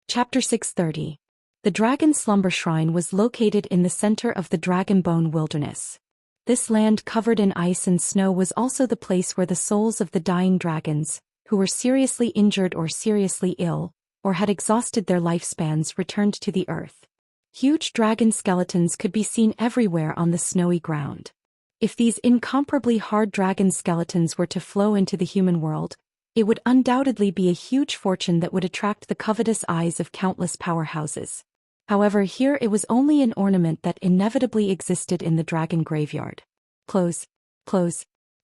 Chapter 630. The Dragon Slumber Shrine was located in the center of the Dragon Bone Wilderness. This land covered in ice and snow was also the place where the souls of the dying dragons, who were seriously injured or seriously ill, or had exhausted their lifespans, returned to the earth. Huge dragon skeletons could be seen everywhere on the snowy ground. If these incomparably hard dragon skeletons were to flow into the human world, it would undoubtedly be a huge fortune that would attract the covetous eyes of countless powerhouses. However, here it was only an ornament that inevitably existed in the dragon graveyard. Close.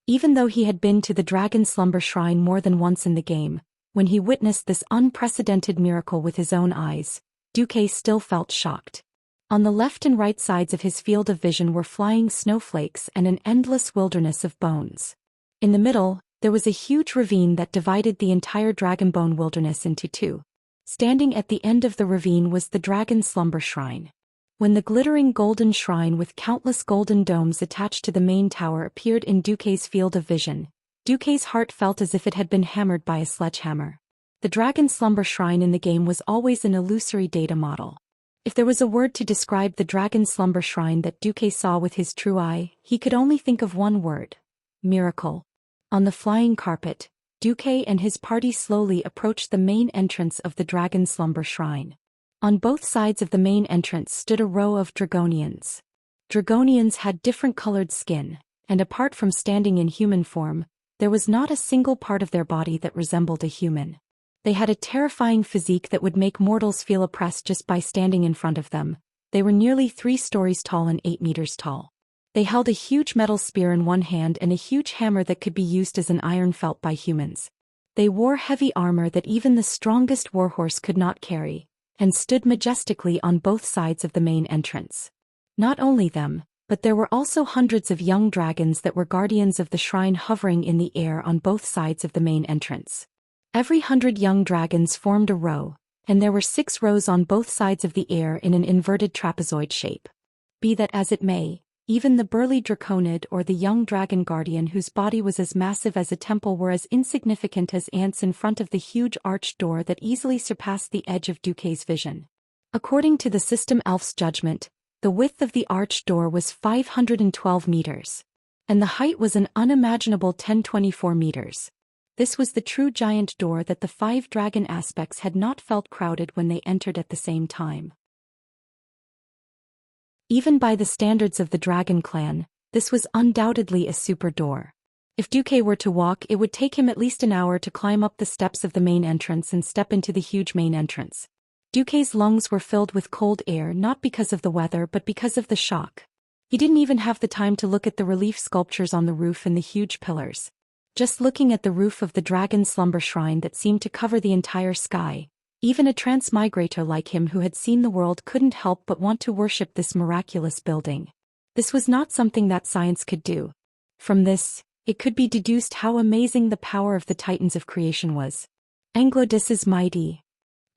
Even though he had been to the Dragon Slumber Shrine more than once in the game, when he witnessed this unprecedented miracle with his own eyes, Duque still felt shocked. On the left and right sides of his field of vision were flying snowflakes and an endless wilderness of bones. In the middle, there was a huge ravine that divided the entire Dragon Bone Wilderness into two. Standing at the end of the ravine was the Dragon Slumber Shrine. When the glittering golden shrine with countless golden domes attached to the main tower appeared in Duque's field of vision, Duque's heart felt as if it had been hammered by a sledgehammer. The Dragon Slumber Shrine in the game was always an illusory data model. If there was a word to describe the Dragon Slumber Shrine that Duque saw with his true eye, he could only think of one word: miracle. On the flying carpet, Duque and his party slowly approached the main entrance of the Dragon Slumber Shrine. On both sides of the main entrance stood a row of Dragonians. Dragonians had different colored skin, and apart from standing in human form, there was not a single part of their body that resembled a human. They had a terrifying physique that would make mortals feel oppressed just by standing in front of them. They were nearly 3 stories tall and 8 meters tall. They held a huge metal spear in one hand and a huge hammer that could be used as an iron felt by humans. They wore heavy armor that even the strongest warhorse could not carry, and stood majestically on both sides of the main entrance. Not only them, but there were also hundreds of young dragons that were guardians of the shrine hovering in the air on both sides of the main entrance. Every 100 young dragons formed a row, and there were 6 rows on both sides of the air in an inverted trapezoid shape. Be that as it may, even the burly draconid or the young dragon guardian whose body was as massive as a temple were as insignificant as ants in front of the huge arched door that easily surpassed the edge of Duque's vision. According to the system elf's judgment, the width of the arched door was 512 meters. And the height was an unimaginable 1024 meters. This was the true giant door that the 5 dragon aspects had not felt crowded when they entered at the same time. Even by the standards of the Dragon Clan, this was undoubtedly a super door. If Duque were to walk, it would take him at least an hour to climb up the steps of the main entrance and step into the huge main entrance. Duque's lungs were filled with cold air not because of the weather but because of the shock. He didn't even have the time to look at the relief sculptures on the roof and the huge pillars. Just looking at the roof of the Dragon Slumber Shrine that seemed to cover the entire sky, even a transmigrator like him who had seen the world couldn't help but want to worship this miraculous building. This was not something that science could do. From this, it could be deduced how amazing the power of the titans of creation was. Anglodis is mighty.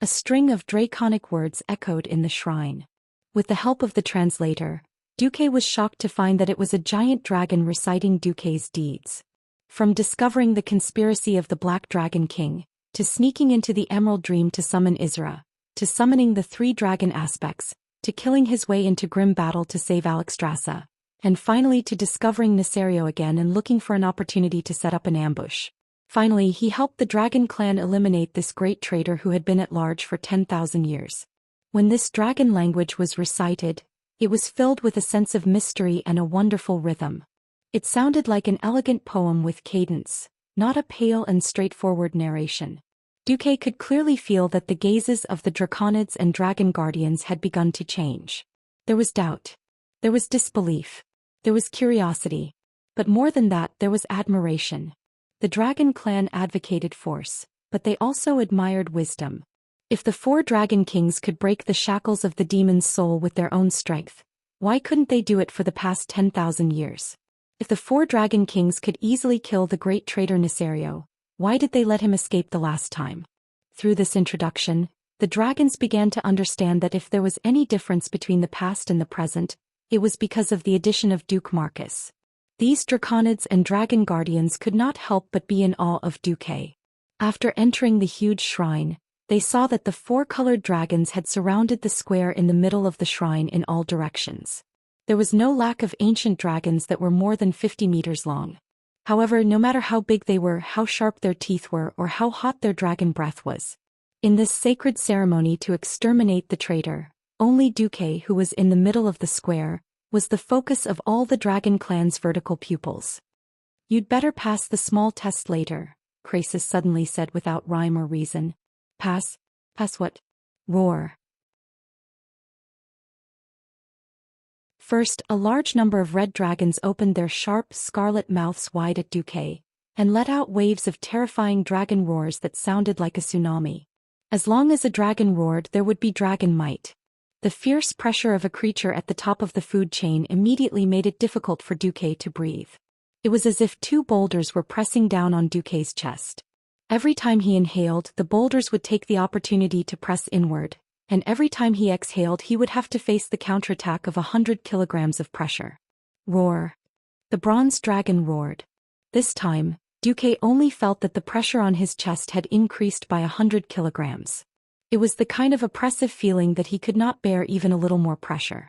A string of draconic words echoed in the shrine. With the help of the translator, Duque was shocked to find that it was a giant dragon reciting Duque's deeds. From discovering the conspiracy of the Black Dragon King, to sneaking into the Emerald Dream to summon Isra, to summoning the 3 dragon aspects, to killing his way into grim battle to save Alexstrasza, and finally to discovering Nesario again and looking for an opportunity to set up an ambush. Finally, he helped the Dragon Clan eliminate this great traitor who had been at large for 10,000 years. When this dragon language was recited, it was filled with a sense of mystery and a wonderful rhythm. It sounded like an elegant poem with cadence, not a pale and straightforward narration. Duque could clearly feel that the gazes of the draconids and dragon guardians had begun to change. There was doubt. There was disbelief. There was curiosity. But more than that, there was admiration. The Dragon Clan advocated force, but they also admired wisdom. If the 4 dragon kings could break the shackles of the demon's soul with their own strength, why couldn't they do it for the past 10,000 years? If the 4 dragon kings could easily kill the great traitor Nesario, why did they let him escape the last time? Through this introduction, the dragons began to understand that if there was any difference between the past and the present, it was because of the addition of Duke Marcus. These draconids and dragon guardians could not help but be in awe of Duque. After entering the huge shrine, They saw that the four-colored dragons had surrounded the square in the middle of the shrine in all directions. There was no lack of ancient dragons that were more than 50 meters long. However, no matter how big they were, how sharp their teeth were, or how hot their dragon breath was, in this sacred ceremony to exterminate the traitor, only Duque, who was in the middle of the square, was the focus of all the dragon clan's vertical pupils. "You'd better pass the small test later," Krasis suddenly said without rhyme or reason. "Pass? Pass what?" Roar. First, a large number of red dragons opened their sharp, scarlet mouths wide at Duque, and let out waves of terrifying dragon roars that sounded like a tsunami. As long as a dragon roared, there would be dragon might. The fierce pressure of a creature at the top of the food chain immediately made it difficult for Duque to breathe. It was as if two boulders were pressing down on Duque's chest. Every time he inhaled, the boulders would take the opportunity to press inward, and every time he exhaled he would have to face the counterattack of 100 kilograms of pressure. Roar. The bronze dragon roared. This time, Duque only felt that the pressure on his chest had increased by 100 kilograms. It was the kind of oppressive feeling that he could not bear even a little more pressure.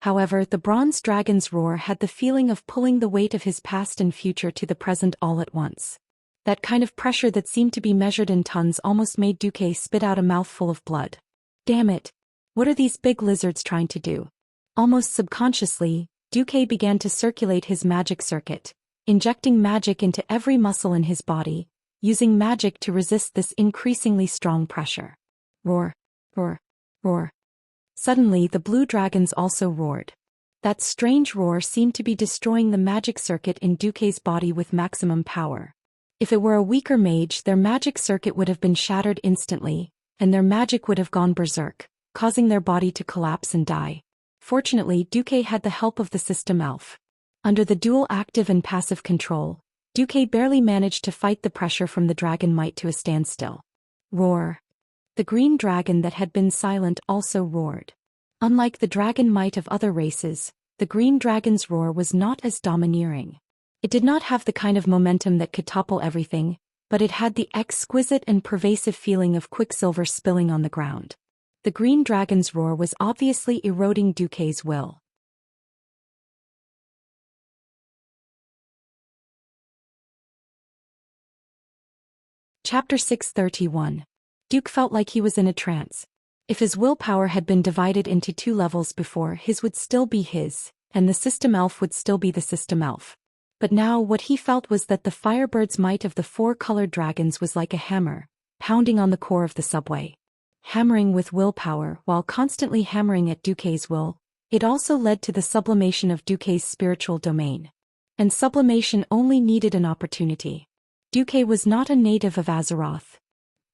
However, the bronze dragon's roar had the feeling of pulling the weight of his past and future to the present all at once. That kind of pressure that seemed to be measured in tons almost made Duque spit out a mouthful of blood. Damn it! What are these big lizards trying to do? Almost subconsciously, Duque began to circulate his magic circuit, injecting magic into every muscle in his body, using magic to resist this increasingly strong pressure. Roar, roar, roar. Suddenly the blue dragons also roared. That strange roar seemed to be destroying the magic circuit in Duque's body with maximum power. If it were a weaker mage, their magic circuit would have been shattered instantly, and their magic would have gone berserk, causing their body to collapse and die. Fortunately, Duque had the help of the system elf. Under the dual active and passive control, Duque barely managed to fight the pressure from the dragon might to a standstill. Roar. The green dragon that had been silent also roared. Unlike the dragon might of other races, the green dragon's roar was not as domineering. It did not have the kind of momentum that could topple everything, but it had the exquisite and pervasive feeling of quicksilver spilling on the ground. The green dragon's roar was obviously eroding Duque's will. Chapter 631. Duque felt like he was in a trance. If his willpower had been divided into two levels before, his would still be his, and the system elf would still be the system elf. But now what he felt was that the firebird's might of the four-colored dragons was like a hammer, pounding on the core of the subway. Hammering with willpower while constantly hammering at Duque's will, it also led to the sublimation of Duque's spiritual domain. And sublimation only needed an opportunity. Duque was not a native of Azeroth.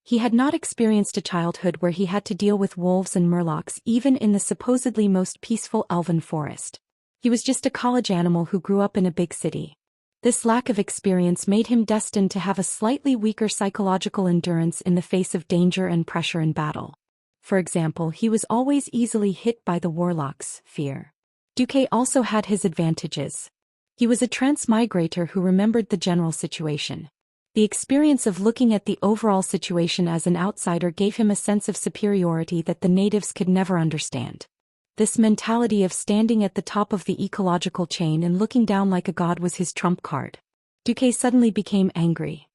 He had not experienced a childhood where he had to deal with wolves and murlocs even in the supposedly most peaceful elven forest. He was just a college animal who grew up in a big city. This lack of experience made him destined to have a slightly weaker psychological endurance in the face of danger and pressure in battle. For example, he was always easily hit by the warlock's fear. Duque also had his advantages. He was a transmigrator who remembered the general situation. The experience of looking at the overall situation as an outsider gave him a sense of superiority that the natives could never understand. This mentality of standing at the top of the ecological chain and looking down like a god was his trump card. Duque suddenly became angry.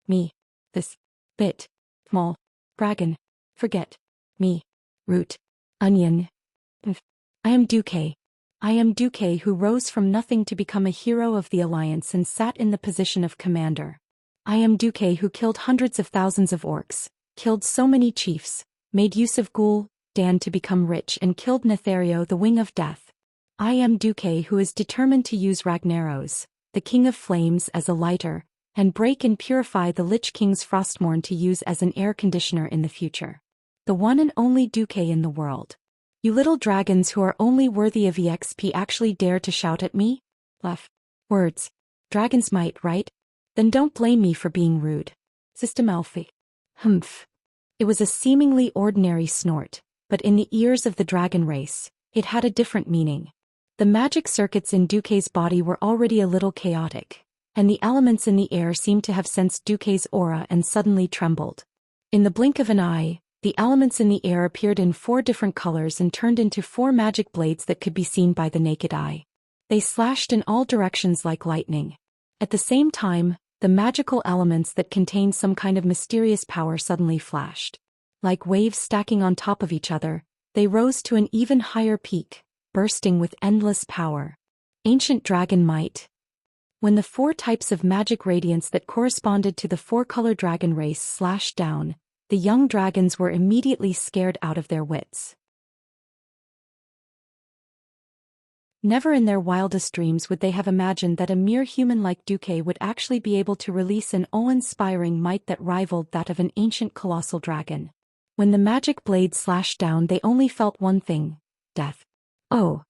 Me. This. Bit. Small. Dragon. Forget. Me. Root. Onion. I am Duque. I am Duque who rose from nothing to become a hero of the Alliance and sat in the position of commander. I am Duque who killed hundreds of thousands of orcs, killed so many chiefs, made use of Ghoul, Dan to become rich and killed Nethario the Wing of Death. I am Duque who is determined to use Ragnaros, the King of Flames, as a lighter, and break and purify the Lich King's Frostmourne to use as an air conditioner in the future. The one and only Duque in the world. You little dragons who are only worthy of EXP actually dare to shout at me? Left. Words. Dragons might, right? Then don't blame me for being rude. System Elfie. Humph. It was a seemingly ordinary snort, but in the ears of the dragon race, it had a different meaning. The magic circuits in Duque's body were already a little chaotic, and the elements in the air seemed to have sensed Duque's aura and suddenly trembled. In the blink of an eye, the elements in the air appeared in 4 different colors and turned into 4 magic blades that could be seen by the naked eye. They slashed in all directions like lightning. At the same time, the magical elements that contained some kind of mysterious power suddenly flashed. Like waves stacking on top of each other, they rose to an even higher peak, bursting with endless power. Ancient dragon might. When the 4 types of magic radiance that corresponded to the 4-color dragon race slashed down, the young dragons were immediately scared out of their wits. Never in their wildest dreams would they have imagined that a mere human like Duque would actually be able to release an awe-inspiring might that rivaled that of an ancient colossal dragon. When the magic blade slashed down, they only felt one thing: death. Oh!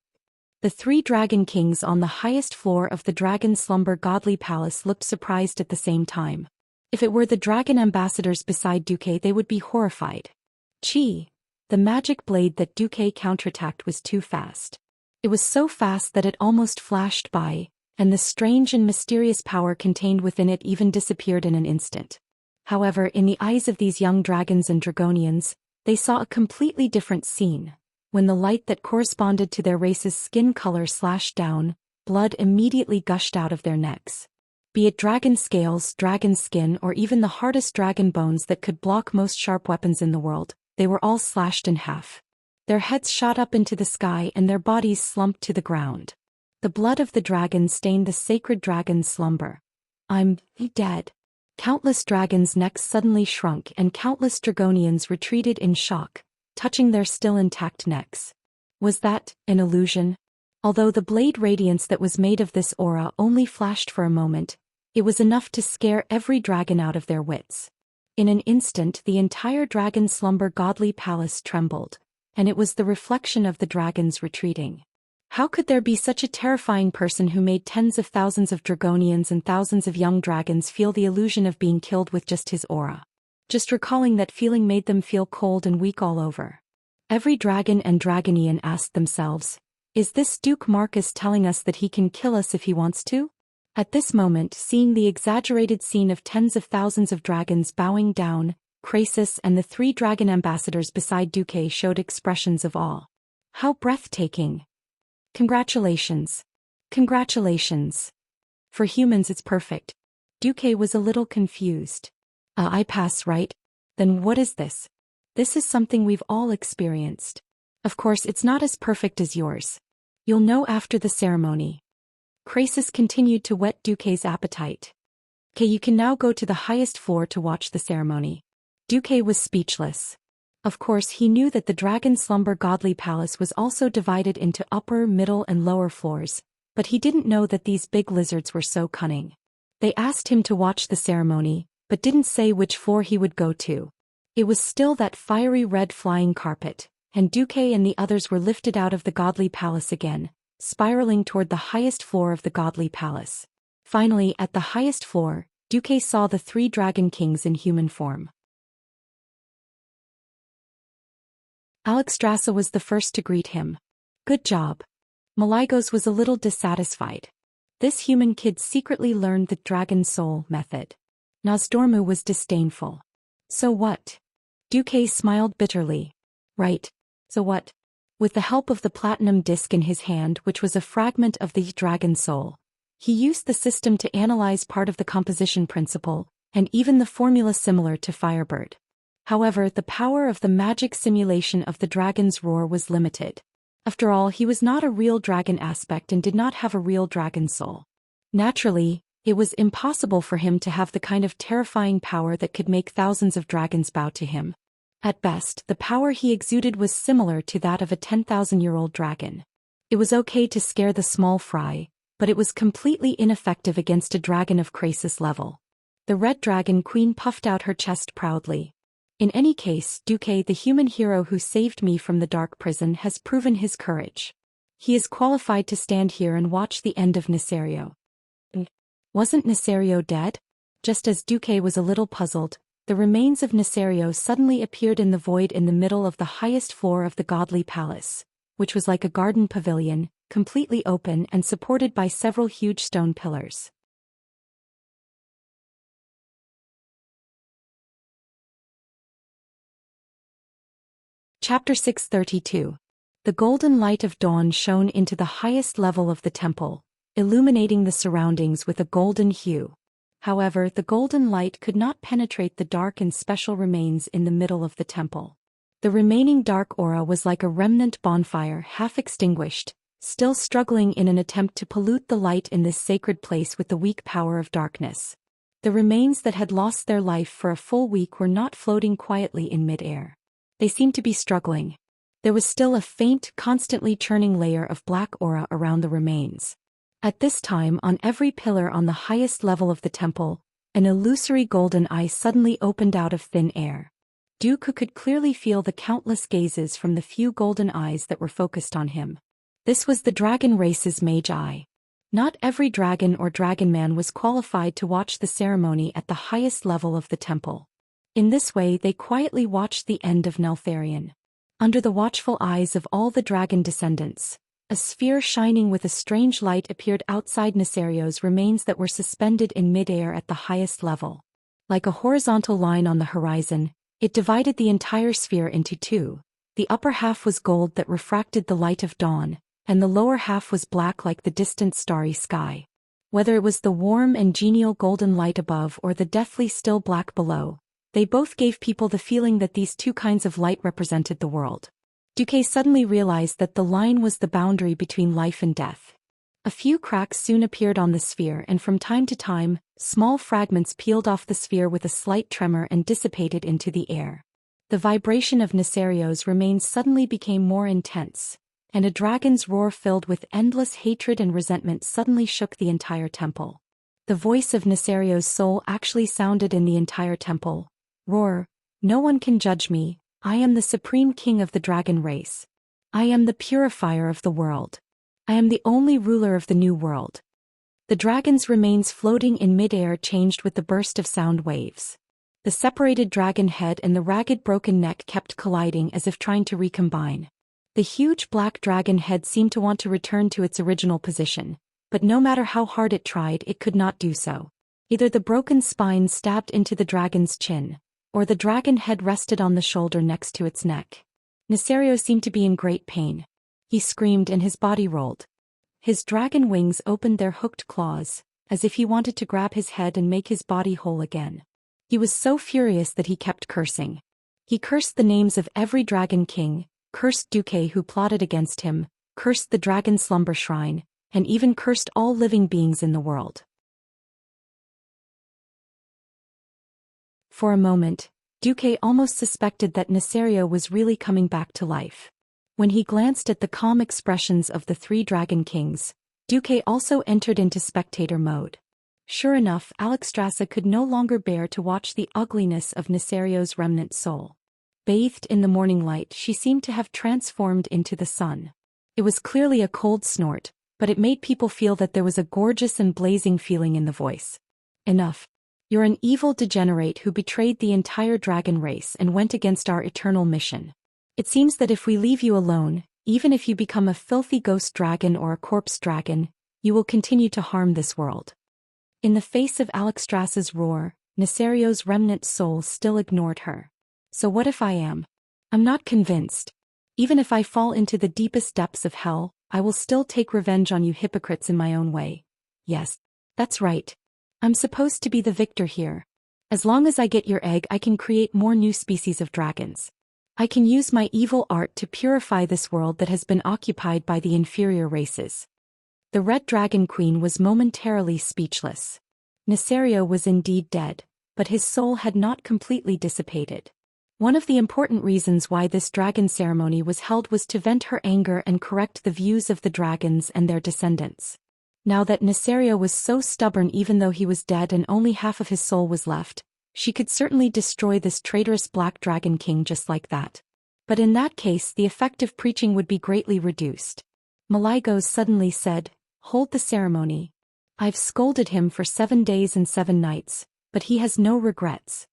The 3 dragon kings on the highest floor of the Dragon Slumber Godly Palace looked surprised at the same time. If it were the dragon ambassadors beside Duque, they would be horrified. Chi! The magic blade that Duque counterattacked was too fast. It was so fast that it almost flashed by, and the strange and mysterious power contained within it even disappeared in an instant. However, in the eyes of these young dragons and dragonians, they saw a completely different scene. When the light that corresponded to their race's skin color slashed down, blood immediately gushed out of their necks. Be it dragon scales, dragon skin, or even the hardest dragon bones that could block most sharp weapons in the world, they were all slashed in half. Their heads shot up into the sky and their bodies slumped to the ground. The blood of the dragon stained the sacred dragon's slumber. I'm dead. Countless dragons' necks suddenly shrunk and countless dragonians retreated in shock, touching their still intact necks. Was that an illusion? Although the blade radiance that was made of this aura only flashed for a moment, it was enough to scare every dragon out of their wits. In an instant, the entire Dragon Slumber Godly Palace trembled, and it was the reflection of the dragons retreating. How could there be such a terrifying person who made tens of thousands of dragonians and thousands of young dragons feel the illusion of being killed with just his aura? Just recalling that feeling made them feel cold and weak all over. Every dragon and dragonian asked themselves, is this Duke Marcus telling us that he can kill us if he wants to? At this moment, seeing the exaggerated scene of tens of thousands of dragons bowing down, Krasis and the 3 dragon ambassadors beside Duque showed expressions of awe. How breathtaking! Congratulations! Congratulations! For humans it's perfect. Duque was a little confused. I pass, right? Then what is this? This is something we've all experienced. Of course it's not as perfect as yours. You'll know after the ceremony. Krasis continued to whet Duque's appetite. Okay, you can now go to the highest floor to watch the ceremony. Duque was speechless. Of course he knew that the Dragon Slumber Godly Palace was also divided into upper, middle and lower floors, but he didn't know that these big lizards were so cunning. They asked him to watch the ceremony, but didn't say which floor he would go to. It was still that fiery red flying carpet, and Duque and the others were lifted out of the Godly Palace again, spiraling toward the highest floor of the Godly Palace. Finally, at the highest floor, Duque saw the 3 dragon kings in human form. Alexstrasza was the first to greet him. Good job. Malygos was a little dissatisfied. This human kid secretly learned the dragon soul method. Nozdormu was disdainful. So what? Duque smiled bitterly. Right. So what? With the help of the platinum disc in his hand, which was a fragment of the dragon soul, he used the system to analyze part of the composition principle, and even the formula similar to Firebird. However, the power of the magic simulation of the dragon's roar was limited. After all, he was not a real dragon aspect and did not have a real dragon soul. Naturally, it was impossible for him to have the kind of terrifying power that could make thousands of dragons bow to him. At best, the power he exuded was similar to that of a 10,000-year-old dragon. It was okay to scare the small fry, but it was completely ineffective against a dragon of Krasis level. The Red Dragon Queen puffed out her chest proudly. In any case, Duque, the human hero who saved me from the dark prison, has proven his courage. He is qualified to stand here and watch the end of Nesario. Wasn't Nesario dead? Just as Duque was a little puzzled, the remains of Nesario suddenly appeared in the void in the middle of the highest floor of the Godly Palace, which was like a garden pavilion, completely open and supported by several huge stone pillars. Chapter 632. The golden light of dawn shone into the highest level of the temple, illuminating the surroundings with a golden hue. However, the golden light could not penetrate the dark and special remains in the middle of the temple. The remaining dark aura was like a remnant bonfire half extinguished, still struggling in an attempt to pollute the light in this sacred place with the weak power of darkness. The remains that had lost their life for a full week were not floating quietly in mid-air. They seemed to be struggling. There was still a faint, constantly churning layer of black aura around the remains. At this time, on every pillar on the highest level of the temple, an illusory golden eye suddenly opened out of thin air. Dooku could clearly feel the countless gazes from the few golden eyes that were focused on him. This was the dragon race's mage eye. Not every dragon or dragon man was qualified to watch the ceremony at the highest level of the temple. In this way, they quietly watched the end of Neltharion. Under the watchful eyes of all the dragon descendants, a sphere shining with a strange light appeared outside Nesario's remains that were suspended in midair at the highest level. Like a horizontal line on the horizon, it divided the entire sphere into two. The upper half was gold that refracted the light of dawn, and the lower half was black like the distant starry sky. Whether it was the warm and genial golden light above or the deathly still black below, they both gave people the feeling that these two kinds of light represented the world. Dooku suddenly realized that the line was the boundary between life and death. A few cracks soon appeared on the sphere, and from time to time, small fragments peeled off the sphere with a slight tremor and dissipated into the air. The vibration of Nesario's remains suddenly became more intense, and a dragon's roar filled with endless hatred and resentment suddenly shook the entire temple. The voice of Nesario's soul actually sounded in the entire temple. Roar, no one can judge me, I am the supreme king of the dragon race. I am the purifier of the world. I am the only ruler of the new world. The dragon's remains floating in midair changed with the burst of sound waves. The separated dragon head and the ragged broken neck kept colliding as if trying to recombine. The huge black dragon head seemed to want to return to its original position, but no matter how hard it tried, it could not do so. Either the broken spine stabbed into the dragon's chin, or the dragon head rested on the shoulder next to its neck. Nesario seemed to be in great pain. He screamed and his body rolled. His dragon wings opened their hooked claws, as if he wanted to grab his head and make his body whole again. He was so furious that he kept cursing. He cursed the names of every dragon king, cursed Dooku who plotted against him, cursed the dragon slumber shrine, and even cursed all living beings in the world. For a moment, Dooku almost suspected that Nesario was really coming back to life. When he glanced at the calm expressions of the three dragon kings, Dooku also entered into spectator mode. Sure enough, Alexstrasza could no longer bear to watch the ugliness of Nesario's remnant soul. Bathed in the morning light, she seemed to have transformed into the sun. It was clearly a cold snort, but it made people feel that there was a gorgeous and blazing feeling in the voice. Enough. You're an evil degenerate who betrayed the entire dragon race and went against our eternal mission. It seems that if we leave you alone, even if you become a filthy ghost dragon or a corpse dragon, you will continue to harm this world. In the face of Alexstrasza's roar, Nesario's remnant soul still ignored her. So what if I am? I'm not convinced. Even if I fall into the deepest depths of hell, I will still take revenge on you hypocrites in my own way. Yes, that's right. I'm supposed to be the victor here. As long as I get your egg, I can create more new species of dragons. I can use my evil art to purify this world that has been occupied by the inferior races. The Red Dragon Queen was momentarily speechless. Nesario was indeed dead, but his soul had not completely dissipated. One of the important reasons why this dragon ceremony was held was to vent her anger and correct the views of the dragons and their descendants. Now that Nesario was so stubborn, even though he was dead and only half of his soul was left, she could certainly destroy this traitorous Black Dragon King just like that. But in that case, the effect of preaching would be greatly reduced. Maligos suddenly said, "Hold the ceremony. I've scolded him for 7 days and 7 nights, but he has no regrets."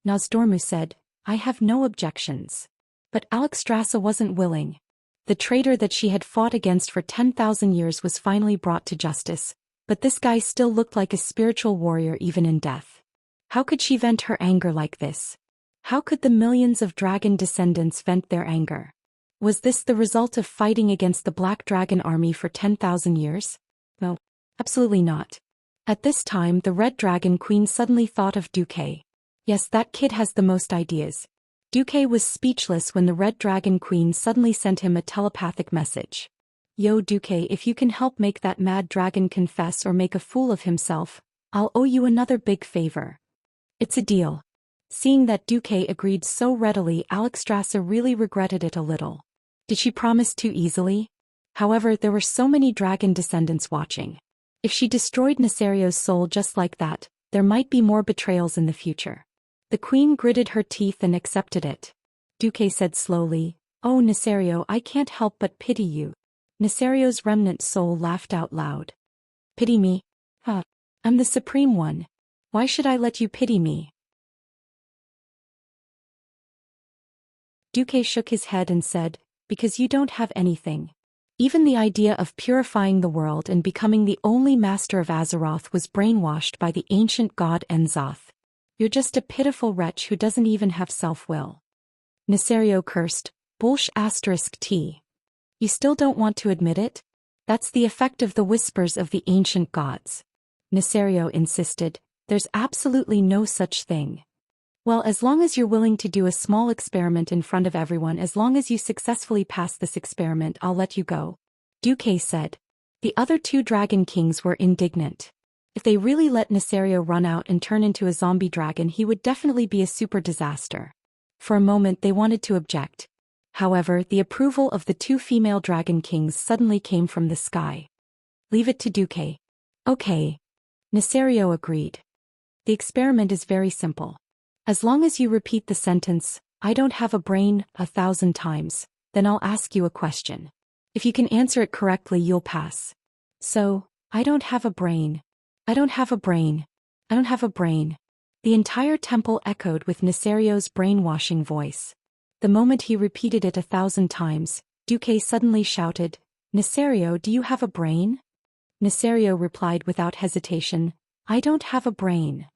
Nozdormu said, "I have no objections." But Alexstrasza wasn't willing. The traitor that she had fought against for 10,000 years was finally brought to justice, but this guy still looked like a spiritual warrior even in death. How could she vent her anger like this? How could the millions of dragon descendants vent their anger? Was this the result of fighting against the Black Dragon army for 10,000 years? No, absolutely not. At this time, the Red Dragon Queen suddenly thought of Duque. Yes, that kid has the most ideas. Duque was speechless when the Red Dragon Queen suddenly sent him a telepathic message. Yo Duque, if you can help make that mad dragon confess or make a fool of himself, I'll owe you another big favor. It's a deal. Seeing that Duque agreed so readily, Alexstrasza really regretted it a little. Did she promise too easily? However, there were so many dragon descendants watching. If she destroyed Nesario's soul just like that, there might be more betrayals in the future. The queen gritted her teeth and accepted it. Duque said slowly, "Oh Nesario, I can't help but pity you." Nesario's remnant soul laughed out loud. "Pity me? Huh. I'm the Supreme One. Why should I let you pity me?" Duque shook his head and said, "Because you don't have anything." Even the idea of purifying the world and becoming the only master of Azeroth was brainwashed by the ancient god Enzoth. You're just a pitiful wretch who doesn't even have self-will. Nesario cursed, **T. You still don't want to admit it? That's the effect of the whispers of the ancient gods. Nesario insisted, "There's absolutely no such thing." Well, as long as you're willing to do a small experiment in front of everyone, as long as you successfully pass this experiment, I'll let you go. Duque said. The other two dragon kings were indignant. If they really let Nesario run out and turn into a zombie dragon, he would definitely be a super disaster. For a moment they wanted to object. However, the approval of the two female dragon kings suddenly came from the sky. Leave it to Duque. Okay. Nesario agreed. The experiment is very simple. As long as you repeat the sentence, "I don't have a brain," 1,000 times, then I'll ask you a question. If you can answer it correctly, you'll pass. So, I don't have a brain. I don't have a brain. I don't have a brain. The entire temple echoed with Nesario's brainwashing voice. The moment he repeated it 1,000 times, Duque suddenly shouted, "Nesario, do you have a brain?" Nesario replied without hesitation, "I don't have a brain."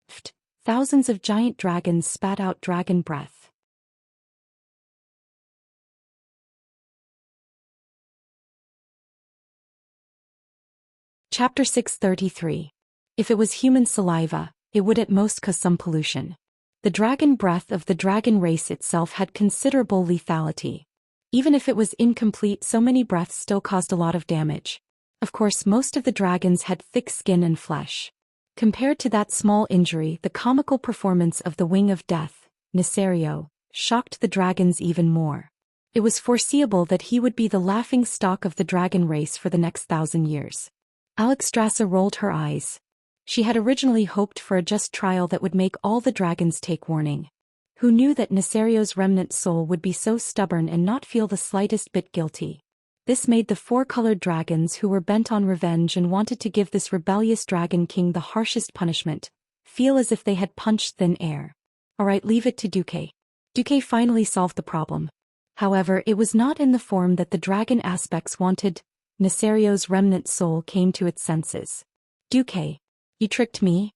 Pfft. Thousands of giant dragons spat out dragon breath. Chapter 633. If it was human saliva, it would at most cause some pollution. The dragon breath of the dragon race itself had considerable lethality. Even if it was incomplete, so many breaths still caused a lot of damage. Of course, most of the dragons had thick skin and flesh. Compared to that small injury, the comical performance of the Wing of Death, Nesario, shocked the dragons even more. It was foreseeable that he would be the laughing stock of the dragon race for the next 1,000 years. Alexstrasza rolled her eyes. She had originally hoped for a just trial that would make all the dragons take warning. Who knew that Nesario's remnant soul would be so stubborn and not feel the slightest bit guilty? This made the four-colored dragons who were bent on revenge and wanted to give this rebellious dragon king the harshest punishment, feel as if they had punched thin air. Alright, leave it to Duque. Duque finally solved the problem. However, it was not in the form that the dragon aspects wanted. Nesario's remnant soul came to its senses. Duque, you tricked me?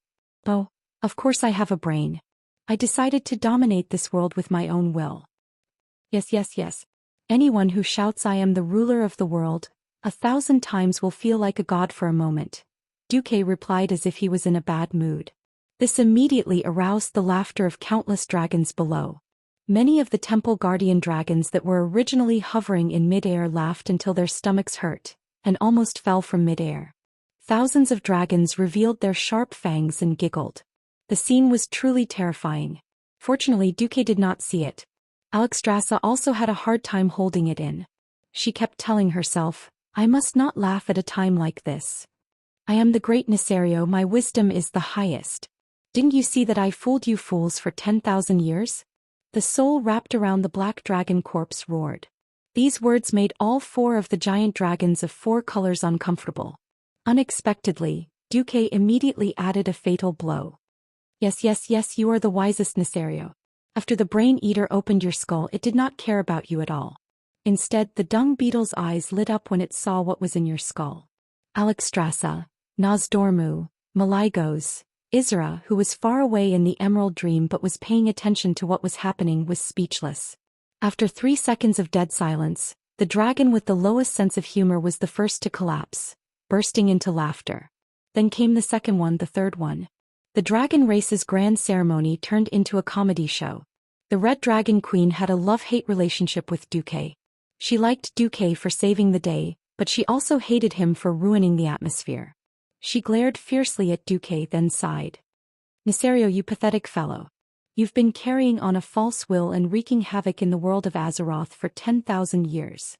Oh, of course I have a brain. I decided to dominate this world with my own will. Yes. Anyone who shouts "I am the ruler of the world" 1,000 times will feel like a god for a moment. Duque replied as if he was in a bad mood. This immediately aroused the laughter of countless dragons below. Many of the temple guardian dragons that were originally hovering in midair laughed until their stomachs hurt, and almost fell from midair. Thousands of dragons revealed their sharp fangs and giggled. The scene was truly terrifying. Fortunately, Duque did not see it. Alexstrasza also had a hard time holding it in. She kept telling herself, "I must not laugh at a time like this. I am the great Nesario, my wisdom is the highest. Didn't you see that I fooled you fools for 10,000 years? The soul wrapped around the black dragon corpse roared. These words made all 4 of the giant dragons of 4 colors uncomfortable. Unexpectedly, Duque immediately added a fatal blow. Yes, you are the wisest, Nesario. After the brain eater opened your skull, it did not care about you at all. Instead, the dung beetle's eyes lit up when it saw what was in your skull. Alexstrasza, Nozdormu, Maligos, Isra, who was far away in the Emerald Dream but was paying attention to what was happening, was speechless. After 3 seconds of dead silence, the dragon with the lowest sense of humor was the first to collapse, bursting into laughter. Then came the second one, the third one. The dragon race's grand ceremony turned into a comedy show. The Red Dragon Queen had a love-hate relationship with Duque. She liked Duque for saving the day, but she also hated him for ruining the atmosphere. She glared fiercely at Duque, then sighed. Nesario, you pathetic fellow. You've been carrying on a false will and wreaking havoc in the world of Azeroth for 10,000 years.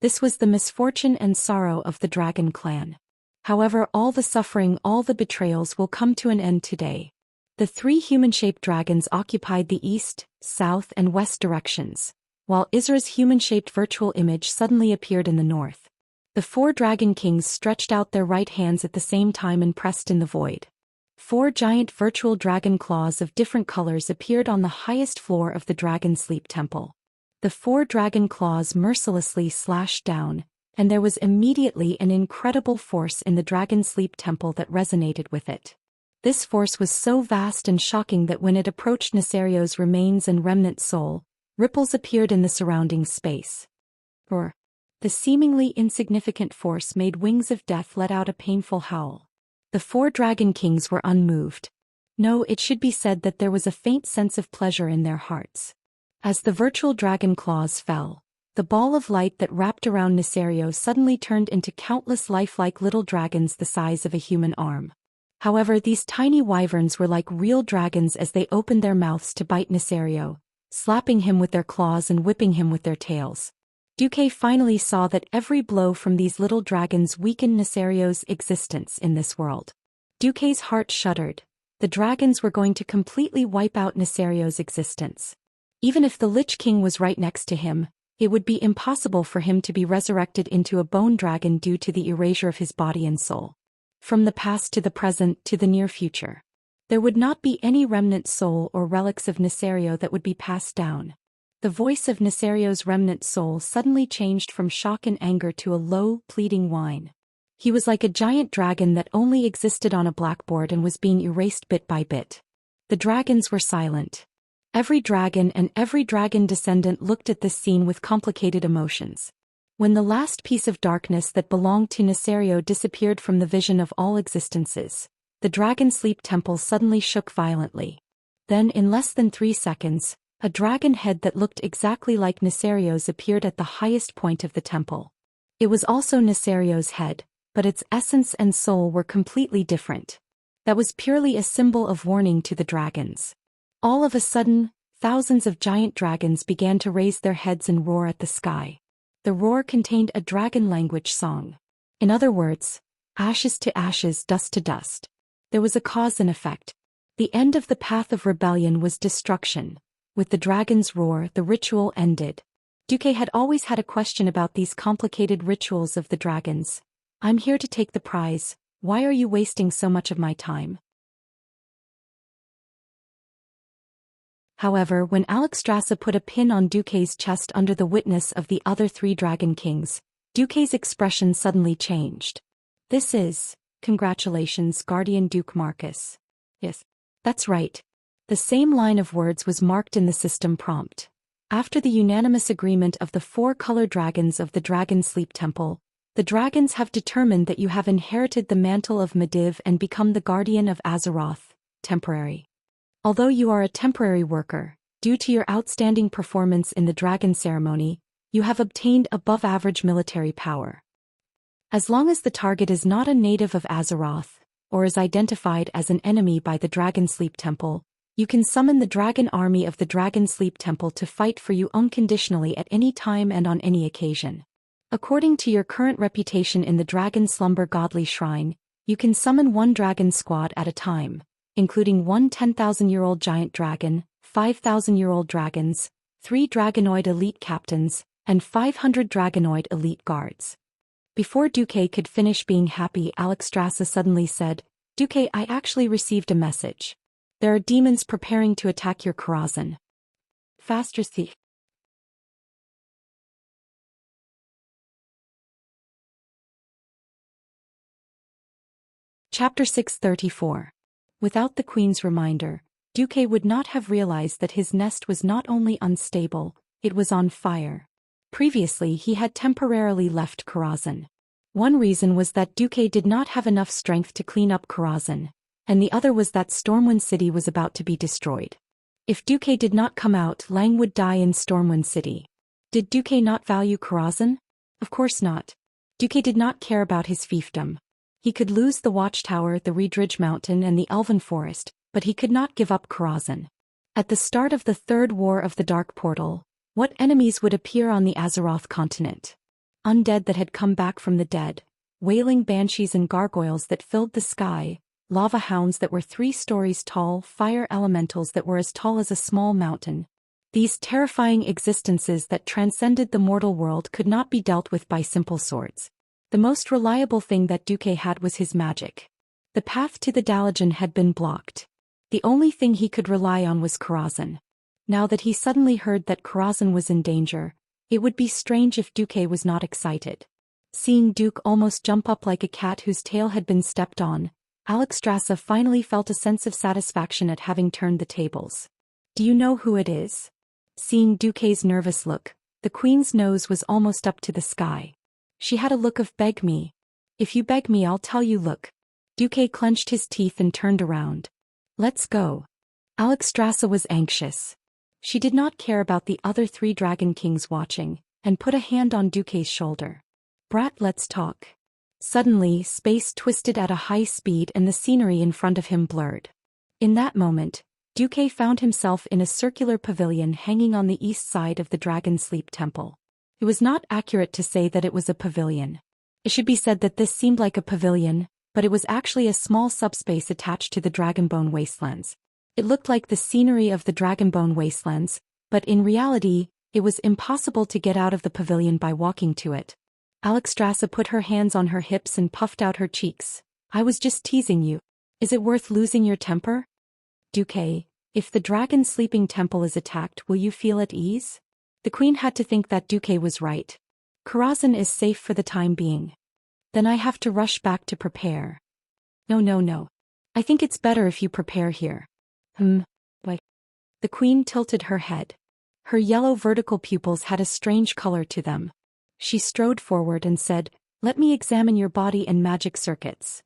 This was the misfortune and sorrow of the Dragon Clan. However, all the suffering, all the betrayals will come to an end today. The 3 human-shaped dragons occupied the east, south, and west directions, while Isra's human-shaped virtual image suddenly appeared in the north. The 4 dragon kings stretched out their right hands at the same time and pressed in the void. 4 giant virtual dragon claws of different colors appeared on the highest floor of the Dragon Sleep Temple. The 4 dragon claws mercilessly slashed down, and there was immediately an incredible force in the Dragon Sleep Temple that resonated with it. This force was so vast and shocking that when it approached Nesario's remains and remnant soul, ripples appeared in the surrounding space. The seemingly insignificant force made Wings of Death let out a painful howl. The 4 dragon kings were unmoved. No, it should be said that there was a faint sense of pleasure in their hearts. As the virtual dragon claws fell, the ball of light that wrapped around Nesario suddenly turned into countless lifelike little dragons the size of a human arm. However, these tiny wyverns were like real dragons as they opened their mouths to bite Nesario, slapping him with their claws and whipping him with their tails. Duque finally saw that every blow from these little dragons weakened Nesario's existence in this world. Duque's heart shuddered. The dragons were going to completely wipe out Nesario's existence. Even if the Lich King was right next to him, it would be impossible for him to be resurrected into a bone dragon due to the erasure of his body and soul. From the past to the present to the near future, there would not be any remnant soul or relics of Nesario that would be passed down. The voice of Nesario's remnant soul suddenly changed from shock and anger to a low, pleading whine. He was like a giant dragon that only existed on a blackboard and was being erased bit by bit. The dragons were silent. Every dragon and every dragon descendant looked at this scene with complicated emotions. When the last piece of darkness that belonged to Nesario disappeared from the vision of all existences, the Dragon Sleep Temple suddenly shook violently. Then, in less than 3 seconds, a dragon head that looked exactly like Nesario's appeared at the highest point of the temple. It was also Nesario's head, but its essence and soul were completely different. That was purely a symbol of warning to the dragons. All of a sudden, thousands of giant dragons began to raise their heads and roar at the sky. The roar contained a dragon language song. In other words, ashes to ashes, dust to dust. There was a cause and effect. The end of the path of rebellion was destruction. With the dragon's roar, the ritual ended. Duque had always had a question about these complicated rituals of the dragons. I'm here to take the prize. Why are you wasting so much of my time? However, when Alexstrasza put a pin on Duque's chest under the witness of the other 3 dragon kings, Duque's expression suddenly changed. This is, congratulations, Guardian Duke Marcus. Yes, that's right. The same line of words was marked in the system prompt. After the unanimous agreement of the 4 color dragons of the Dragon Sleep Temple, the dragons have determined that you have inherited the mantle of Medivh and become the guardian of Azeroth, temporary. Although you are a temporary worker, due to your outstanding performance in the dragon ceremony, you have obtained above-average military power. As long as the target is not a native of Azeroth, or is identified as an enemy by the Dragon Sleep Temple, you can summon the dragon army of the Dragon Sleep Temple to fight for you unconditionally at any time and on any occasion. According to your current reputation in the Dragon Slumber Godly Shrine, you can summon 1 dragon squad at a time, including 1 10,000-year-old giant dragon, 5,000-year-old dragons, 3 dragonoid elite captains, and 500 dragonoid elite guards. Before Duque could finish being happy, Alexstrasza suddenly said, Duque, I actually received a message. There are demons preparing to attack your Karazhan. Faster, thief. Chapter 634. Without the queen's reminder, Duque would not have realized that his nest was not only unstable, it was on fire. Previously he had temporarily left Karazhan. One reason was that Duque did not have enough strength to clean up Karazhan, and the other was that Stormwind City was about to be destroyed. If Duque did not come out, Lang would die in Stormwind City. Did Duque not value Karazhan? Of course not. Duque did not care about his fiefdom. He could lose the Watchtower, the Reedridge Mountain and the Elven Forest, but he could not give up Karazhan. At the start of the Third War of the Dark Portal, what enemies would appear on the Azeroth continent? Undead that had come back from the dead, wailing banshees and gargoyles that filled the sky, lava hounds that were 3 stories tall, fire elementals that were as tall as a small mountain. These terrifying existences that transcended the mortal world could not be dealt with by simple swords. The most reliable thing that Duque had was his magic. The path to the Dalajan had been blocked. The only thing he could rely on was Karazhan. Now that he suddenly heard that Karazhan was in danger, it would be strange if Duque was not excited. Seeing Duke almost jump up like a cat whose tail had been stepped on, Alexstrasza finally felt a sense of satisfaction at having turned the tables. Do you know who it is? Seeing Duque's nervous look, the queen's nose was almost up to the sky. She had a look of beg me. If you beg me I'll tell you. Look. Duque clenched his teeth and turned around. Let's go. Alexstrasza was anxious. She did not care about the other 3 dragon kings watching, and put a hand on Duque's shoulder. Brat, let's talk. Suddenly, space twisted at a high speed and the scenery in front of him blurred. In that moment, Duque found himself in a circular pavilion hanging on the east side of the Dragon Sleep Temple. It was not accurate to say that it was a pavilion. It should be said that this seemed like a pavilion, but it was actually a small subspace attached to the Dragonbone Wastelands. It looked like the scenery of the Dragonbone Wastelands, but in reality, it was impossible to get out of the pavilion by walking to it. Alexstrasza put her hands on her hips and puffed out her cheeks. I was just teasing you. Is it worth losing your temper? Duque, if the Dragon Sleeping Temple is attacked, will you feel at ease? The queen had to think that Duque was right. Karazhan is safe for the time being. Then I have to rush back to prepare. No. I think it's better if you prepare here. What? The queen tilted her head. Her yellow vertical pupils had a strange color to them. She strode forward and said, let me examine your body and magic circuits.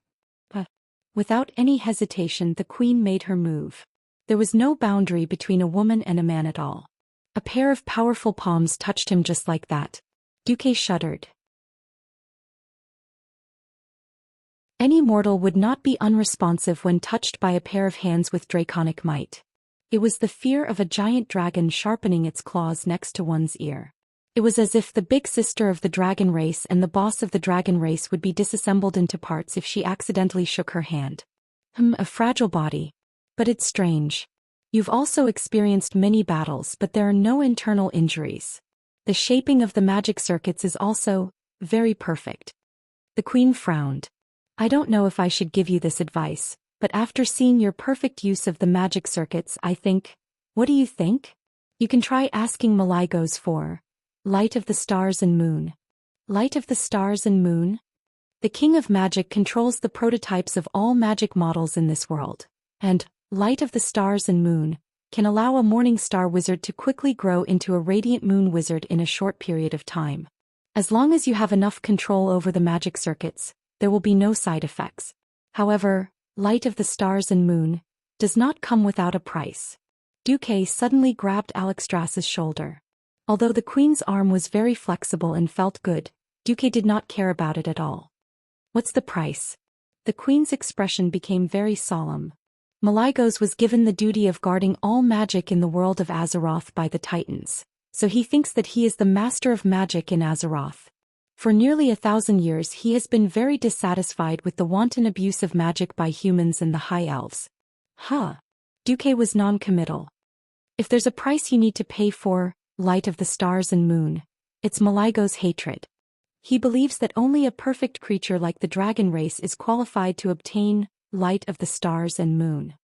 Without any hesitation the queen made her move. There was no boundary between a woman and a man at all. A pair of powerful palms touched him just like that. Duque shuddered. Any mortal would not be unresponsive when touched by a pair of hands with draconic might. It was the fear of a giant dragon sharpening its claws next to one's ear. It was as if the big sister of the dragon race and the boss of the dragon race would be disassembled into parts if she accidentally shook her hand. A fragile body. But it's strange. You've also experienced many battles, but there are no internal injuries. The shaping of the magic circuits is also very perfect. The queen frowned. I don't know if I should give you this advice, but after seeing your perfect use of the magic circuits, I think. What do you think? You can try asking Malygos for Light of the Stars and Moon. Light of the Stars and Moon? The King of Magic controls the prototypes of all magic models in this world, and Light of the Stars and Moon can allow a Morning Star wizard to quickly grow into a Radiant Moon wizard in a short period of time. As long as you have enough control over the magic circuits, there will be no side effects. However, Light of the Stars and Moon does not come without a price. Duque suddenly grabbed Alexstrasza's shoulder. Although the queen's arm was very flexible and felt good, Duque did not care about it at all. What's the price? The queen's expression became very solemn. Malygos was given the duty of guarding all magic in the world of Azeroth by the Titans, so he thinks that he is the master of magic in Azeroth. For nearly 1,000 years he has been very dissatisfied with the wanton abuse of magic by humans and the High Elves. Duque was non-committal. If there's a price you need to pay for Light of the Stars and Moon, it's Malygos' hatred. He believes that only a perfect creature like the dragon race is qualified to obtain Light of the Stars and Moon.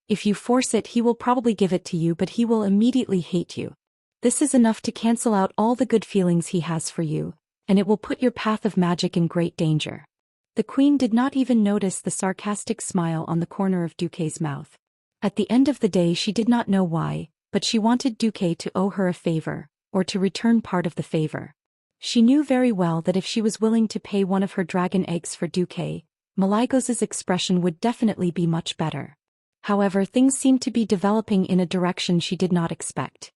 If you force it, he will probably give it to you, but he will immediately hate you. This is enough to cancel out all the good feelings he has for you, and it will put your path of magic in great danger. The queen did not even notice the sarcastic smile on the corner of Duque's mouth. At the end of the day she did not know why, but she wanted Duque to owe her a favor, or to return part of the favor. She knew very well that if she was willing to pay one of her dragon eggs for Duque, Malygos's expression would definitely be much better. However, things seemed to be developing in a direction she did not expect.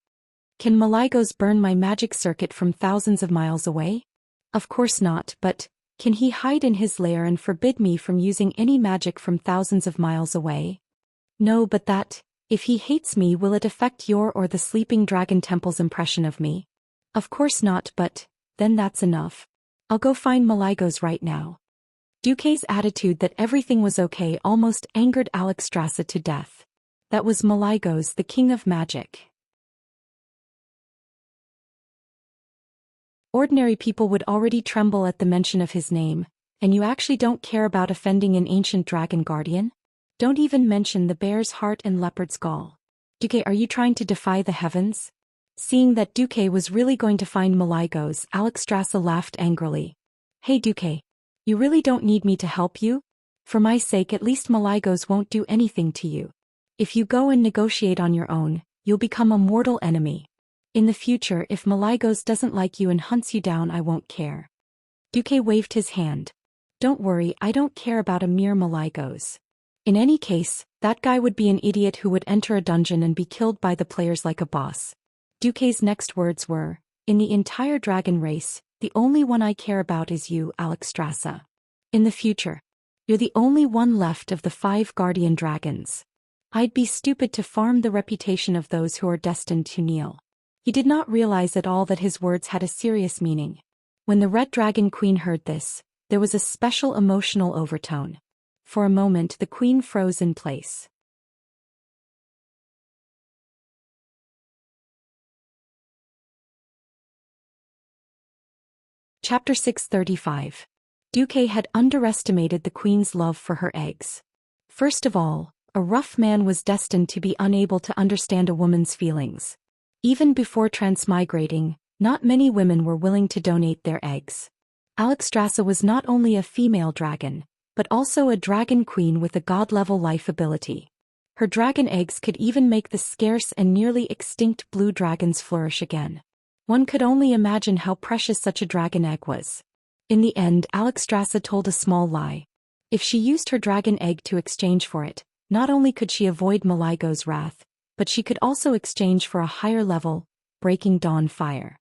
Can Malygos burn my magic circuit from thousands of miles away? Of course not, but can he hide in his lair and forbid me from using any magic from thousands of miles away? No, but that, if he hates me, will it affect your or the Sleeping Dragon Temple's impression of me? Of course not, but then that's enough. I'll go find Malygos right now. Duque's attitude that everything was okay almost angered Alexstrasza to death. That was Malygos, the king of magic. Ordinary people would already tremble at the mention of his name, and you actually don't care about offending an ancient dragon guardian? Don't even mention the bear's heart and leopard's gall. Duque, are you trying to defy the heavens? Seeing that Duque was really going to find Malygos, Alexstrasza laughed angrily. Hey Duque. You really don't need me to help you? For my sake, at least Malygos won't do anything to you. If you go and negotiate on your own, you'll become a mortal enemy. In the future, if Malygos doesn't like you and hunts you down, I won't care. Duque waved his hand. Don't worry, I don't care about a mere Malygos. In any case, that guy would be an idiot who would enter a dungeon and be killed by the players like a boss. Duque's next words were, in the entire dragon race, the only one I care about is you, Alexstrasza. In the future, you're the only one left of the 5 guardian dragons. I'd be stupid to farm the reputation of those who are destined to kneel. He did not realize at all that his words had a serious meaning. When the Red Dragon Queen heard this, there was a special emotional overtone. For a moment the queen froze in place. Chapter 635. Duque had underestimated the queen's love for her eggs. First of all, a rough man was destined to be unable to understand a woman's feelings. Even before transmigrating, not many women were willing to donate their eggs. Alexstrasza was not only a female dragon, but also a dragon queen with a god-level life ability. Her dragon eggs could even make the scarce and nearly extinct blue dragons flourish again. One could only imagine how precious such a dragon egg was. In the end, Alexstrasza told a small lie. If she used her dragon egg to exchange for it, not only could she avoid Malygos' wrath, but she could also exchange for a higher level, Breaking Dawn fire.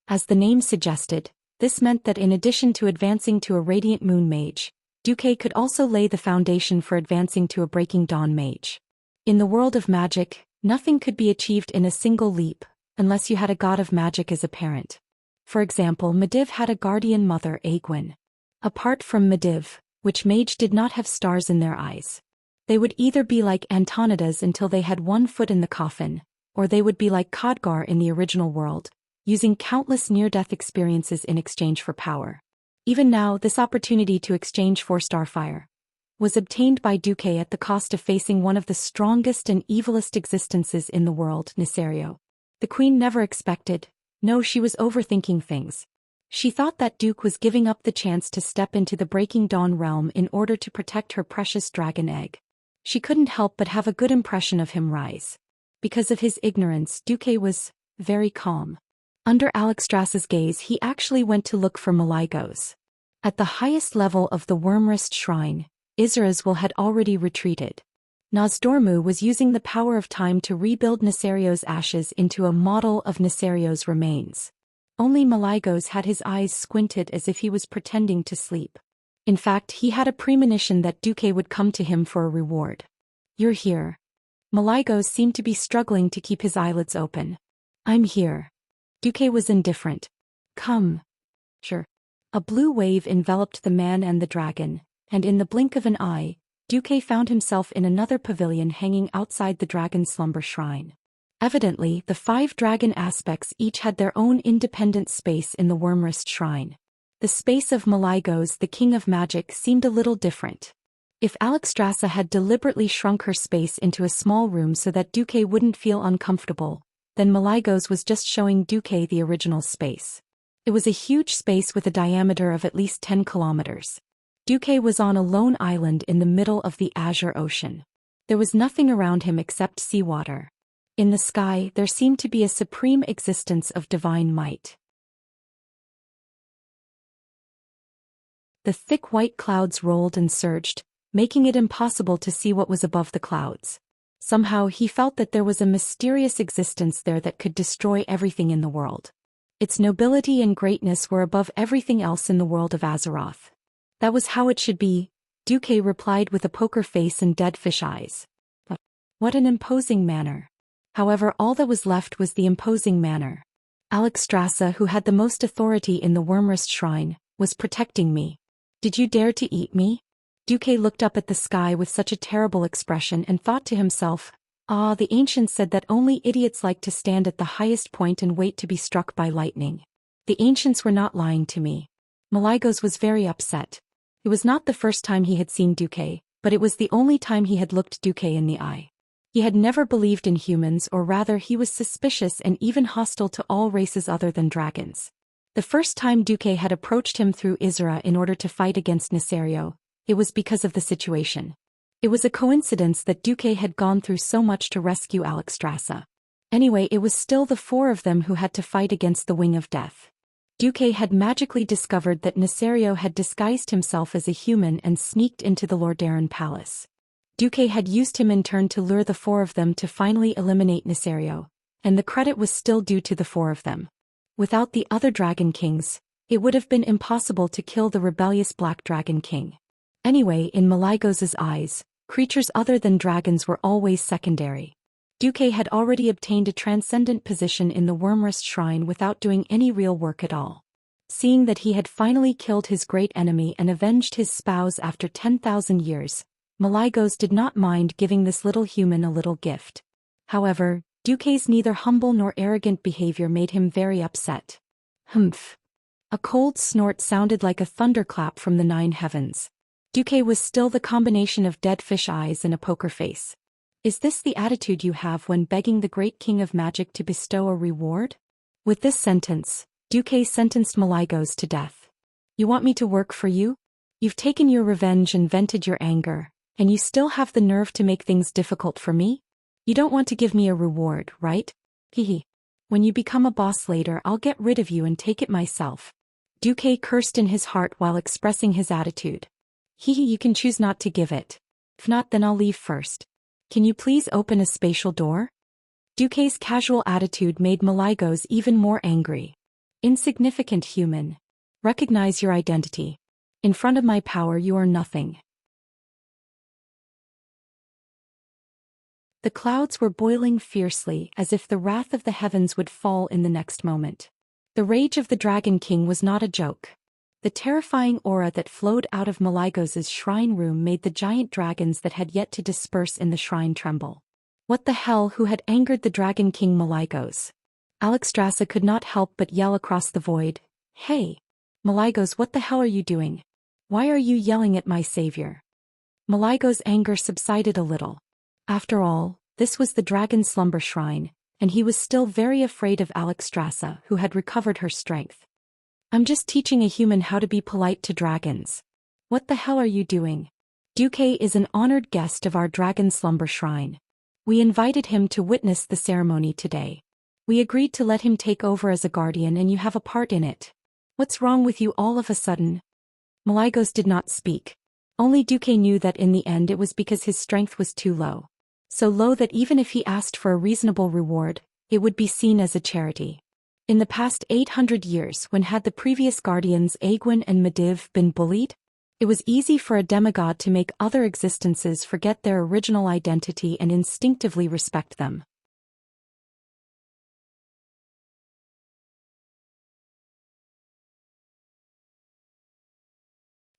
As the name suggested, this meant that in addition to advancing to a Radiant Moon Mage, Duque could also lay the foundation for advancing to a Breaking Dawn Mage. In the world of magic, nothing could be achieved in a single leap, unless you had a god of magic as a parent. For example, Medivh had a guardian mother, Aegwynn. Apart from Medivh, which mage did not have stars in their eyes? They would either be like Antonidas until they had one foot in the coffin, or they would be like Khadgar in the original world, using countless near-death experiences in exchange for power. Even now, this opportunity to exchange for starfire was obtained by Duque at the cost of facing one of the strongest and evilest existences in the world, Nesario. The queen never expected. No, she was overthinking things. She thought that Duque was giving up the chance to step into the Breaking Dawn realm in order to protect her precious dragon egg. She couldn't help but have a good impression of him rise. Because of his ignorance, Duque was very calm. Under Alexstrasza's gaze, he actually went to look for Malygos. At the highest level of the Wormrest Shrine, Izrazil had already retreated. Nozdormu was using the power of time to rebuild Nesario's ashes into a model of Nesario's remains. Only Malygos had his eyes squinted as if he was pretending to sleep. In fact, he had a premonition that Duque would come to him for a reward. You're here. Malygos seemed to be struggling to keep his eyelids open. I'm here. Duque was indifferent. Come. Sure. A blue wave enveloped the man and the dragon, and in the blink of an eye, Duque found himself in another pavilion hanging outside the dragon slumber shrine. Evidently, the 5 dragon aspects each had their own independent space in the Wormrest Shrine. The space of Malygos, the king of magic, seemed a little different. If Alexstrasza had deliberately shrunk her space into a small room so that Duque wouldn't feel uncomfortable, then Malygos was just showing Duque the original space. It was a huge space with a diameter of at least 10 kilometers. Duque was on a lone island in the middle of the Azure Ocean. There was nothing around him except seawater. In the sky, there seemed to be a supreme existence of divine might. The thick white clouds rolled and surged, making it impossible to see what was above the clouds. Somehow he felt that there was a mysterious existence there that could destroy everything in the world. Its nobility and greatness were above everything else in the world of Azeroth. That was how it should be, Duque replied with a poker face and dead fish eyes. What an imposing manner. However, all that was left was the imposing manner. Alchemy, who had the most authority in the Wormrest Shrine, was protecting me. Did you dare to eat me? Duque looked up at the sky with such a terrible expression and thought to himself, "Ah, the ancients said that only idiots like to stand at the highest point and wait to be struck by lightning. The ancients were not lying to me." Malygos was very upset. It was not the first time he had seen Duque, but it was the only time he had looked Duque in the eye. He had never believed in humans, or rather he was suspicious and even hostile to all races other than dragons. The first time Duque had approached him through Isra in order to fight against Nesario, it was because of the situation. It was a coincidence that Duque had gone through so much to rescue Alchemy. Anyway, it was still the four of them who had to fight against the Wing of Death. Duque had magically discovered that Nesario had disguised himself as a human and sneaked into the Lordaeron palace. Duque had used him in turn to lure the four of them to finally eliminate Nesario, and the credit was still due to the four of them. Without the other Dragon Kings, it would have been impossible to kill the rebellious Black Dragon King. Anyway, in Malygos's eyes, creatures other than dragons were always secondary. Duque had already obtained a transcendent position in the Wormrest Shrine without doing any real work at all. Seeing that he had finally killed his great enemy and avenged his spouse after 10,000 years, Malygos did not mind giving this little human a little gift. However, Duque's neither humble nor arrogant behavior made him very upset. Humph. A cold snort sounded like a thunderclap from the 9 heavens. Duque was still the combination of dead fish eyes and a poker face. Is this the attitude you have when begging the great king of magic to bestow a reward? With this sentence, Duque sentenced Malygos to death. You want me to work for you? You've taken your revenge and vented your anger, and you still have the nerve to make things difficult for me? You don't want to give me a reward, right? Hehe. When you become a boss later, I'll get rid of you and take it myself. Duque cursed in his heart while expressing his attitude. Hehe, you can choose not to give it. If not, then I'll leave first. Can you please open a spatial door? Duque's casual attitude made Malygos even more angry. Insignificant human. Recognize your identity. In front of my power you are nothing. The clouds were boiling fiercely as if the wrath of the heavens would fall in the next moment. The rage of the Dragon King was not a joke. The terrifying aura that flowed out of Malygos's shrine room made the giant dragons that had yet to disperse in the shrine tremble. What the hell? Who had angered the Dragon King Malygos? Alchemy could not help but yell across the void, "Hey! Malygos, what the hell are you doing? Why are you yelling at my savior?" Malygos' anger subsided a little. After all, this was the Dragon Slumber Shrine, and he was still very afraid of Alchemy, who had recovered her strength. "I'm just teaching a human how to be polite to dragons. What the hell are you doing? Duque is an honored guest of our Dragon Slumber Shrine. We invited him to witness the ceremony today. We agreed to let him take over as a guardian and you have a part in it. What's wrong with you all of a sudden?" Malygos did not speak. Only Duque knew that in the end it was because his strength was too low. So low that even if he asked for a reasonable reward, it would be seen as a charity. In the past 800 years, when had the previous guardians Aegwynn and Medivh been bullied? It was easy for a demigod to make other existences forget their original identity and instinctively respect them.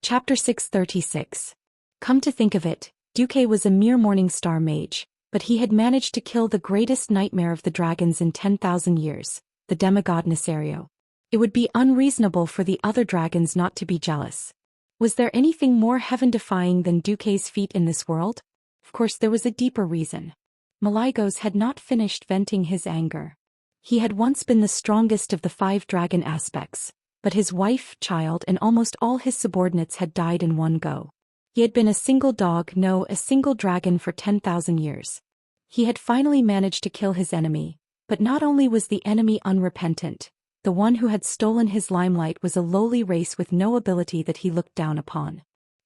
Chapter 636. Come to think of it, Duque was a mere Morningstar mage, but he had managed to kill the greatest nightmare of the dragons in 10,000 years, the demigod Nesario. It would be unreasonable for the other dragons not to be jealous. Was there anything more heaven-defying than Duque's feat in this world? Of course there was a deeper reason. Malygos had not finished venting his anger. He had once been the strongest of the 5 dragon aspects, but his wife, child, and almost all his subordinates had died in one go. He had been a single dog, no, a single dragon for 10,000 years. He had finally managed to kill his enemy, but not only was the enemy unrepentant, the one who had stolen his limelight was a lowly race with no ability that he looked down upon.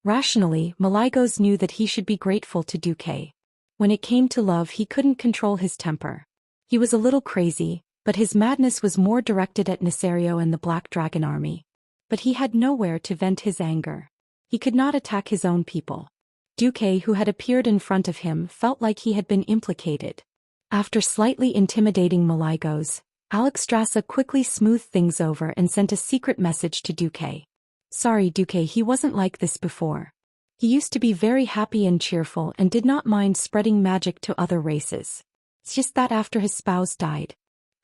Rationally, Malygos knew that he should be grateful to Duque. When it came to love, he couldn't control his temper. He was a little crazy, but his madness was more directed at Nesario and the Black Dragon army. But he had nowhere to vent his anger. He could not attack his own people. Duque, who had appeared in front of him, felt like he had been implicated. After slightly intimidating Malygos, Alexstrasza quickly smoothed things over and sent a secret message to Duque. Sorry, Duque, he wasn't like this before. He used to be very happy and cheerful and did not mind spreading magic to other races. It's just that after his spouse died.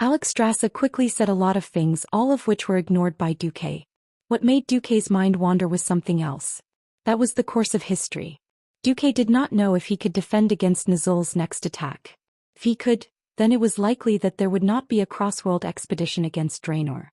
Alexstrasza quickly said a lot of things, all of which were ignored by Duque. What made Duque's mind wander was something else. That was the course of history. Duque did not know if he could defend against Nazul's next attack. If he could, then it was likely that there would not be a cross-world expedition against Draenor.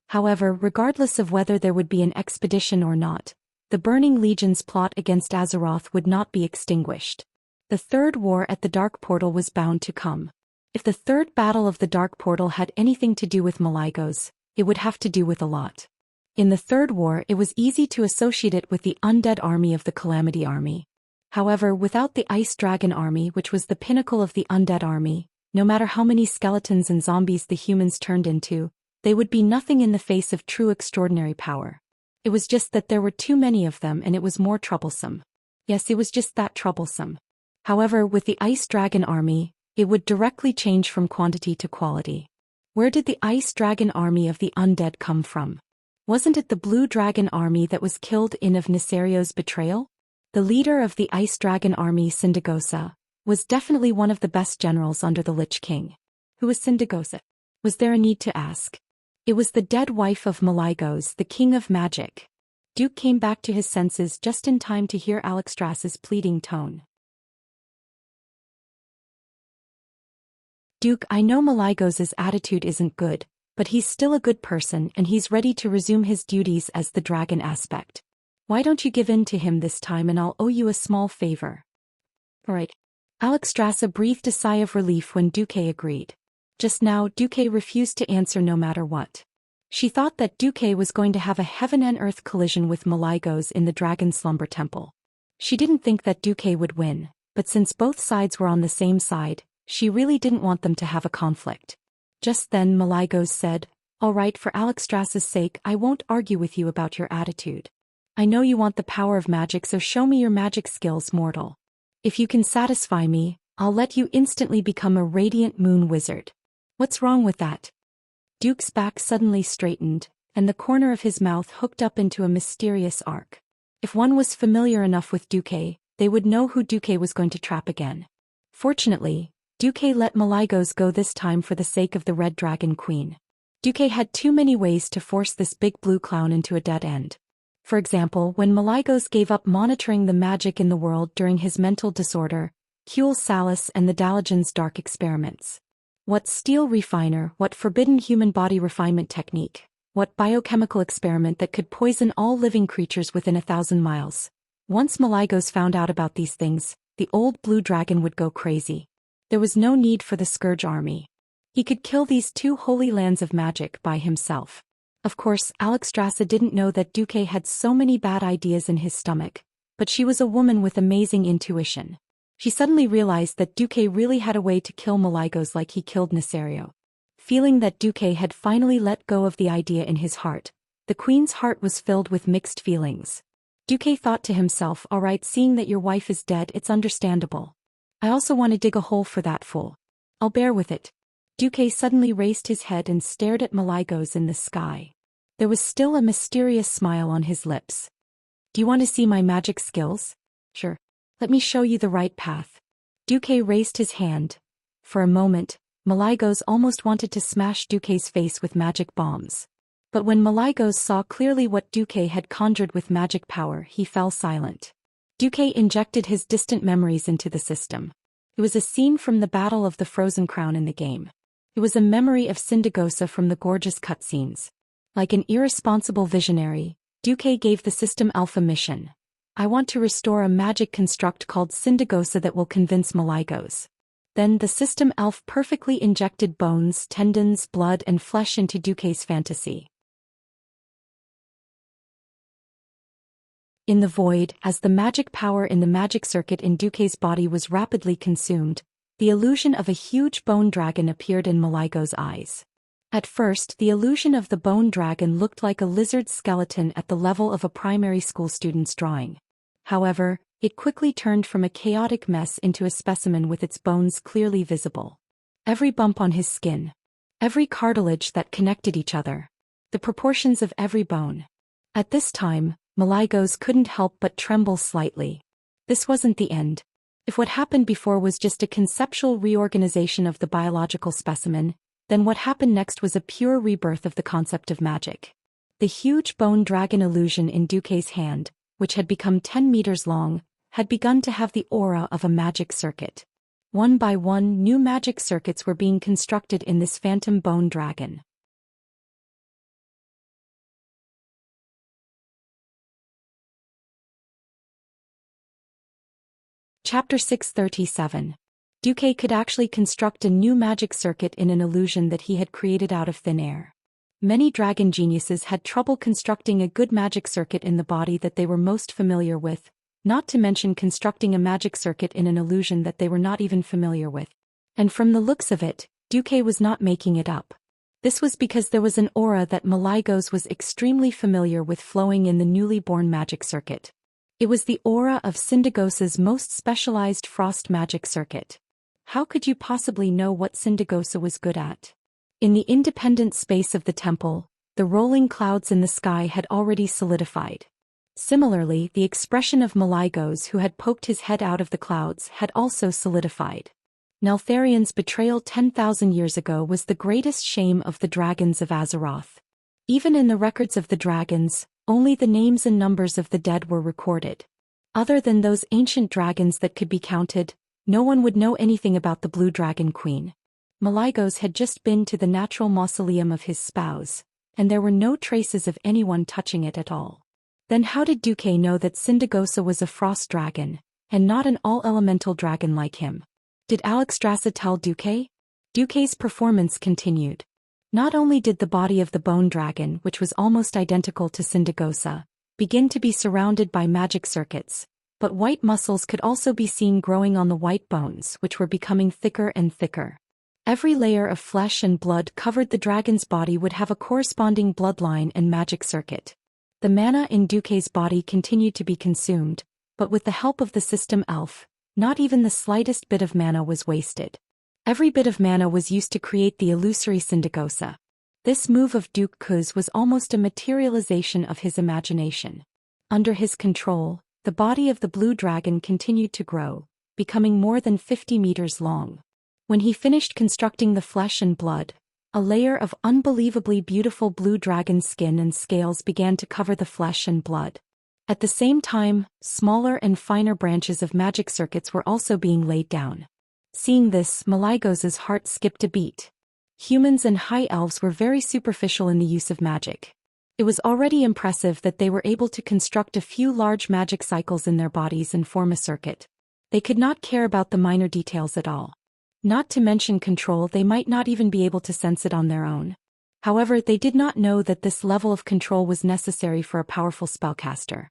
However, regardless of whether there would be an expedition or not, the Burning Legion's plot against Azeroth would not be extinguished. The Third War at the Dark Portal was bound to come. If the Third Battle of the Dark Portal had anything to do with Malygos, it would have to do with a lot. In the Third War, it was easy to associate it with the undead army of the Calamity Army. However, without the Ice Dragon army, which was the pinnacle of the undead army, no matter how many skeletons and zombies the humans turned into, they would be nothing in the face of true extraordinary power. It was just that there were too many of them and it was more troublesome. Yes, it was just that troublesome. However, with the Ice Dragon army, it would directly change from quantity to quality. Where did the Ice Dragon army of the undead come from? Wasn't it the Blue Dragon army that was killed in of Nesario's betrayal? The leader of the Ice Dragon army, Sindagosa, was definitely one of the best generals under the Lich King. Who was Sindagosa? Was there a need to ask? It was the dead wife of Malygos, the king of magic. Duke came back to his senses just in time to hear Alexstrasza's pleading tone. Duke, I know Malygos's attitude isn't good, but he's still a good person and he's ready to resume his duties as the dragon aspect. Why don't you give in to him this time and I'll owe you a small favor. Alright. Alexstrasza breathed a sigh of relief when Duque agreed. Just now, Duque refused to answer no matter what. She thought that Duque was going to have a heaven and earth collision with Malygos in the Dragon Slumber Temple. She didn't think that Duque would win, but since both sides were on the same side, she really didn't want them to have a conflict. Just then Malygos said, All right, for Alexstrasza's sake, I won't argue with you about your attitude. I know you want the power of magic, so show me your magic skills, mortal. If you can satisfy me, I'll let you instantly become a radiant moon wizard. What's wrong with that? Duke's back suddenly straightened, and the corner of his mouth hooked up into a mysterious arc. If one was familiar enough with Duque, they would know who Duque was going to trap again. Fortunately, Duque let Malygos go this time for the sake of the Red Dragon Queen. Duque had too many ways to force this big blue clown into a dead end. For example, when Malygos gave up monitoring the magic in the world during his mental disorder, Kuel Salus and the Dalajan's dark experiments. What steel refiner, what forbidden human body refinement technique, what biochemical experiment that could poison all living creatures within 1,000 miles. Once Malygos found out about these things, the old blue dragon would go crazy. There was no need for the Scourge army. He could kill these two holy lands of magic by himself. Of course, Alexstrasza didn't know that Duque had so many bad ideas in his stomach, but she was a woman with amazing intuition. She suddenly realized that Duque really had a way to kill Malygos like he killed Nesario. Feeling that Duque had finally let go of the idea in his heart, the queen's heart was filled with mixed feelings. Duque thought to himself, all right, seeing that your wife is dead, it's understandable. I also want to dig a hole for that fool. I'll bear with it. Duque suddenly raised his head and stared at Malygos in the sky. There was still a mysterious smile on his lips. Do you want to see my magic skills? Sure. Let me show you the right path. Duque raised his hand. For a moment, Malygos almost wanted to smash Duque's face with magic bombs. But when Malygos saw clearly what Duque had conjured with magic power, he fell silent. Duque injected his distant memories into the system. It was a scene from the Battle of the Frozen Crown in the game. It was a memory of Sindagosa from the gorgeous cutscenes. Like an irresponsible visionary, Duque gave the system elf a mission. I want to restore a magic construct called Syndagosa that will convince Malaigos. Then the system elf perfectly injected bones, tendons, blood and flesh into Duque's fantasy. In the void, as the magic power in the magic circuit in Duque's body was rapidly consumed, the illusion of a huge bone dragon appeared in Malaigos' eyes. At first, the illusion of the bone dragon looked like a lizard skeleton at the level of a primary school student's drawing. However, it quickly turned from a chaotic mess into a specimen with its bones clearly visible. Every bump on his skin, every cartilage that connected each other, the proportions of every bone. At this time, Malaigos couldn't help but tremble slightly. This wasn't the end. If what happened before was just a conceptual reorganization of the biological specimen, then what happened next was a pure rebirth of the concept of magic. The huge bone dragon illusion in Duque's hand, which had become 10 meters long, had begun to have the aura of a magic circuit. One by one, new magic circuits were being constructed in this phantom bone dragon. Chapter 637. Duque could actually construct a new magic circuit in an illusion that he had created out of thin air. Many dragon geniuses had trouble constructing a good magic circuit in the body that they were most familiar with, not to mention constructing a magic circuit in an illusion that they were not even familiar with. And from the looks of it, Duque was not making it up. This was because there was an aura that Malaigos was extremely familiar with flowing in the newly born magic circuit. It was the aura of Syndagosa's most specialized frost magic circuit. How could you possibly know what Syndagosa was good at? In the independent space of the temple, the rolling clouds in the sky had already solidified. Similarly, the expression of Malaigos, who had poked his head out of the clouds, had also solidified. Neltharion's betrayal 10,000 years ago was the greatest shame of the dragons of Azeroth. Even in the records of the dragons, only the names and numbers of the dead were recorded. Other than those ancient dragons that could be counted, no one would know anything about the Blue Dragon Queen. Malaigos had just been to the natural mausoleum of his spouse, and there were no traces of anyone touching it at all. Then how did Duque know that Syndagosa was a frost dragon, and not an all-elemental dragon like him? Did Alexstrasza tell Duque? Duque's performance continued. Not only did the body of the bone dragon, which was almost identical to Syndagosa, begin to be surrounded by magic circuits, but white muscles could also be seen growing on the white bones, which were becoming thicker and thicker. Every layer of flesh and blood covered the dragon's body would have a corresponding bloodline and magic circuit. The mana in Duque's body continued to be consumed, but with the help of the system elf, not even the slightest bit of mana was wasted. Every bit of mana was used to create the illusory Syndagosa. This move of Duque's was almost a materialization of his imagination. Under his control, the body of the blue dragon continued to grow, becoming more than 50 meters long. When he finished constructing the flesh and blood, a layer of unbelievably beautiful blue dragon skin and scales began to cover the flesh and blood. At the same time, smaller and finer branches of magic circuits were also being laid down. Seeing this, Malaigos's heart skipped a beat. Humans and high elves were very superficial in the use of magic. It was already impressive that they were able to construct a few large magic cycles in their bodies and form a circuit. They could not care about the minor details at all. Not to mention control, they might not even be able to sense it on their own. However, they did not know that this level of control was necessary for a powerful spellcaster.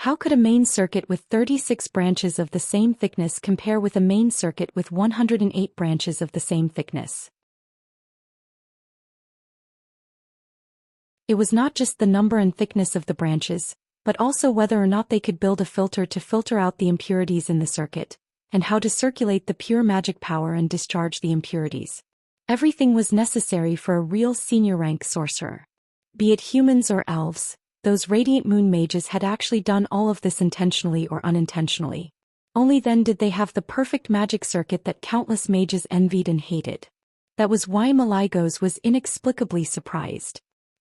How could a main circuit with 36 branches of the same thickness compare with a main circuit with 108 branches of the same thickness? It was not just the number and thickness of the branches, but also whether or not they could build a filter to filter out the impurities in the circuit, and how to circulate the pure magic power and discharge the impurities. Everything was necessary for a real senior rank sorcerer. Be it humans or elves, those Radiant Moon mages had actually done all of this intentionally or unintentionally. Only then did they have the perfect magic circuit that countless mages envied and hated. That was why Malaigos was inexplicably surprised.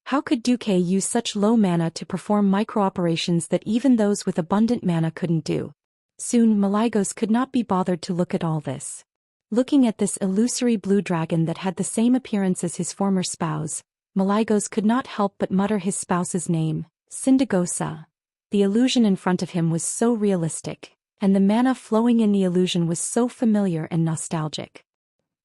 How could Duque use such low mana to perform micro-operations that even those with abundant mana couldn't do? Soon Malaigos could not be bothered to look at all this. Looking at this illusory blue dragon that had the same appearance as his former spouse, Malygos could not help but mutter his spouse's name, Sindagosa. The illusion in front of him was so realistic, and the mana flowing in the illusion was so familiar and nostalgic.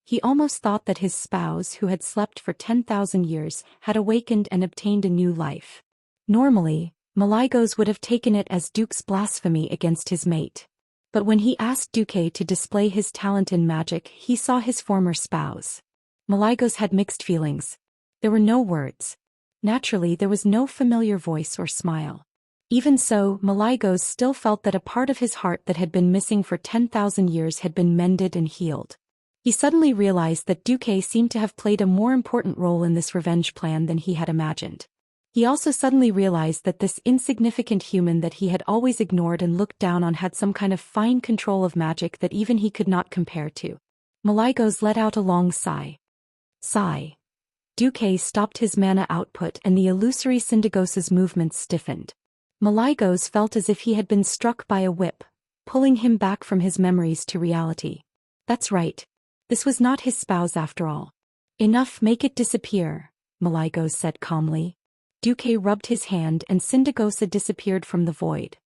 He almost thought that his spouse, who had slept for 10,000 years, had awakened and obtained a new life. Normally, Malygos would have taken it as Duke's blasphemy against his mate. But when he asked Duque to display his talent in magic, he saw his former spouse. Malygos had mixed feelings. There were no words. Naturally, there was no familiar voice or smile. Even so, Malygos still felt that a part of his heart that had been missing for 10,000 years had been mended and healed. He suddenly realized that Duque seemed to have played a more important role in this revenge plan than he had imagined. He also suddenly realized that this insignificant human that he had always ignored and looked down on had some kind of fine control of magic that even he could not compare to. Malygos let out a long sigh. Duque stopped his mana output and the illusory Sindagosa's movements stiffened. Malygos felt as if he had been struck by a whip, pulling him back from his memories to reality. That's right. This was not his spouse after all. Enough, make it disappear, Malygos said calmly. Duque rubbed his hand and Sindagosa disappeared from the void.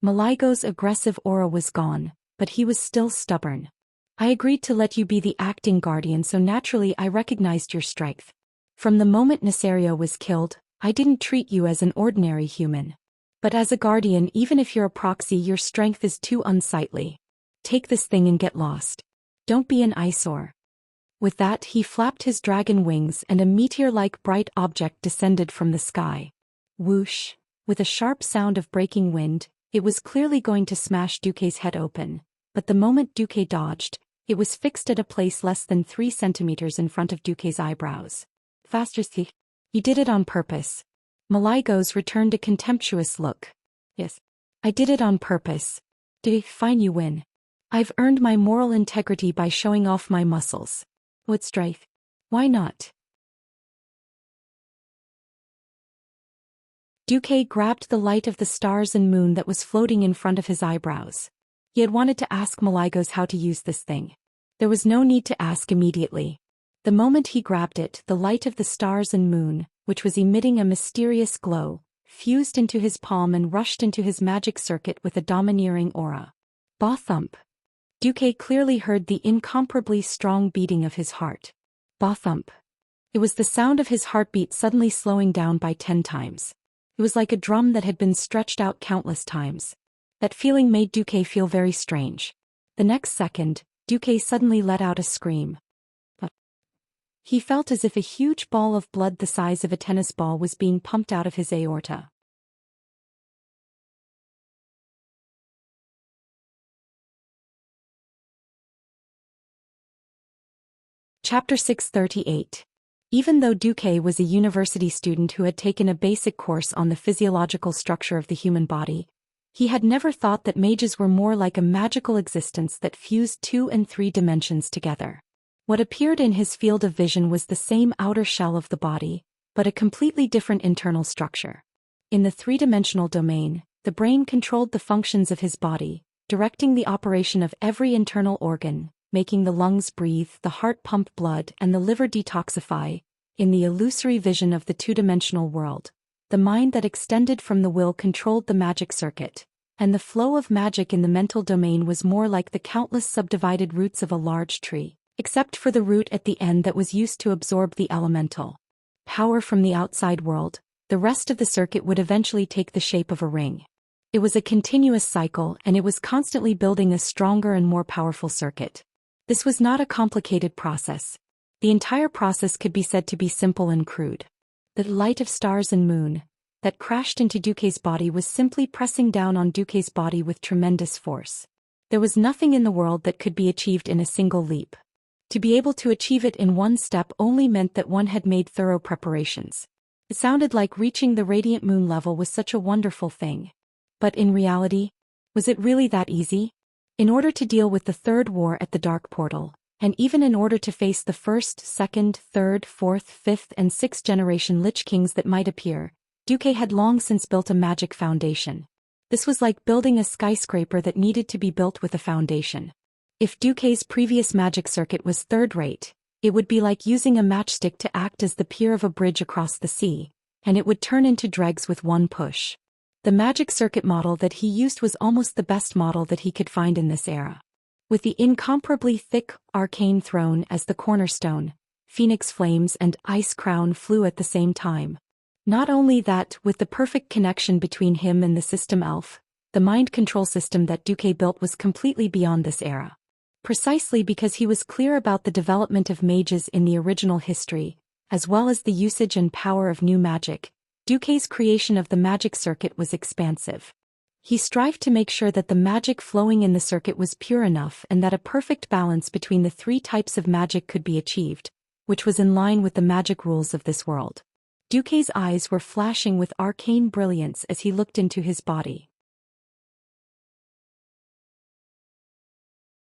Malygos' aggressive aura was gone, but he was still stubborn. I agreed to let you be the acting guardian, so naturally I recognized your strength. From the moment Nesario was killed, I didn't treat you as an ordinary human. But as a guardian, even if you're a proxy, your strength is too unsightly. Take this thing and get lost. Don't be an eyesore. With that, he flapped his dragon wings and a meteor-like bright object descended from the sky. Whoosh! With a sharp sound of breaking wind, it was clearly going to smash Duque's head open, but the moment Duque dodged, it was fixed at a place less than 3 centimeters in front of Duque's eyebrows. Faster, thief. You did it on purpose. Malygos returned a contemptuous look. Yes. I did it on purpose. Fine, you win. I've earned my moral integrity by showing off my muscles. What strife? Why not? Duque grabbed the light of the stars and moon that was floating in front of his eyebrows. He had wanted to ask Malygos how to use this thing. There was no need to ask immediately. The moment he grabbed it, the light of the stars and moon, which was emitting a mysterious glow, fused into his palm and rushed into his magic circuit with a domineering aura. Ba-thump. Duque clearly heard the incomparably strong beating of his heart. Ba-thump. It was the sound of his heartbeat suddenly slowing down by 10 times. It was like a drum that had been stretched out countless times. That feeling made Duque feel very strange. The next second, Duque suddenly let out a scream. He felt as if a huge ball of blood the size of a tennis ball was being pumped out of his aorta. Chapter 638. Even though Duque was a university student who had taken a basic course on the physiological structure of the human body, he had never thought that mages were more like a magical existence that fused 2 and 3 dimensions together. What appeared in his field of vision was the same outer shell of the body, but a completely different internal structure. In the 3-dimensional domain, the brain controlled the functions of his body, directing the operation of every internal organ, making the lungs breathe, the heart pump blood, and the liver detoxify. In the illusory vision of the 2-dimensional world, the mind that extended from the will controlled the magic circuit, and the flow of magic in the mental domain was more like the countless subdivided roots of a large tree, except for the root at the end that was used to absorb the elemental power from the outside world. The rest of the circuit would eventually take the shape of a ring. It was a continuous cycle, and it was constantly building a stronger and more powerful circuit. This was not a complicated process. The entire process could be said to be simple and crude. The light of stars and moon that crashed into Duque's body was simply pressing down on Duque's body with tremendous force. There was nothing in the world that could be achieved in a single leap. To be able to achieve it in one step only meant that one had made thorough preparations. It sounded like reaching the radiant moon level was such a wonderful thing. But in reality, was it really that easy? In order to deal with the third war at the Dark Portal, and even in order to face the first, second, third, fourth, fifth, and sixth generation Lich Kings that might appear, Duque had long since built a magic foundation. This was like building a skyscraper that needed to be built with a foundation. If Duque's previous magic circuit was third-rate, It would be like using a matchstick to act as the pier of a bridge across the sea, and it would turn into dregs with one push. The magic circuit model that he used was almost the best model that he could find in this era. With the incomparably thick, arcane throne as the cornerstone, phoenix flames and ice crown flew at the same time. Not only that, with the perfect connection between him and the system elf, the mind control system that Duque built was completely beyond this era. Precisely because he was clear about the development of mages in the original history, as well as the usage and power of new magic, Duque's creation of the magic circuit was expansive. He strived to make sure that the magic flowing in the circuit was pure enough and that a perfect balance between the three types of magic could be achieved, which was in line with the magic rules of this world. Duque's eyes were flashing with arcane brilliance as he looked into his body.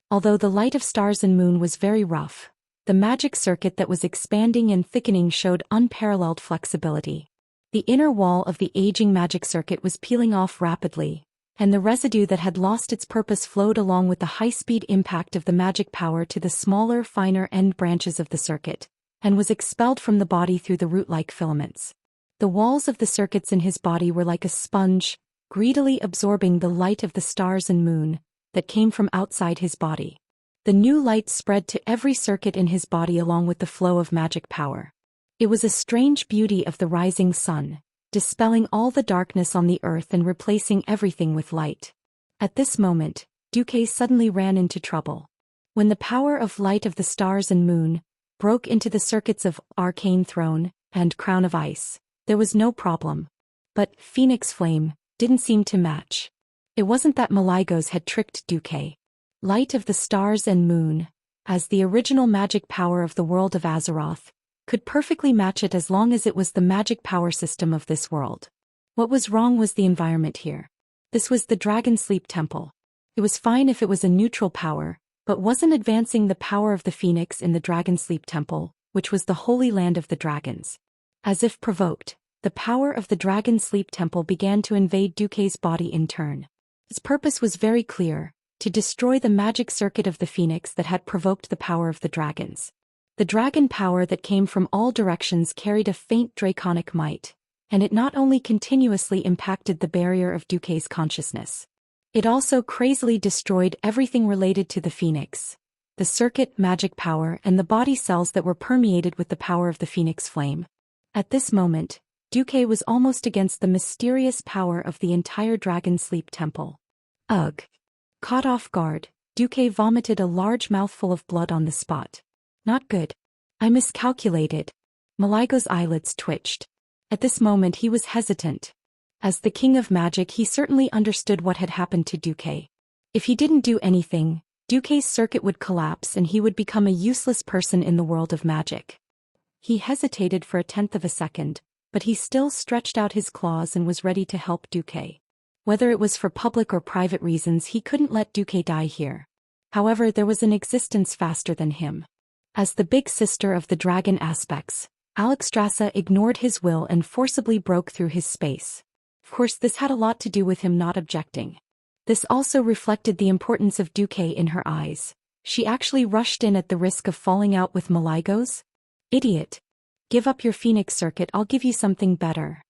Although the light of stars and moon was very rough, the magic circuit that was expanding and thickening showed unparalleled flexibility. The inner wall of the aging magic circuit was peeling off rapidly, and the residue that had lost its purpose flowed along with the high-speed impact of the magic power to the smaller, finer end branches of the circuit, and was expelled from the body through the root-like filaments. The walls of the circuits in his body were like a sponge, greedily absorbing the light of the stars and moon that came from outside his body. The new light spread to every circuit in his body along with the flow of magic power. It was a strange beauty of the rising sun, dispelling all the darkness on the earth and replacing everything with light. At this moment, Duque suddenly ran into trouble. When the power of light of the stars and moon broke into the circuits of Arcane Throne and Crown of Ice, there was no problem. But Phoenix Flame didn't seem to match. It wasn't that Maligos had tricked Duque. Light of the stars and moon, as the original magic power of the world of Azeroth, could perfectly match it as long as it was the magic power system of this world. What was wrong was the environment here. This was the Dragon Sleep Temple. It was fine if it was a neutral power, but wasn't advancing the power of the Phoenix in the Dragon Sleep Temple, which was the holy land of the dragons. As if provoked, the power of the Dragon Sleep Temple began to invade Duque's body in turn. Its purpose was very clear: to destroy the magic circuit of the Phoenix that had provoked the power of the dragons. The dragon power that came from all directions carried a faint draconic might, and it not only continuously impacted the barrier of Duque's consciousness. It also crazily destroyed everything related to the Phoenix, the circuit, magic power, and the body cells that were permeated with the power of the Phoenix flame. At this moment, Duque was almost against the mysterious power of the entire Dragon Sleep Temple. Ugh! Caught off guard, Duque vomited a large mouthful of blood on the spot. Not good. I miscalculated. Maligos's eyelids twitched. At this moment he was hesitant. As the king of magic, he certainly understood what had happened to Duque. If he didn't do anything, Duque's circuit would collapse and he would become a useless person in the world of magic. He hesitated for a tenth of a second, but he still stretched out his claws and was ready to help Duque. Whether it was for public or private reasons, he couldn't let Duque die here. However, there was an existence faster than him. As the big sister of the dragon aspects, Alchemy ignored his will and forcibly broke through his space. Of course, this had a lot to do with him not objecting. This also reflected the importance of Duque in her eyes. She actually rushed in at the risk of falling out with Maligos. Idiot! Give up your Phoenix circuit, I'll give you something better.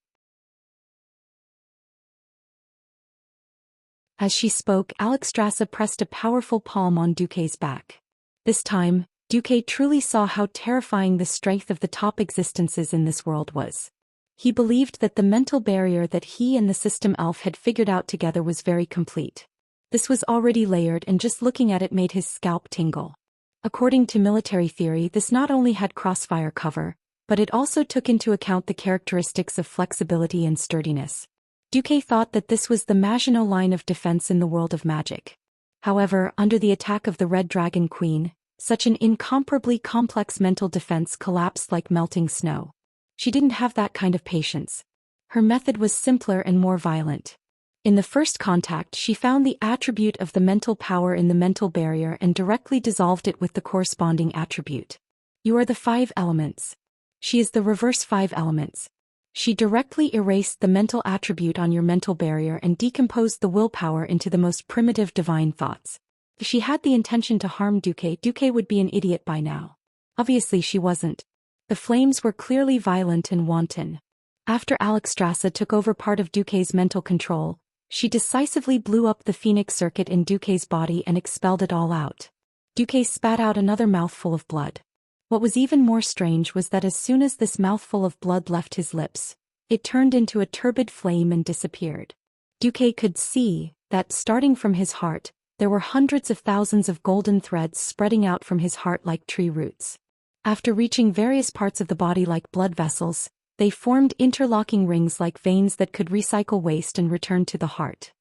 As she spoke, Alchemy pressed a powerful palm on Duque's back. This time, Duque truly saw how terrifying the strength of the top existences in this world was. He believed that the mental barrier that he and the system elf had figured out together was very complete. This was already layered, and just looking at it made his scalp tingle. According to military theory, this not only had crossfire cover, but it also took into account the characteristics of flexibility and sturdiness. Duque thought that this was the Maginot line of defense in the world of magic. However, under the attack of the Red Dragon Queen, such an incomparably complex mental defense collapsed like melting snow. She didn't have that kind of patience. Her method was simpler and more violent. In the first contact, she found the attribute of the mental power in the mental barrier and directly dissolved it with the corresponding attribute. You are the 5 elements. She is the reverse 5 elements. She directly erased the mental attribute on your mental barrier and decomposed the willpower into the most primitive divine thoughts. If she had the intention to harm Duque, Duque would be an idiot by now. Obviously she wasn't. The flames were clearly violent and wanton. After Alexstrasza took over part of Duque's mental control, she decisively blew up the phoenix circuit in Duque's body and expelled it all out. Duque spat out another mouthful of blood. What was even more strange was that as soon as this mouthful of blood left his lips, it turned into a turbid flame and disappeared. Duque could see that, starting from his heart, there were hundreds of thousands of golden threads spreading out from his heart like tree roots. After reaching various parts of the body like blood vessels, they formed interlocking rings like veins that could recycle waste and return to the heart.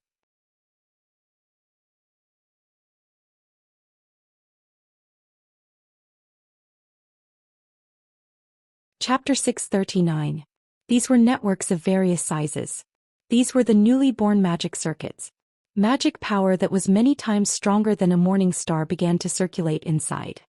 Chapter 639. These were networks of various sizes. These were the newly born magic circuits. Magic power that was many times stronger than a morning star began to circulate inside.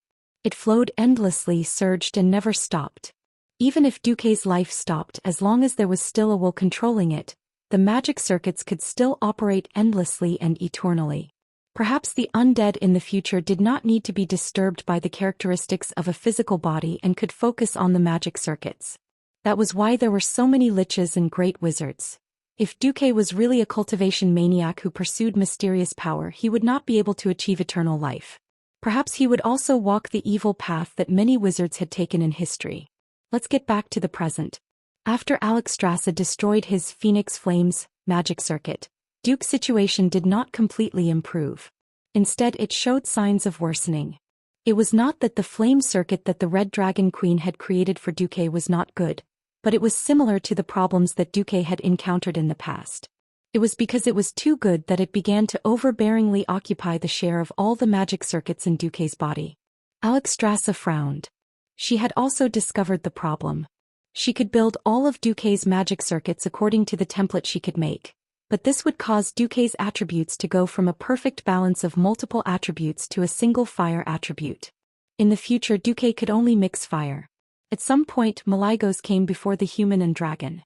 It flowed endlessly, surged, and never stopped. Even if Duque's life stopped, as long as there was still a will controlling it, the magic circuits could still operate endlessly and eternally. Perhaps the undead in the future did not need to be disturbed by the characteristics of a physical body and could focus on the magic circuits. That was why there were so many liches and great wizards. If Duque was really a cultivation maniac who pursued mysterious power, he would not be able to achieve eternal life. Perhaps he would also walk the evil path that many wizards had taken in history. Let's get back to the present. After Alexstrasza destroyed his Phoenix Flames magic circuit, Duque's situation did not completely improve. Instead, it showed signs of worsening. It was not that the flame circuit that the Red Dragon Queen had created for Duque was not good, but it was similar to the problems that Duque had encountered in the past. It was because it was too good that it began to overbearingly occupy the share of all the magic circuits in Duque's body. Alexstrasza frowned. She had also discovered the problem. She could build all of Duque's magic circuits according to the template she could make, but this would cause Duque's attributes to go from a perfect balance of multiple attributes to a single fire attribute. In the future, Duque could only mix fire. At some point, Maligos came before the human and dragon.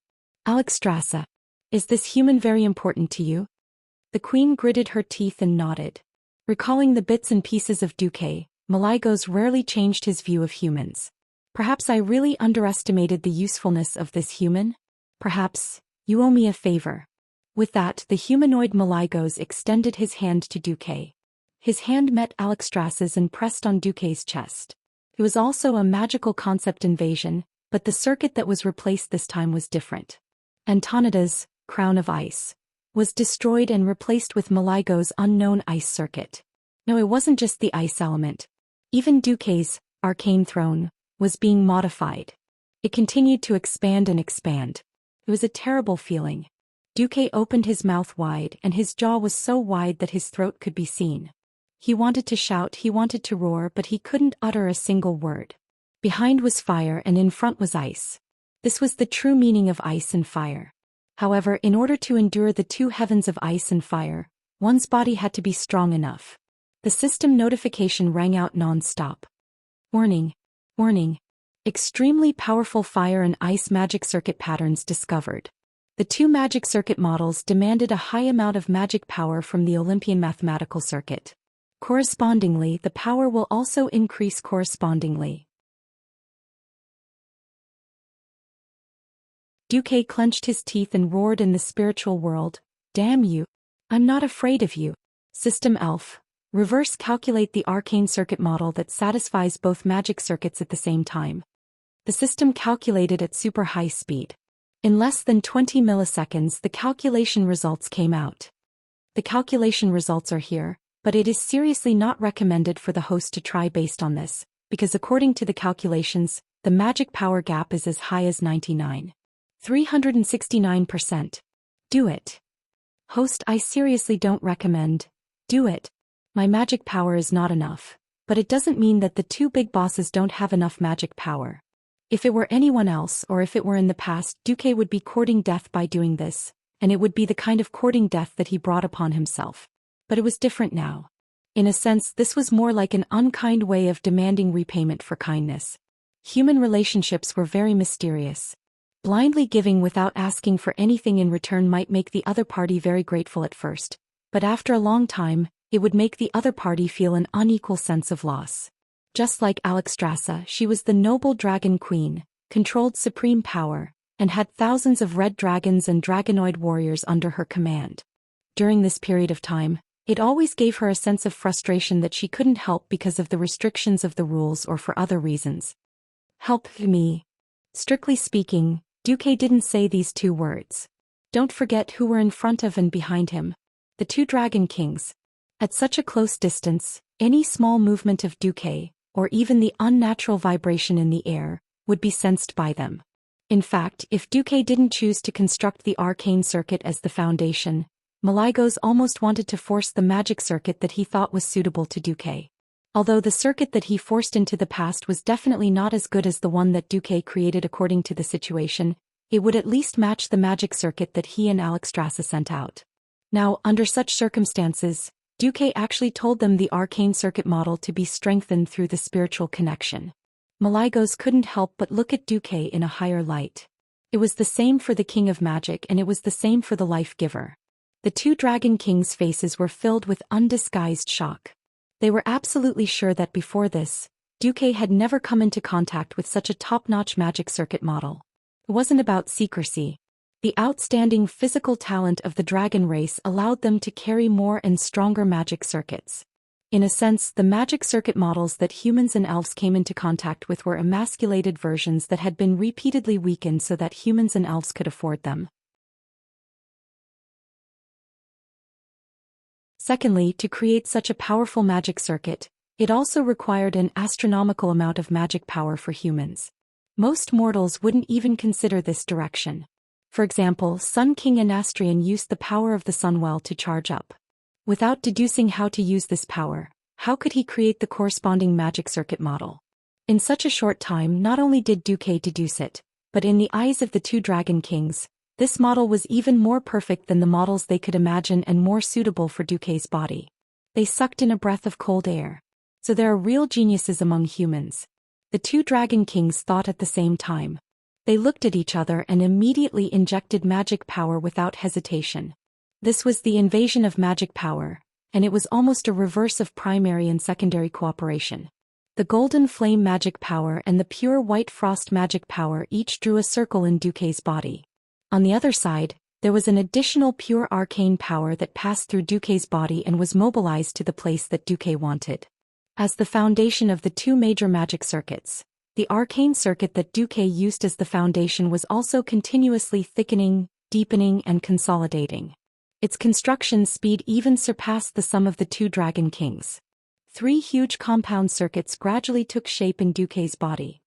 Alexstrasza, is this human very important to you? The queen gritted her teeth and nodded. Recalling the bits and pieces of Duque, Maligos rarely changed his view of humans. Perhaps I really underestimated the usefulness of this human? Perhaps you owe me a favor. With that, the humanoid Maligos extended his hand to Duque. His hand met Alexstrasza's and pressed on Duque's chest. It was also a magical concept invasion, but the circuit that was replaced this time was different. Antonida's crown of ice was destroyed and replaced with Maligos' unknown ice circuit. No, it wasn't just the ice element. Even Duque's arcane throne was being modified. It continued to expand and expand. It was a terrible feeling. Duque opened his mouth wide, and his jaw was so wide that his throat could be seen. He wanted to shout, he wanted to roar, but he couldn't utter a single word. Behind was fire and in front was ice. This was the true meaning of ice and fire. However, in order to endure the two heavens of ice and fire, one's body had to be strong enough. The system notification rang out non-stop. Warning. Warning. Extremely powerful fire and ice magic circuit patterns discovered. The two magic circuit models demanded a high amount of magic power from the Olympian mathematical circuit. Correspondingly, the power will also increase correspondingly. Duque clenched his teeth and roared in the spiritual world, "Damn you! I'm not afraid of you. System Elf. Reverse calculate the arcane circuit model that satisfies both magic circuits at the same time." The system calculated at super high speed. In less than 20 milliseconds, the calculation results came out. The calculation results are here, but it is seriously not recommended for the host to try based on this, because according to the calculations, the magic power gap is as high as 369%. Do it. Host, I seriously don't recommend. Do it. My magic power is not enough, but it doesn't mean that the two big bosses don't have enough magic power. If it were anyone else, or if it were in the past, Duque would be courting death by doing this, and it would be the kind of courting death that he brought upon himself. But it was different now. In a sense, this was more like an unkind way of demanding repayment for kindness. Human relationships were very mysterious. Blindly giving without asking for anything in return might make the other party very grateful at first, but after a long time, it would make the other party feel an unequal sense of loss. Just like Alexstrasza, she was the noble dragon queen, controlled supreme power, and had thousands of red dragons and dragonoid warriors under her command. During this period of time, it always gave her a sense of frustration that she couldn't help because of the restrictions of the rules or for other reasons. Help me. Strictly speaking, Duque didn't say these two words. Don't forget who were in front of and behind him. The two dragon kings. At such a close distance, any small movement of Duque, or even the unnatural vibration in the air, would be sensed by them. In fact, if Duque didn't choose to construct the arcane circuit as the foundation, Malygos almost wanted to force the magic circuit that he thought was suitable to Duque. Although the circuit that he forced into the past was definitely not as good as the one that Duque created according to the situation, it would at least match the magic circuit that he and Alexstrasza sent out. Now, under such circumstances, Duque actually told them the arcane circuit model to be strengthened through the spiritual connection. Malygos couldn't help but look at Duque in a higher light. It was the same for the King of Magic and it was the same for the Life Giver. The two Dragon Kings' faces were filled with undisguised shock. They were absolutely sure that before this, Duque had never come into contact with such a top-notch magic circuit model. It wasn't about secrecy. The outstanding physical talent of the dragon race allowed them to carry more and stronger magic circuits. In a sense, the magic circuit models that humans and elves came into contact with were emasculated versions that had been repeatedly weakened so that humans and elves could afford them. Secondly, to create such a powerful magic circuit, it also required an astronomical amount of magic power for humans. Most mortals wouldn't even consider this direction. For example, Sun King Anastrian used the power of the sun well to charge up. Without deducing how to use this power, how could he create the corresponding magic circuit model? In such a short time, not only did Duque deduce it, but in the eyes of the two Dragon Kings, this model was even more perfect than the models they could imagine and more suitable for Duque's body. They sucked in a breath of cold air. So there are real geniuses among humans. The two Dragon Kings thought at the same time. They looked at each other and immediately injected magic power without hesitation. This was the invasion of magic power, and it was almost a reverse of primary and secondary cooperation. The golden flame magic power and the pure white frost magic power each drew a circle in Duque's body. On the other side, there was an additional pure arcane power that passed through Duque's body and was mobilized to the place that Duque wanted. As the foundation of the two major magic circuits, the arcane circuit that Duque used as the foundation was also continuously thickening, deepening and consolidating. Its construction speed even surpassed the sum of the two Dragon Kings. 3 huge compound circuits gradually took shape in Duque's body.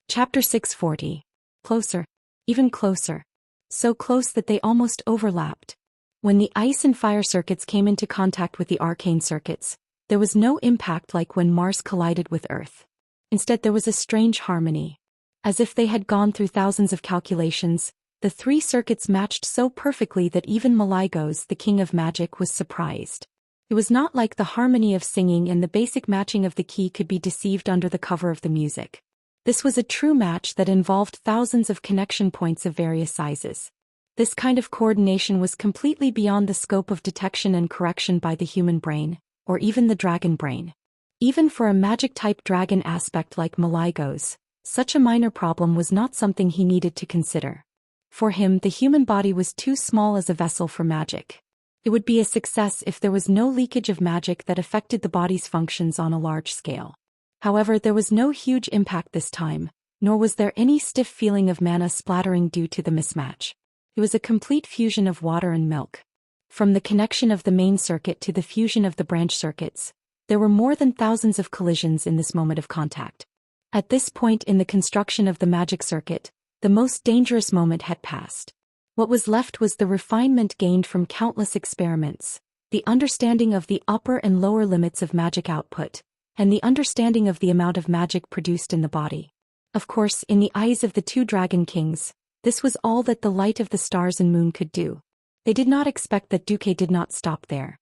Chapter 640. Closer. Even closer. So close that they almost overlapped. When the ice and fire circuits came into contact with the arcane circuits, there was no impact like when Mars collided with Earth. Instead there was a strange harmony. As if they had gone through thousands of calculations, the 3 circuits matched so perfectly that even Malygos, the King of Magic, was surprised. It was not like the harmony of singing and the basic matching of the key could be deceived under the cover of the music. This was a true match that involved thousands of connection points of various sizes. This kind of coordination was completely beyond the scope of detection and correction by the human brain, or even the dragon brain. Even for a magic-type dragon aspect like Malygos, such a minor problem was not something he needed to consider. For him, the human body was too small as a vessel for magic. It would be a success if there was no leakage of magic that affected the body's functions on a large scale. However, there was no huge impact this time, nor was there any stiff feeling of mana splattering due to the mismatch. It was a complete fusion of water and milk. From the connection of the main circuit to the fusion of the branch circuits, there were more than thousands of collisions in this moment of contact. At this point in the construction of the magic circuit, the most dangerous moment had passed. What was left was the refinement gained from countless experiments, the understanding of the upper and lower limits of magic output, and the understanding of the amount of magic produced in the body. Of course, in the eyes of the two Dragon Kings, this was all that the light of the stars and moon could do. They did not expect that Duque did not stop there.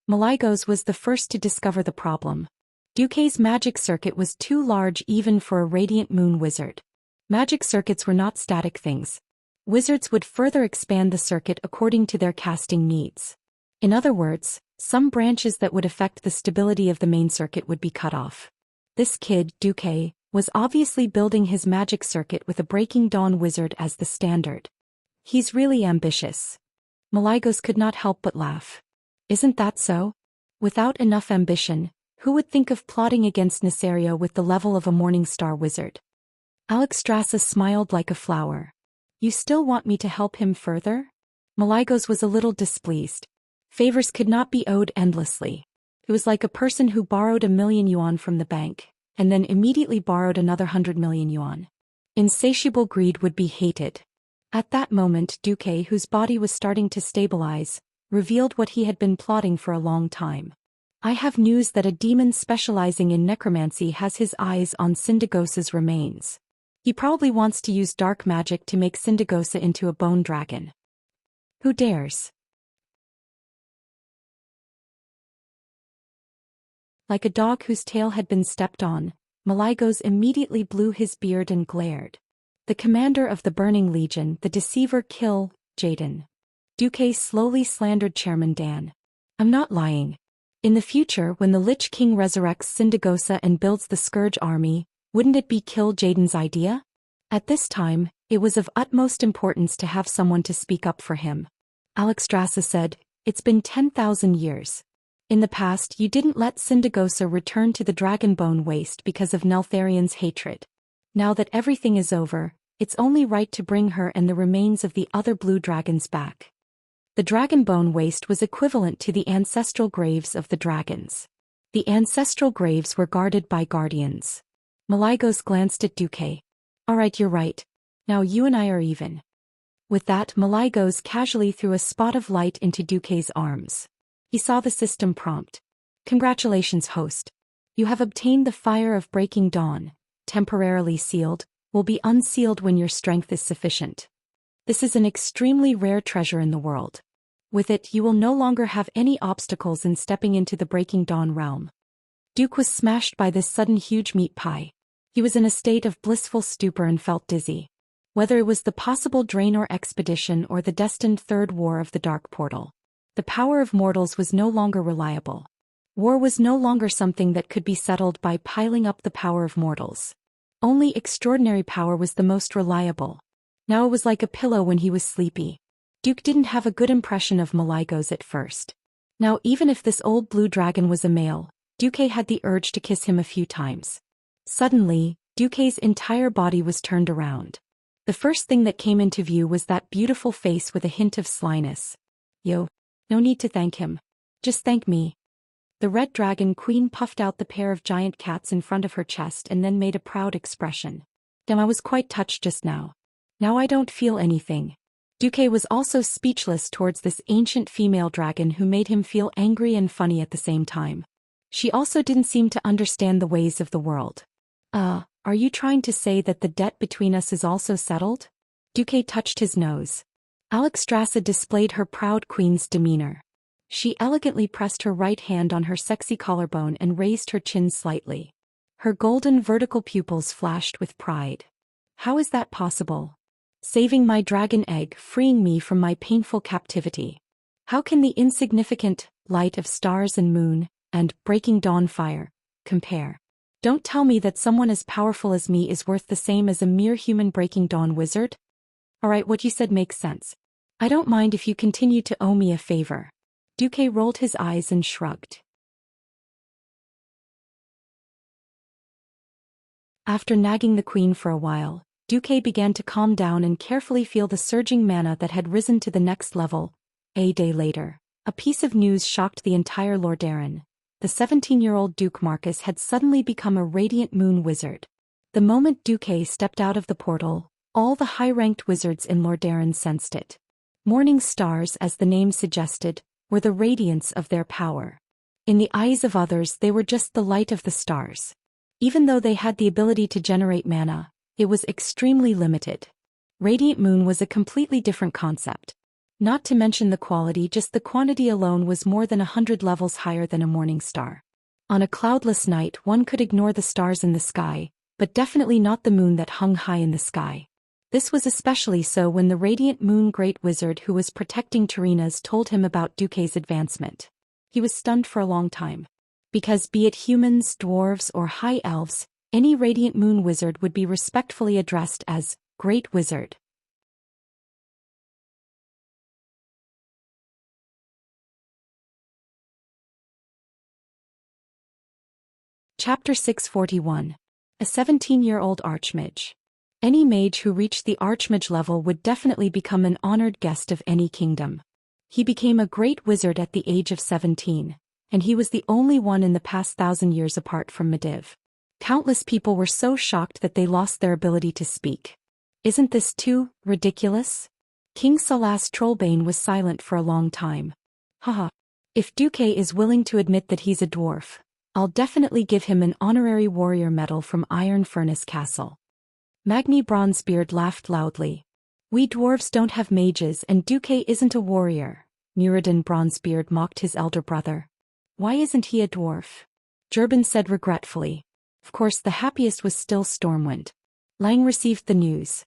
Malygos was the first to discover the problem. Duque's magic circuit was too large even for a radiant moon wizard. Magic circuits were not static things. Wizards would further expand the circuit according to their casting needs. In other words, some branches that would affect the stability of the main circuit would be cut off. This kid, Duque, was obviously building his magic circuit with a Breaking Dawn wizard as the standard. He's really ambitious. Malygos could not help but laugh. Isn't that so? Without enough ambition, who would think of plotting against Nesario with the level of a Morningstar wizard? Alexstrasza smiled like a flower. You still want me to help him further? Malygos was a little displeased. Favors could not be owed endlessly. It was like a person who borrowed 1,000,000 yuan from the bank, and then immediately borrowed another 100,000,000 yuan. Insatiable greed would be hated. At that moment Duque, whose body was starting to stabilize, revealed what he had been plotting for a long time. I have news that a demon specializing in necromancy has his eyes on Syndagosa's remains. He probably wants to use dark magic to make Syndagosa into a bone dragon. Who dares? Like a dog whose tail had been stepped on, Malygos immediately blew his beard and glared. The commander of the Burning Legion, the deceiver Kill, Jaden. Duque slowly slandered Chairman Dan. I'm not lying. In the future, when the Lich King resurrects Syndagosa and builds the Scourge army, wouldn't it be Kill Jaden's idea? At this time, it was of utmost importance to have someone to speak up for him. Alexstrasza said, It's been 10,000 years. In the past you didn't let Syndagosa return to the Dragonbone Waste because of Neltharion's hatred. Now that everything is over, it's only right to bring her and the remains of the other blue dragons back. The Dragonbone Waste was equivalent to the ancestral graves of the dragons. The ancestral graves were guarded by guardians. Malygos glanced at Duque. Alright, you're right. Now you and I are even. With that, Malygos casually threw a spot of light into Duque's arms. He saw the system prompt. Congratulations, host. You have obtained the Fire of Breaking Dawn, temporarily sealed, will be unsealed when your strength is sufficient. This is an extremely rare treasure in the world. With it, you will no longer have any obstacles in stepping into the Breaking Dawn realm. Duque was smashed by this sudden huge meat pie. He was in a state of blissful stupor and felt dizzy. Whether it was the possible Draenor expedition or the destined Third War of the Dark Portal, the power of mortals was no longer reliable. War was no longer something that could be settled by piling up the power of mortals. Only extraordinary power was the most reliable. Now it was like a pillow when he was sleepy. Duque didn't have a good impression of Malygos at first. Now even if this old blue dragon was a male, Duque had the urge to kiss him a few times. Suddenly, Duque's entire body was turned around. The first thing that came into view was that beautiful face with a hint of slyness. Yo, no need to thank him. Just thank me. The Red Dragon Queen puffed out the pair of giant cats in front of her chest and then made a proud expression. Damn, I was quite touched just now. Now I don't feel anything. Duque was also speechless towards this ancient female dragon who made him feel angry and funny at the same time. She also didn't seem to understand the ways of the world. Are you trying to say that the debt between us is also settled? Duque touched his nose. Alexstrasza displayed her proud queen's demeanor. She elegantly pressed her right hand on her sexy collarbone and raised her chin slightly. Her golden vertical pupils flashed with pride. How is that possible? Saving my dragon egg, freeing me from my painful captivity. How can the insignificant light of stars and moon, and breaking dawn fire, compare? Don't tell me that someone as powerful as me is worth the same as a mere human breaking dawn wizard? Alright, what you said makes sense. I don't mind if you continue to owe me a favor. Duque rolled his eyes and shrugged. After nagging the queen for a while, Duque began to calm down and carefully feel the surging mana that had risen to the next level. A day later, a piece of news shocked the entire Lordaeron. The 17-year-old Duke Marcus had suddenly become a Radiant Moon wizard. The moment Duque stepped out of the portal, all the high-ranked wizards in Lordaeron sensed it. Morning stars, as the name suggested, were the radiance of their power. In the eyes of others they were just the light of the stars. Even though they had the ability to generate mana, it was extremely limited. Radiant Moon was a completely different concept. Not to mention the quality, just the quantity alone was more than 100 levels higher than a morning star. On a cloudless night one could ignore the stars in the sky, but definitely not the moon that hung high in the sky. This was especially so when the Radiant Moon Great Wizard who was protecting Tarina's told him about Duque's advancement. He was stunned for a long time. Because be it humans, dwarves, or high elves, any Radiant Moon Wizard would be respectfully addressed as Great Wizard. Chapter 641. A 17-year-old Archmage. Any mage who reached the Archmage level would definitely become an honored guest of any kingdom. He became a great wizard at the age of 17, and he was the only one in the past 1,000 years apart from Medivh. Countless people were so shocked that they lost their ability to speak. Isn't this too ridiculous? King Salas Trollbane was silent for a long time. Haha. If Duque is willing to admit that he's a dwarf, I'll definitely give him an honorary warrior medal from Iron Furnace Castle. Magni Bronzebeard laughed loudly. We dwarves don't have mages and Duque isn't a warrior. Muradin Bronzebeard mocked his elder brother. Why isn't he a dwarf? Gerben said regretfully. Of course the happiest was still Stormwind. Lang received the news.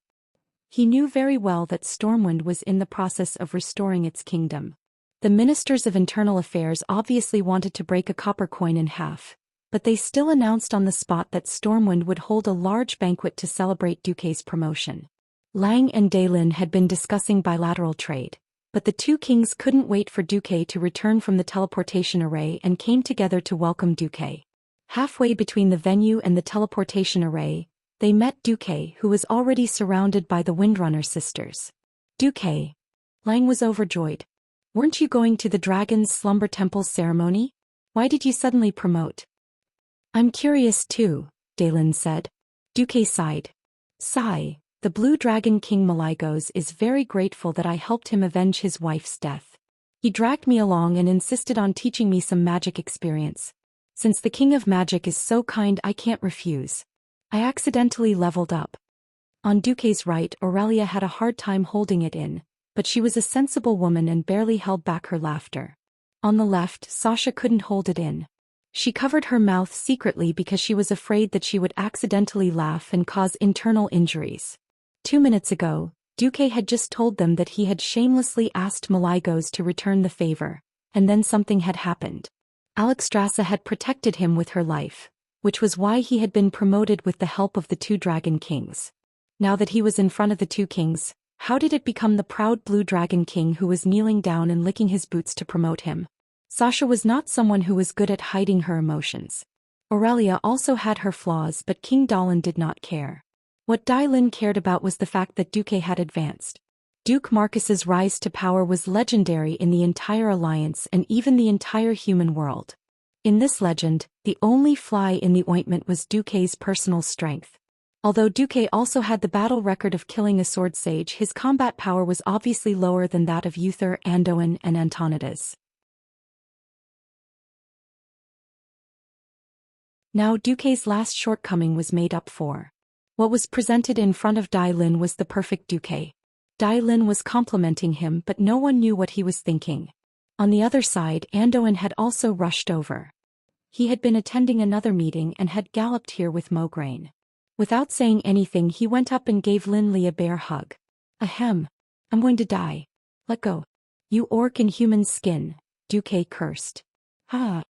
He knew very well that Stormwind was in the process of restoring its kingdom. The ministers of internal affairs obviously wanted to break a copper coin in half, but they still announced on the spot that Stormwind would hold a large banquet to celebrate Duque's promotion. Lang and Daylin had been discussing bilateral trade, but the two kings couldn't wait for Duque to return from the teleportation array and came together to welcome Duque. Halfway between the venue and the teleportation array, they met Duque, who was already surrounded by the Windrunner sisters. Duque. Lang was overjoyed. Weren't you going to the Dragon's Slumber Temple's ceremony? Why did you suddenly promote? I'm curious too, Daylin said. Duque sighed. Sigh, the Blue Dragon King Maligos is very grateful that I helped him avenge his wife's death. He dragged me along and insisted on teaching me some magic experience. Since the King of Magic is so kind I can't refuse. I accidentally leveled up. On Duque's right, Aurelia had a hard time holding it in, but she was a sensible woman and barely held back her laughter. On the left, Sasha couldn't hold it in. She covered her mouth secretly because she was afraid that she would accidentally laugh and cause internal injuries. 2 minutes ago, Duque had just told them that he had shamelessly asked Maligos to return the favor, and then something had happened. Alexstrasza had protected him with her life, which was why he had been promoted with the help of the two Dragon Kings. Now that he was in front of the two kings, how did it become the proud Blue Dragon King who was kneeling down and licking his boots to promote him? Sasha was not someone who was good at hiding her emotions. Aurelia also had her flaws, but King Dahlin did not care. What Dailin cared about was the fact that Duque had advanced. Duke Marcus's rise to power was legendary in the entire alliance and even the entire human world. In this legend, the only fly in the ointment was Duque's personal strength. Although Duque also had the battle record of killing a sword sage, his combat power was obviously lower than that of Uther, Anduin, and Antonidas. Now Duque's last shortcoming was made up for. What was presented in front of Dailin was the perfect Duque. Dailin was complimenting him, but no one knew what he was thinking. On the other side, Anduin had also rushed over. He had been attending another meeting and had galloped here with Mograine. Without saying anything, he went up and gave Linley a bear hug. Ahem. I'm going to die. Let go. You orc in human skin, Duque cursed. Ha!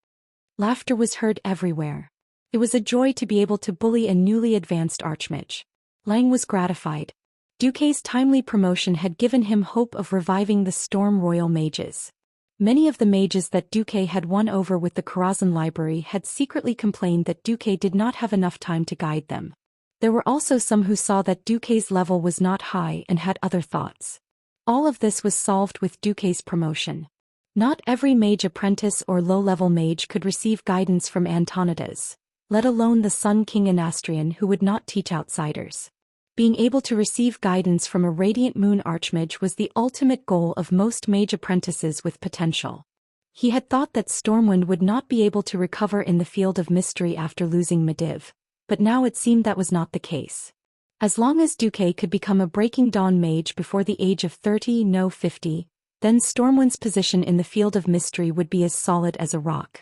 Laughter was heard everywhere. It was a joy to be able to bully a newly advanced archmage. Lang was gratified. Duque's timely promotion had given him hope of reviving the Storm Royal mages. Many of the mages that Duque had won over with the Karazhan library had secretly complained that Duque did not have enough time to guide them. There were also some who saw that Duque's level was not high and had other thoughts. All of this was solved with Duque's promotion. Not every mage apprentice or low-level mage could receive guidance from Antonidas, let alone the Sun King Anastrian who would not teach outsiders. Being able to receive guidance from a Radiant Moon Archmage was the ultimate goal of most mage apprentices with potential. He had thought that Stormwind would not be able to recover in the field of mystery after losing Medivh, but now it seemed that was not the case. As long as Duque could become a Breaking Dawn mage before the age of 50, then Stormwind's position in the field of mystery would be as solid as a rock.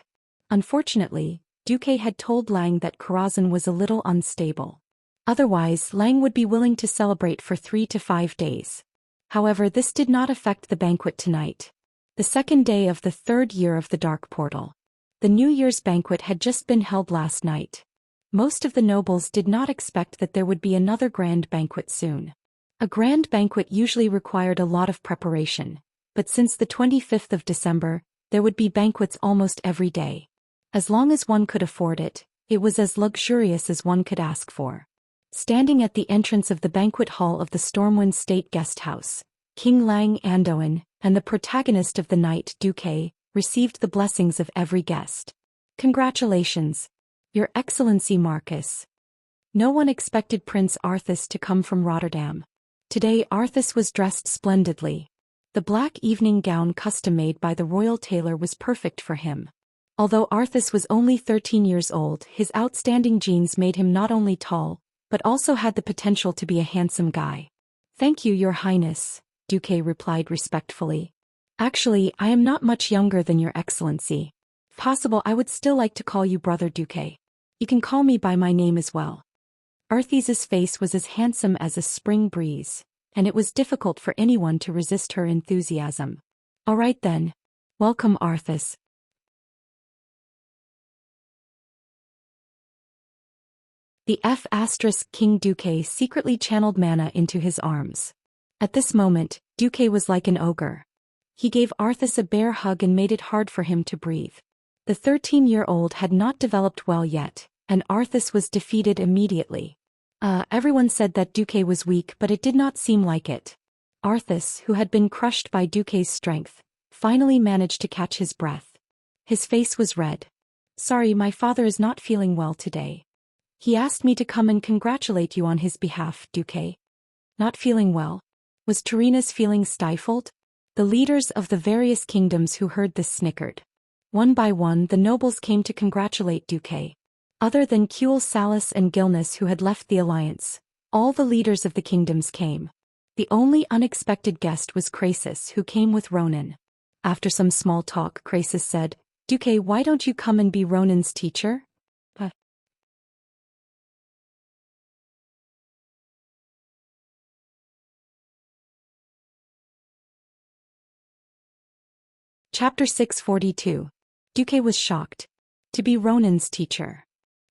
Unfortunately, Duque had told Lang that Karazhan was a little unstable. Otherwise, Lang would be willing to celebrate for 3 to 5 days. However, this did not affect the banquet tonight. The second day of the third year of the Dark Portal. The New Year's banquet had just been held last night. Most of the nobles did not expect that there would be another grand banquet soon. A grand banquet usually required a lot of preparation, but since the 25th of December, there would be banquets almost every day. As long as one could afford it, it was as luxurious as one could ask for. Standing at the entrance of the banquet hall of the Stormwind State Guest House, King Lang Andoin, and the protagonist of the night, Duque, received the blessings of every guest. Congratulations, Your Excellency Marcus. No one expected Prince Arthas to come from Rotterdam. Today Arthas was dressed splendidly. The black evening gown custom-made by the royal tailor was perfect for him. Although Arthas was only 13 years old, his outstanding genes made him not only tall, but also had the potential to be a handsome guy. Thank you, Your Highness, Duque replied respectfully. Actually, I am not much younger than Your Excellency. If possible, I would still like to call you Brother Duque. You can call me by my name as well. Arthas's face was as handsome as a spring breeze, and it was difficult for anyone to resist her enthusiasm. All right then. Welcome, Arthas. The King Duque secretly channeled mana into his arms. At this moment, Duque was like an ogre. He gave Arthas a bear hug and made it hard for him to breathe. The 13-year-old had not developed well yet, and Arthas was defeated immediately. Everyone said that Duque was weak, but it did not seem like it. Arthas, who had been crushed by Duque's strength, finally managed to catch his breath. His face was red. Sorry, my father is not feeling well today. He asked me to come and congratulate you on his behalf, Duque. Not feeling well? Was Tarina's feeling stifled? The leaders of the various kingdoms who heard this snickered. One by one the nobles came to congratulate Duque. Other than Kuel Salus and Gilnas who had left the alliance, all the leaders of the kingdoms came. The only unexpected guest was Krasus, who came with Ronan. After some small talk, Krasus said, Duque, why don't you come and be Ronan's teacher? Chapter 642. Duque was shocked. To be Ronan's teacher.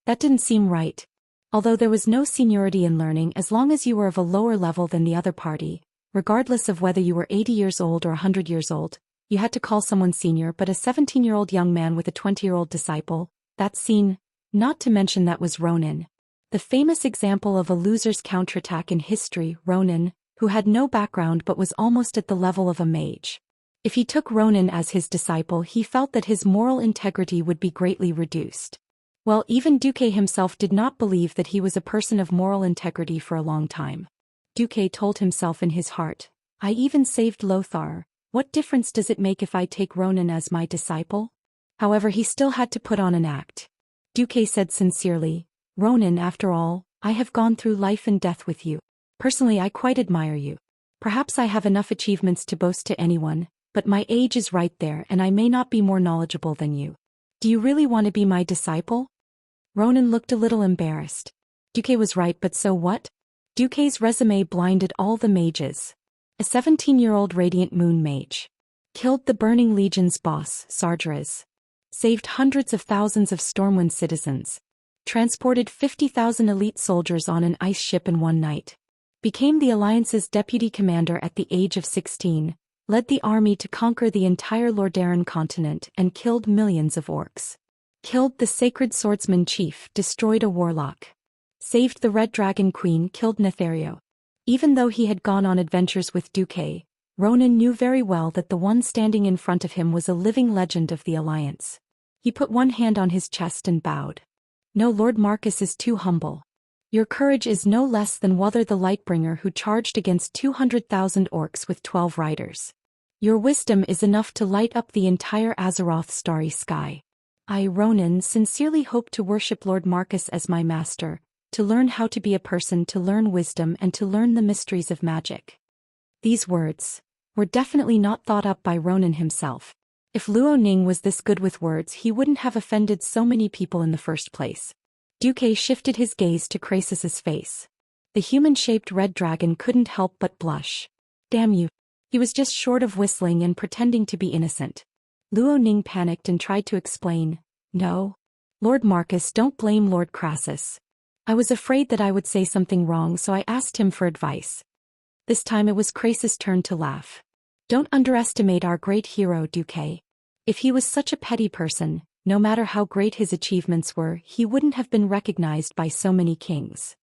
That didn't seem right. Although there was no seniority in learning as long as you were of a lower level than the other party, regardless of whether you were 80 years old or 100 years old, you had to call someone senior, but a 17-year-old young man with a 20-year-old disciple, that's seen, not to mention that was Ronan. The famous example of a loser's counterattack in history, Ronan, who had no background but was almost at the level of a mage. If he took Ronan as his disciple, he felt that his moral integrity would be greatly reduced. Well, even Duque himself did not believe that he was a person of moral integrity for a long time. Duque told himself in his heart, I even saved Lothar, what difference does it make if I take Ronan as my disciple? However, he still had to put on an act. Duque said sincerely, Ronan, after all, I have gone through life and death with you. Personally, I quite admire you. Perhaps I have enough achievements to boast to anyone, but my age is right there and I may not be more knowledgeable than you. Do you really want to be my disciple? Ronan looked a little embarrassed. Duque was right, but so what? Duque's resume blinded all the mages. A 17-year-old Radiant Moon mage. Killed the Burning Legion's boss, Sargeras. Saved hundreds of thousands of Stormwind citizens. Transported 50,000 elite soldiers on an ice ship in one night. Became the Alliance's deputy commander at the age of 16. Led the army to conquer the entire Lordaeron continent and killed millions of orcs. Killed the Sacred Swordsman chief, destroyed a warlock. Saved the Red Dragon Queen, killed Nethario. Even though he had gone on adventures with Duque, Ronan knew very well that the one standing in front of him was a living legend of the Alliance. He put one hand on his chest and bowed. No, Lord Marcus is too humble. Your courage is no less than Wuther the Lightbringer, who charged against 200,000 orcs with 12 riders. Your wisdom is enough to light up the entire Azeroth's starry sky. I, Ronan, sincerely hope to worship Lord Marcus as my master, to learn how to be a person, to learn wisdom and to learn the mysteries of magic. These words were definitely not thought up by Ronan himself. If Luo Ning was this good with words, he wouldn't have offended so many people in the first place. Duque shifted his gaze to Crassus's face. The human-shaped red dragon couldn't help but blush. Damn you. He was just short of whistling and pretending to be innocent. Luo Ning panicked and tried to explain. No. Lord Marcus, don't blame Lord Crassus. I was afraid that I would say something wrong, so I asked him for advice. This time it was Crassus' turn to laugh. Don't underestimate our great hero, Duque. If he was such a petty person, no matter how great his achievements were, he wouldn't have been recognized by so many kings.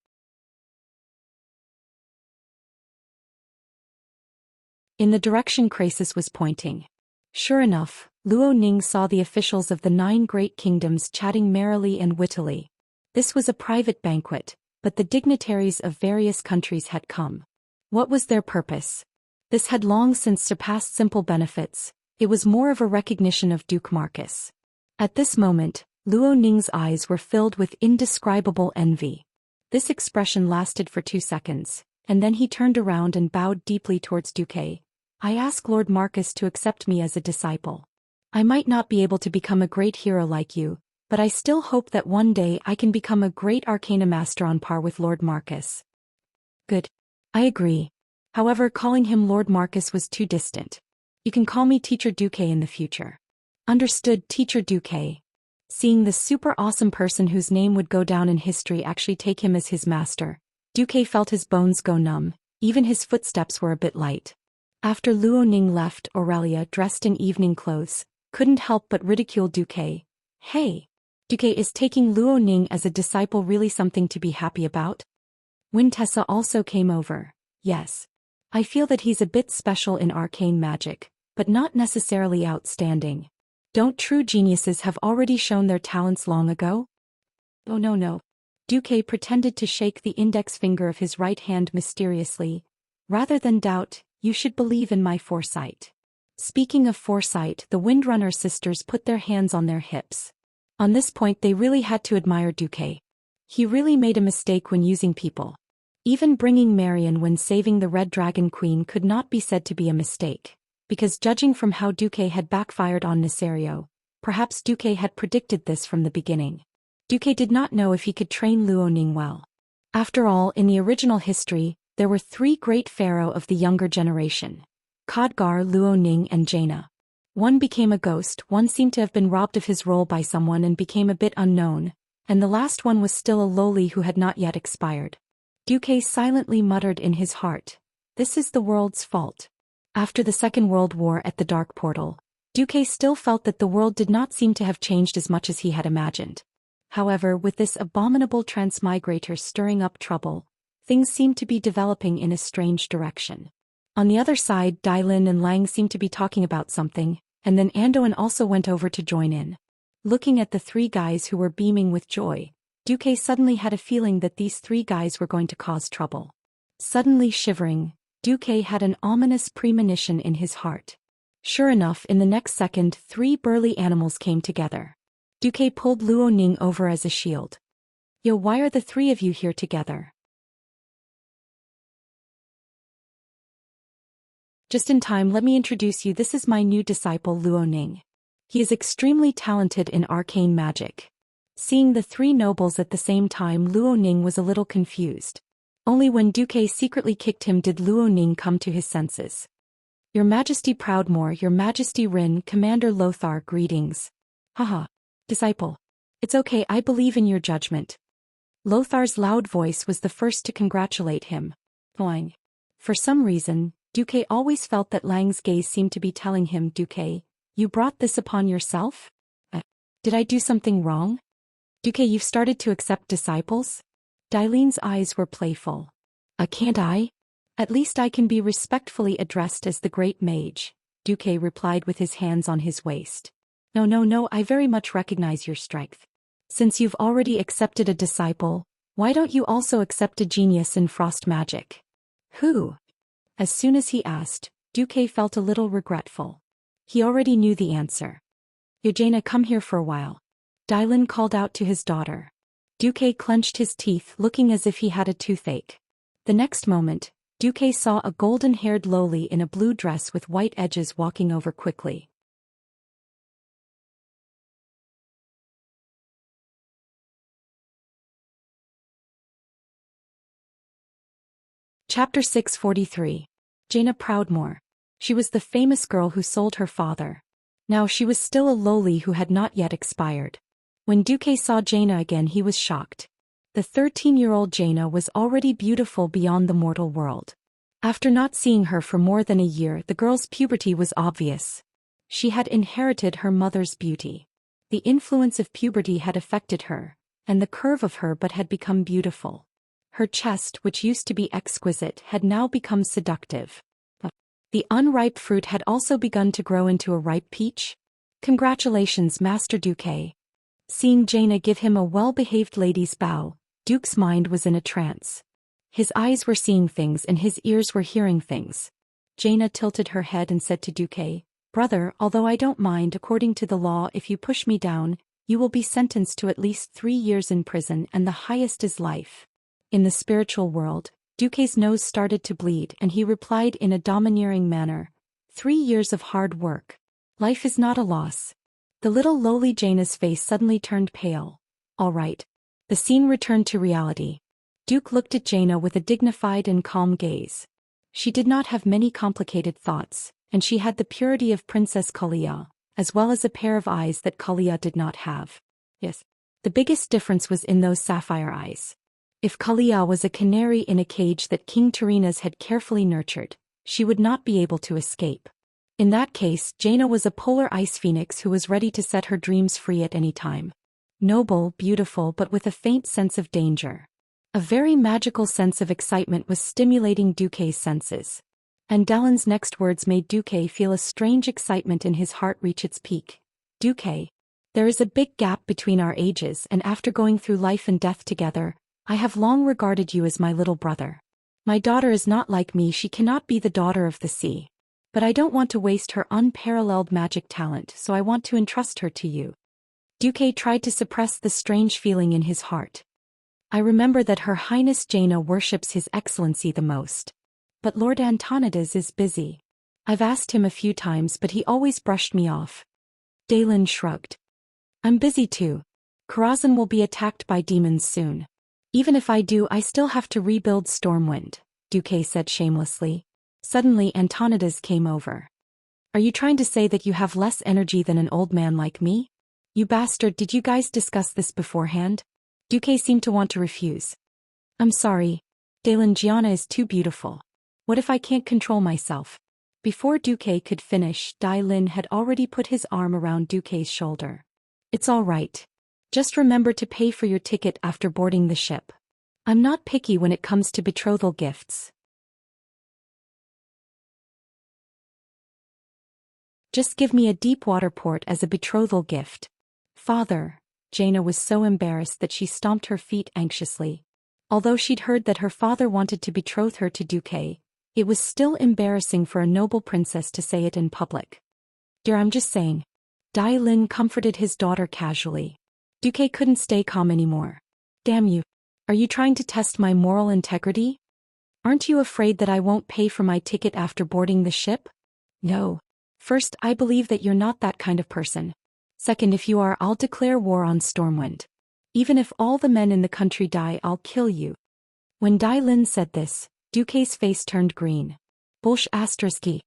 In the direction Crassus was pointing. Sure enough, Luo Ning saw the officials of the 9 great kingdoms chatting merrily and wittily. This was a private banquet, but the dignitaries of various countries had come. What was their purpose? This had long since surpassed simple benefits. It was more of a recognition of Duke Marcus. At this moment, Luo Ning's eyes were filled with indescribable envy. This expression lasted for 2 seconds, and then he turned around and bowed deeply towards Duque. I ask Lord Marcus to accept me as a disciple. I might not be able to become a great hero like you, but I still hope that one day I can become a great arcana master on par with Lord Marcus. Good. I agree. However, calling him Lord Marcus was too distant. You can call me Teacher Duque in the future. Understood, Teacher Duque. Seeing this super awesome person whose name would go down in history actually take him as his master, Duque felt his bones go numb. Even his footsteps were a bit light. After Luo Ning left, Aurelia, dressed in evening clothes, couldn't help but ridicule Duque. Hey! Duque, is taking Luo Ning as a disciple really something to be happy about? Wintessa also came over. Yes. I feel that he's a bit special in arcane magic, but not necessarily outstanding. Don't true geniuses have already shown their talents long ago? Oh no. Duque pretended to shake the index finger of his right hand mysteriously. Rather than doubt, you should believe in my foresight. Speaking of foresight, the Windrunner sisters put their hands on their hips. On this point they really had to admire Duque. He really made a mistake when using people. Even bringing Marion when saving the Red Dragon Queen could not be said to be a mistake, because judging from how Duque had backfired on Nesario, perhaps Duque had predicted this from the beginning. Duque did not know if he could train Luo Ning well. After all, in the original history, there were 3 great pharaoh of the younger generation: Khadgar, Luo Ning and Jaina. One became a ghost, one seemed to have been robbed of his role by someone and became a bit unknown, and the last one was still a lowly who had not yet expired. Duque silently muttered in his heart, "This is the world's fault." After the Second World War at the Dark Portal, Duque still felt that the world did not seem to have changed as much as he had imagined. However, with this abominable transmigrator stirring up trouble, things seemed to be developing in a strange direction. On the other side, Dailin and Lang seemed to be talking about something, and then Andoan also went over to join in. Looking at the 3 guys who were beaming with joy, Duque suddenly had a feeling that these 3 guys were going to cause trouble. Suddenly shivering, Duque had an ominous premonition in his heart. Sure enough, in the next second 3 burly animals came together. Duque pulled Luo Ning over as a shield. Yo, why are the 3 of you here together? Just in time, let me introduce you, this is my new disciple Luo Ning. He is extremely talented in arcane magic. Seeing the 3 nobles at the same time, Luo Ning was a little confused. Only when Duque secretly kicked him did Luo Ning come to his senses. Your Majesty Proudmoore, Your Majesty Rin, Commander Lothar, greetings. Haha. Disciple. It's okay, I believe in your judgment. Lothar's loud voice was the first to congratulate him. Lang. For some reason, Duque always felt that Lang's gaze seemed to be telling him, Duque, you brought this upon yourself? Did I do something wrong? Duque, you've started to accept disciples? Dailin's eyes were playful. Can't I? At least I can be respectfully addressed as the Great Mage, Duque replied with his hands on his waist. No, I very much recognize your strength. Since you've already accepted a disciple, why don't you also accept a genius in frost magic? Who? As soon as he asked, Duque felt a little regretful. He already knew the answer. Eugenia, come here for a while. Dailin called out to his daughter. Duque clenched his teeth, looking as if he had a toothache. The next moment, Duque saw a golden-haired lowly in a blue dress with white edges walking over quickly. Chapter 643. Jaina Proudmoore. She was the famous girl who sold her father. Now she was still a lowly who had not yet expired. When Duque saw Jaina again he was shocked. The 13-year-old Jaina was already beautiful beyond the mortal world. After not seeing her for more than a year, the girl's puberty was obvious. She had inherited her mother's beauty. The influence of puberty had affected her, and the curve of her butt had become beautiful. Her chest, which used to be exquisite, had now become seductive. The unripe fruit had also begun to grow into a ripe peach. Congratulations, Master Duque. Seeing Jaina give him a well-behaved lady's bow, Duke's mind was in a trance. His eyes were seeing things and his ears were hearing things. Jaina tilted her head and said to Duque, "Brother, although I don't mind, according to the law, if you push me down, you will be sentenced to at least 3 years in prison, and the highest is life." In the spiritual world, Duque's nose started to bleed and he replied in a domineering manner, 3 years of hard work. Life is not a loss. The little lowly Jaina's face suddenly turned pale. All right. The scene returned to reality. Duke looked at Jaina with a dignified and calm gaze. She did not have many complicated thoughts, and she had the purity of Princess Kalia, as well as a pair of eyes that Kalia did not have. Yes. The biggest difference was in those sapphire eyes. If Kalia was a canary in a cage that King Tarinas had carefully nurtured, she would not be able to escape. In that case, Jaina was a polar ice phoenix who was ready to set her dreams free at any time. Noble, beautiful, but with a faint sense of danger. A very magical sense of excitement was stimulating Duque's senses. And Dalin's next words made Duque feel a strange excitement in his heart reach its peak. "Duque, there is a big gap between our ages, and after going through life and death together, I have long regarded you as my little brother. My daughter is not like me, she cannot be the daughter of the sea. But I don't want to waste her unparalleled magic talent, so I want to entrust her to you." Duque tried to suppress the strange feeling in his heart. "I remember that Her Highness Jaina worships His Excellency the most. But Lord Antonides is busy. I've asked him a few times but he always brushed me off." Dalin shrugged. "I'm busy too. Karazhan will be attacked by demons soon. Even if I do, I still have to rebuild Stormwind," Duque said shamelessly. Suddenly Antonides came over. "Are you trying to say that you have less energy than an old man like me? You bastard, did you guys discuss this beforehand?" Duque seemed to want to refuse. "I'm sorry. Dalin, Gianna is too beautiful. What if I can't control myself?" Before Duque could finish, Dalin had already put his arm around Duque's shoulder. "It's all right. Just remember to pay for your ticket after boarding the ship. I'm not picky when it comes to betrothal gifts. Just give me a deep water port as a betrothal gift." "Father." Jaina was so embarrassed that she stomped her feet anxiously. Although she'd heard that her father wanted to betroth her to Duque, it was still embarrassing for a noble princess to say it in public. "Dear, I'm just saying." Dalin comforted his daughter casually. Duque couldn't stay calm anymore. "Damn you. Are you trying to test my moral integrity? Aren't you afraid that I won't pay for my ticket after boarding the ship?" "No. First, I believe that you're not that kind of person. Second, if you are, I'll declare war on Stormwind. Even if all the men in the country die, I'll kill you." When Dalin said this, Duque's face turned green. Bolsh *.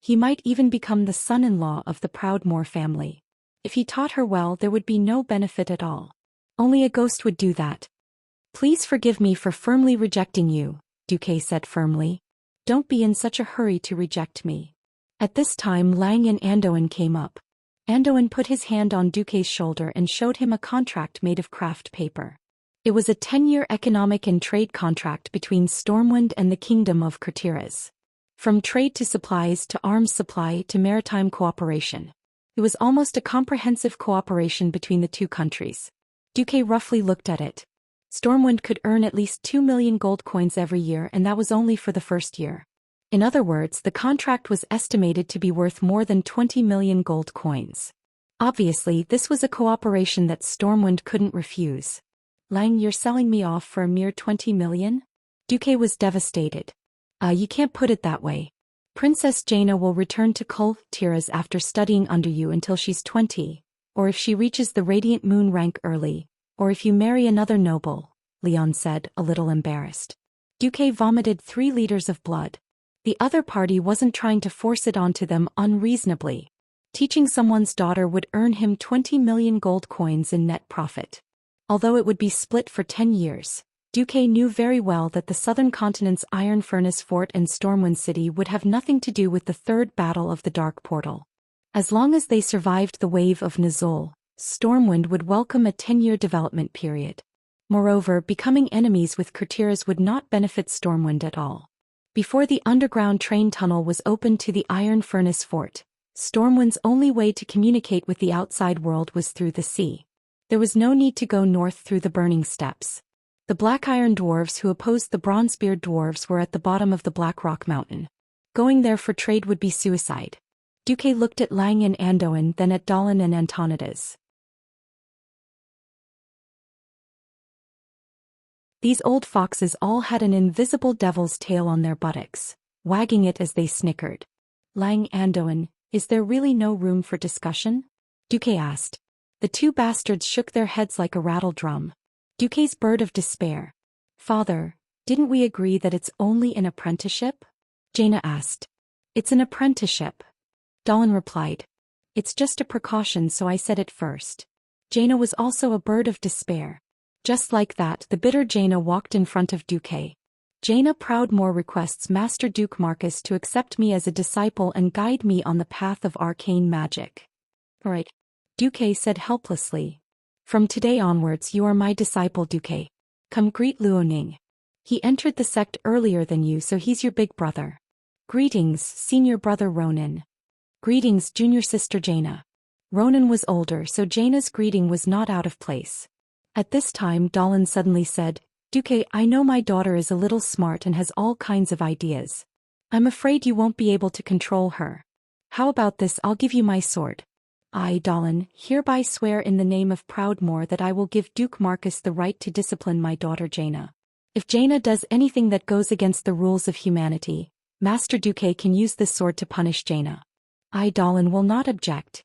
He might even become the son-in-law of the Proudmoore family. If he taught her well, there would be no benefit at all. Only a ghost would do that. "Please forgive me for firmly rejecting you," Duque said firmly. "Don't be in such a hurry to reject me." At this time Lang and Andoin came up. Andoin put his hand on Duque's shoulder and showed him a contract made of craft paper. It was a 10-year economic and trade contract between Stormwind and the Kingdom of Kurtiras. From trade to supplies to arms supply to maritime cooperation. It was almost a comprehensive cooperation between the two countries. Duque roughly looked at it. Stormwind could earn at least 2 million gold coins every year, and that was only for the first year. In other words, the contract was estimated to be worth more than 20 million gold coins. Obviously, this was a cooperation that Stormwind couldn't refuse. "Lang, you're selling me off for a mere 20 million? Duque was devastated. You can't put it that way. Princess Jaina will return to Cultivation after studying under you until she's 20, or if she reaches the Radiant Moon rank early, or if you marry another noble," Leon said, a little embarrassed. Duque vomited 3 liters of blood. The other party wasn't trying to force it onto them unreasonably. Teaching someone's daughter would earn him 20 million gold coins in net profit. Although it would be split for 10 years, Duque knew very well that the southern continent's Iron Furnace Fort and Stormwind City would have nothing to do with the third battle of the Dark Portal. As long as they survived the wave of Nizol, Stormwind would welcome a 10-year development period. Moreover, becoming enemies with courtiers would not benefit Stormwind at all. Before the underground train tunnel was opened to the Iron Furnace Fort, Stormwind's only way to communicate with the outside world was through the sea. There was no need to go north through the burning steppes. The Black Iron Dwarves who opposed the Bronzebeard Dwarves were at the bottom of the Black Rock Mountain. Going there for trade would be suicide. Duque looked at Lang and Andoin, then at Dahlin and Antonidas. These old foxes all had an invisible devil's tail on their buttocks, wagging it as they snickered. Lang Andoin, is there really no room for discussion? Duque asked. The 2 bastards shook their heads like a rattle drum. Duque's bird of despair. Father, didn't we agree that it's only an apprenticeship? Jaina asked. It's an apprenticeship. Dahlin replied. It's just a precaution, so I said it first. Jaina was also a bird of despair. Just like that, the bitter Jaina walked in front of Duque. Jaina Proudmoore requests Master Duke Marcus to accept me as a disciple and guide me on the path of arcane magic. Right. Duque said helplessly. From today onwards you are my disciple, Duque. Come greet Luoning. He entered the sect earlier than you, so he's your big brother. Greetings, senior brother Ronan. Greetings, junior sister Jaina. Ronan was older, so Jaina's greeting was not out of place. At this time Dahlin suddenly said, Duque, I know my daughter is a little smart and has all kinds of ideas. I'm afraid you won't be able to control her. How about this, I'll give you my sword. I, Dahlin, hereby swear in the name of Proudmoore that I will give Duke Marcus the right to discipline my daughter Jaina. If Jaina does anything that goes against the rules of humanity, Master Duque can use this sword to punish Jaina. I, Dahlin, will not object.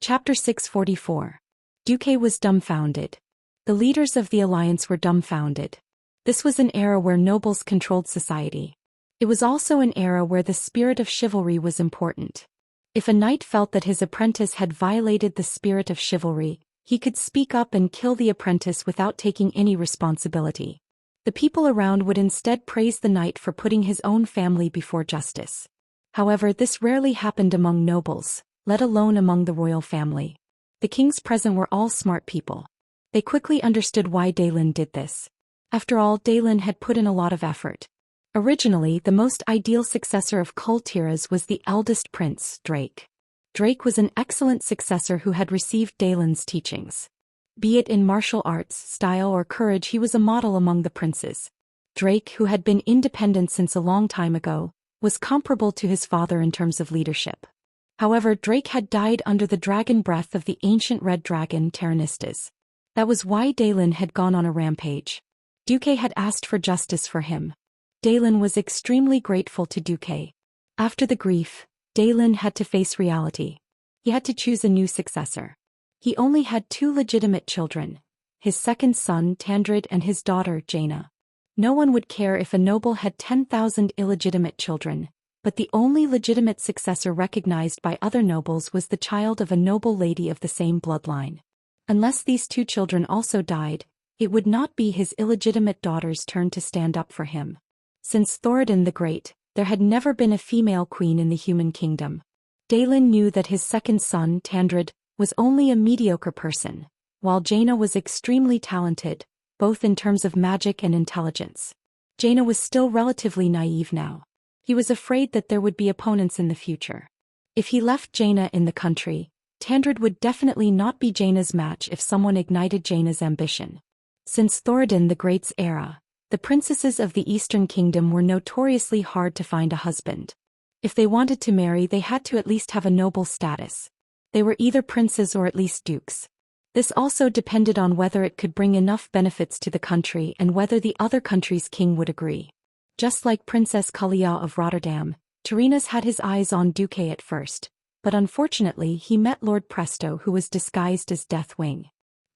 Chapter 644. Duque was dumbfounded. The leaders of the alliance were dumbfounded. This was an era where nobles controlled society. It was also an era where the spirit of chivalry was important. If a knight felt that his apprentice had violated the spirit of chivalry, he could speak up and kill the apprentice without taking any responsibility. The people around would instead praise the knight for putting his own family before justice. However, this rarely happened among nobles, let alone among the royal family. The kings present were all smart people. They quickly understood why Dahlin did this. After all, Dahlin had put in a lot of effort. Originally, the most ideal successor of Cultiras was the eldest prince, Drake. Drake was an excellent successor who had received Dahlin's teachings. Be it in martial arts, style or courage, he was a model among the princes. Drake, who had been independent since a long time ago, was comparable to his father in terms of leadership. However, Drake had died under the dragon breath of the ancient red dragon Tyrannistas. That was why Dahlin had gone on a rampage. Duque had asked for justice for him. Dahlin was extremely grateful to Duque. After the grief, Dahlin had to face reality. He had to choose a new successor. He only had 2 legitimate children, his second son Tandrid and his daughter Jaina. No one would care if a noble had 10,000 illegitimate children, but the only legitimate successor recognized by other nobles was the child of a noble lady of the same bloodline. Unless these 2 children also died, it would not be his illegitimate daughter's turn to stand up for him. Since Thoradin the Great, there had never been a female queen in the human kingdom. Dahlin knew that his second son, Tandrid, was only a mediocre person, while Jaina was extremely talented, both in terms of magic and intelligence. Jaina was still relatively naive now. He was afraid that there would be opponents in the future. If he left Jaina in the country, Tandrid would definitely not be Jaina's match if someone ignited Jaina's ambition. Since Thoradin the Great's era, the princesses of the Eastern Kingdom were notoriously hard to find a husband. If they wanted to marry, they had to at least have a noble status. They were either princes or at least dukes. This also depended on whether it could bring enough benefits to the country and whether the other country's king would agree. Just like Princess Kalia of Rotterdam, Tyrannus had his eyes on Duque at first, but unfortunately he met Lord Presto, who was disguised as Deathwing.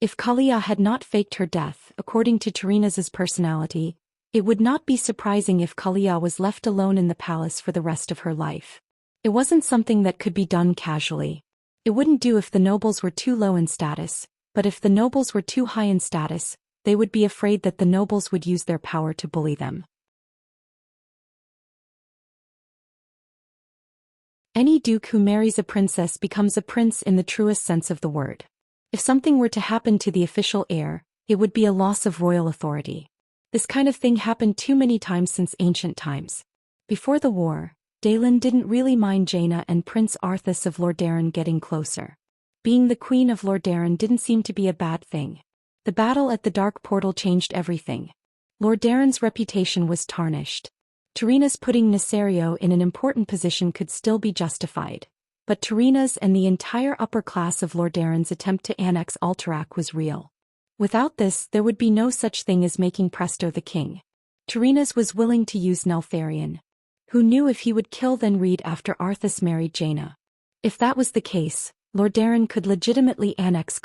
If Kalia had not faked her death, according to Terena's personality, it would not be surprising if Kalia was left alone in the palace for the rest of her life. It wasn't something that could be done casually. It wouldn't do if the nobles were too low in status, but if the nobles were too high in status, they would be afraid that the nobles would use their power to bully them. Any duke who marries a princess becomes a prince in the truest sense of the word. If something were to happen to the official heir, it would be a loss of royal authority. This kind of thing happened too many times since ancient times. Before the war, Daelin didn't really mind Jaina and Prince Arthas of Lordaeron getting closer. Being the queen of Lordaeron didn't seem to be a bad thing. The battle at the Dark Portal changed everything. Lordaeron's reputation was tarnished. Terena's putting Nesario in an important position could still be justified. But Terena's and the entire upper class of Lordaeron's attempt to annex Alterac was real. Without this, there would be no such thing as making Presto the king. Terena's was willing to use Neltharion. Who knew if he would kill then read after Arthas married Jaina? If that was the case, Lordaeron could legitimately annex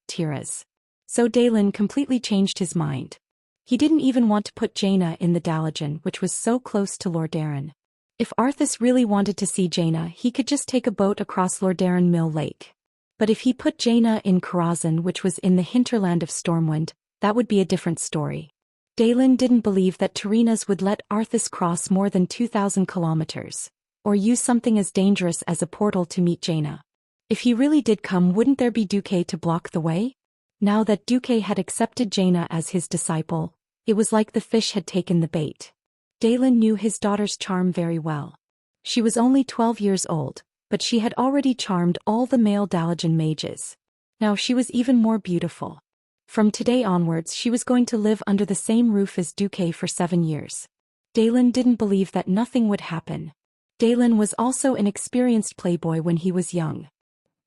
Tiras. So Daelin completely changed his mind. He didn't even want to put Jaina in the Dalagen, which was so close to Lordaeron. If Arthas really wanted to see Jaina, he could just take a boat across Lordaeron Mill Lake. But if he put Jaina in Karazhan, which was in the hinterland of Stormwind, that would be a different story. Daelin didn't believe that Terena's would let Arthas cross more than 2,000 kilometers, or use something as dangerous as a portal to meet Jaina. If he really did come, wouldn't there be Duque to block the way? Now that Duque had accepted Jaina as his disciple, it was like the fish had taken the bait. Daelin knew his daughter's charm very well. She was only 12 years old, but she had already charmed all the male Dalagen mages. Now she was even more beautiful. From today onwards she was going to live under the same roof as Duque for 7 years. Daelin didn't believe that nothing would happen. Daelin was also an experienced playboy when he was young.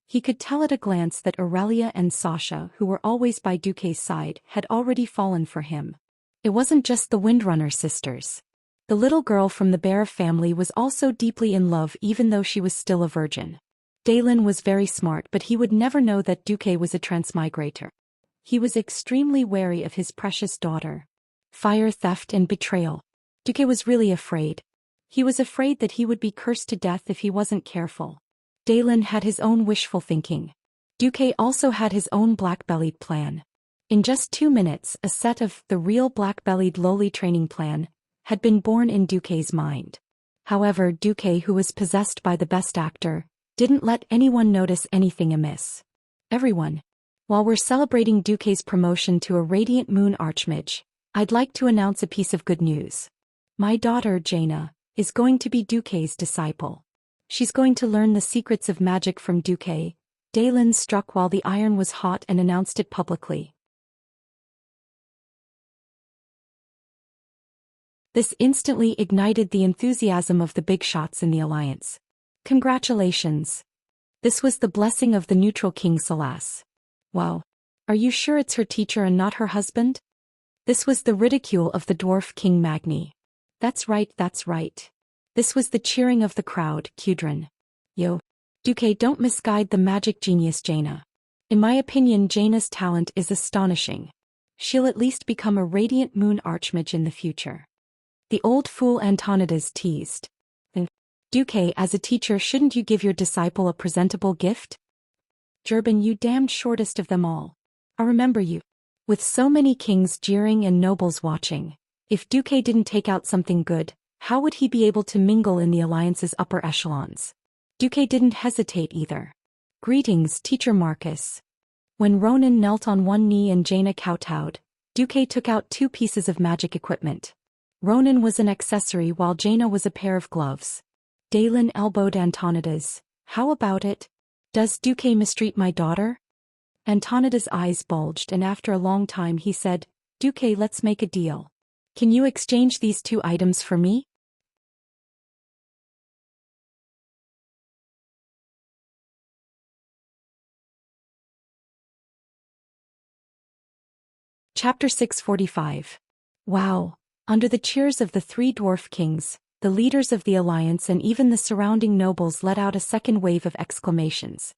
He could tell at a glance that Aurelia and Sasha, who were always by Duque's side, had already fallen for him. It wasn't just the Windrunner sisters. The little girl from the Bear family was also deeply in love even though she was still a virgin. Daelin was very smart, but he would never know that Duque was a transmigrator. He was extremely wary of his precious daughter. Fire, theft and betrayal. Duque was really afraid. He was afraid that he would be cursed to death if he wasn't careful. Daelin had his own wishful thinking. Duque also had his own black-bellied plan. In just 2 minutes, a set of the real black-bellied lowly training plan had been born in Duque's mind. However, Duque, who was possessed by the best actor, didn't let anyone notice anything amiss. Everyone. While we're celebrating Duque's promotion to a Radiant Moon Archmage, I'd like to announce a piece of good news. My daughter, Jaina, is going to be Duque's disciple. She's going to learn the secrets of magic from Duque. Daelin struck while the iron was hot and announced it publicly. This instantly ignited the enthusiasm of the big shots in the alliance. Congratulations. This was the blessing of the neutral King Salas. Wow. Are you sure it's her teacher and not her husband? This was the ridicule of the dwarf King Magni. That's right, that's right. This was the cheering of the crowd, Kudrin. Yo. Duque, don't misguide the magic genius Jaina. In my opinion, Jaina's talent is astonishing. She'll at least become a Radiant Moon Archmage in the future. The old fool Antonidas teased. Duque, as a teacher, shouldn't you give your disciple a presentable gift? Jerben, you damned shortest of them all. I remember you. With so many kings jeering and nobles watching, if Duque didn't take out something good, how would he be able to mingle in the alliance's upper echelons? Duque didn't hesitate either. Greetings, Teacher Marcus. When Ronan knelt on one knee and Jaina kowtowed, Duque took out 2 pieces of magic equipment. Ronan was an accessory while Jaina was a pair of gloves. Daelin elbowed Antonidas. How about it? Does Duque mistreat my daughter? Antonidas' eyes bulged and after a long time he said, Duque, let's make a deal. Can you exchange these 2 items for me? Chapter 645. Wow. Under the cheers of the 3 dwarf kings, the leaders of the alliance and even the surrounding nobles let out a second wave of exclamations.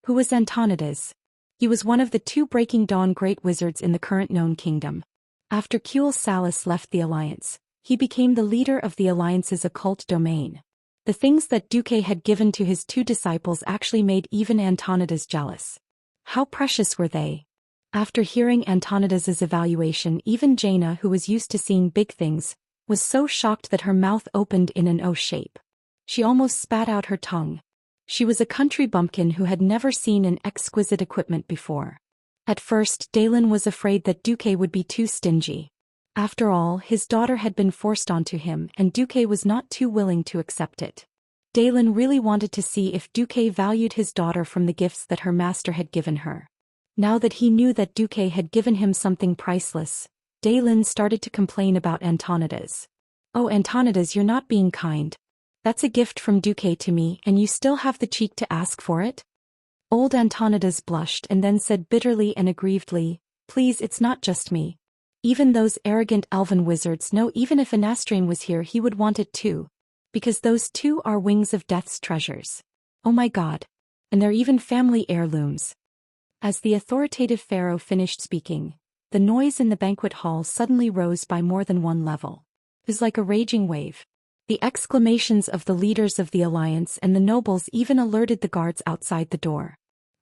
Who was Antonidas? He was one of the 2 Breaking Dawn great wizards in the current known kingdom. After Kuel Salus left the alliance, he became the leader of the alliance's occult domain. The things that Duque had given to his 2 disciples actually made even Antonidas jealous. How precious were they? After hearing Antonidas's evaluation, even Jaina, who was used to seeing big things, was so shocked that her mouth opened in an O shape. She almost spat out her tongue. She was a country bumpkin who had never seen an exquisite equipment before. At first, Dalen was afraid that Duque would be too stingy. After all, his daughter had been forced onto him and Duque was not too willing to accept it. Dalen really wanted to see if Duque valued his daughter from the gifts that her master had given her. Now that he knew that Duque had given him something priceless, Dalen started to complain about Antonidas. Oh Antonidas, you're not being kind. That's a gift from Duque to me and you still have the cheek to ask for it? Old Antonidas blushed and then said bitterly and aggrievedly, please, it's not just me. Even those arrogant elven wizards know even if Anastrain was here he would want it too. Because those 2 are Wings of Death's treasures. Oh my god. And they're even family heirlooms. As the authoritative pharaoh finished speaking, the noise in the banquet hall suddenly rose by more than 1 level. It was like a raging wave. The exclamations of the leaders of the alliance and the nobles even alerted the guards outside the door.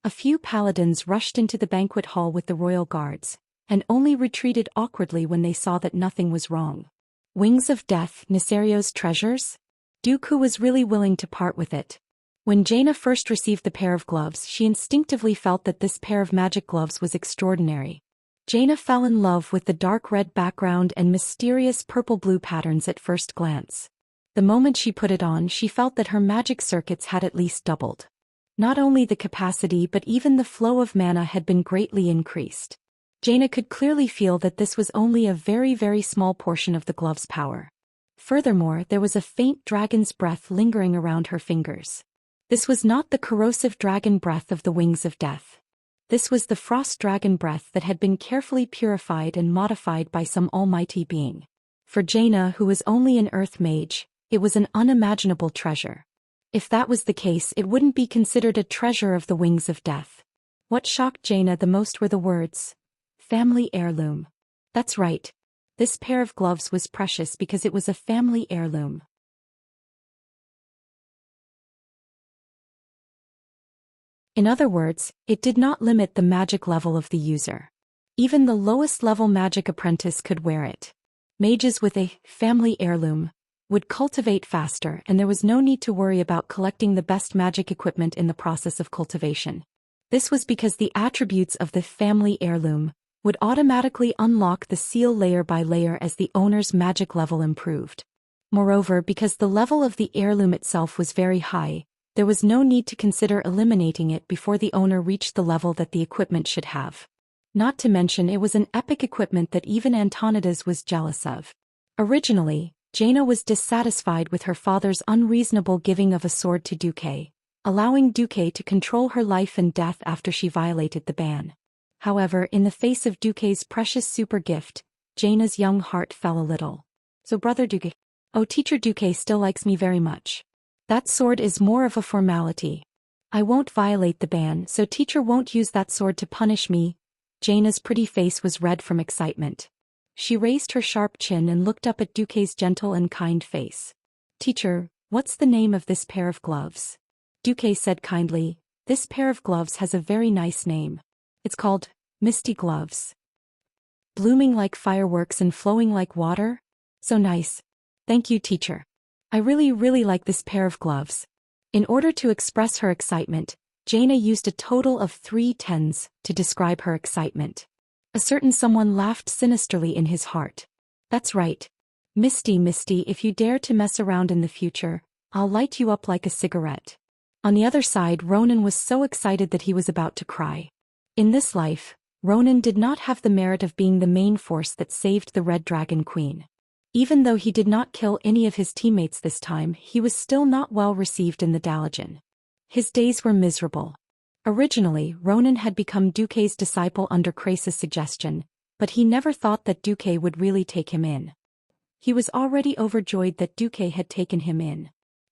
A few paladins rushed into the banquet hall with the royal guards, and only retreated awkwardly when they saw that nothing was wrong. Wings of Death, Nisario's treasures? Dooku was really willing to part with it. When Jaina first received the pair of gloves, she instinctively felt that this pair of magic gloves was extraordinary. Jaina fell in love with the dark red background and mysterious purple-blue patterns at first glance. The moment she put it on, she felt that her magic circuits had at least doubled. Not only the capacity but even the flow of mana had been greatly increased. Jaina could clearly feel that this was only a very, very small portion of the glove's power. Furthermore, there was a faint dragon's breath lingering around her fingers. This was not the corrosive dragon breath of the Wings of Death. This was the frost dragon breath that had been carefully purified and modified by some almighty being. For Jaina, who was only an earth mage, it was an unimaginable treasure. If that was the case, it wouldn't be considered a treasure of the Wings of Death. What shocked Jaina the most were the words, family heirloom. That's right. This pair of gloves was precious because it was a family heirloom. In other words, it did not limit the magic level of the user. Even the lowest level magic apprentice could wear it. Mages with a family heirloom would cultivate faster and there was no need to worry about collecting the best magic equipment in the process of cultivation. This was because the attributes of the family heirloom would automatically unlock the seal layer by layer as the owner's magic level improved. Moreover, because the level of the heirloom itself was very high, there was no need to consider eliminating it before the owner reached the level that the equipment should have. Not to mention it was an epic equipment that even Antonidas was jealous of. Originally, Jaina was dissatisfied with her father's unreasonable giving of a sword to Duque, allowing Duque to control her life and death after she violated the ban. However, in the face of Duque's precious super gift, Jaina's young heart fell a little. So Brother Duque. Oh, Teacher Duque still likes me very much. That sword is more of a formality. I won't violate the ban, so Teacher won't use that sword to punish me. Jaina's pretty face was red from excitement. She raised her sharp chin and looked up at Duque's gentle and kind face. Teacher, what's the name of this pair of gloves? Duque said kindly, this pair of gloves has a very nice name. It's called Misty Gloves. Blooming like fireworks and flowing like water? So nice. Thank you, Teacher. I really like this pair of gloves. In order to express her excitement, Jaina used a total of 3 tens to describe her excitement. A certain someone laughed sinisterly in his heart. That's right. Misty, if you dare to mess around in the future, I'll light you up like a cigarette. On the other side, Ronan was so excited that he was about to cry. In this life, Ronan did not have the merit of being the main force that saved the Red Dragon Queen. Even though he did not kill any of his teammates this time, he was still not well received in the Dalajan. His days were miserable. Originally, Ronan had become Duque's disciple under Krasa's suggestion, but he never thought that Duque would really take him in. He was already overjoyed that Duque had taken him in.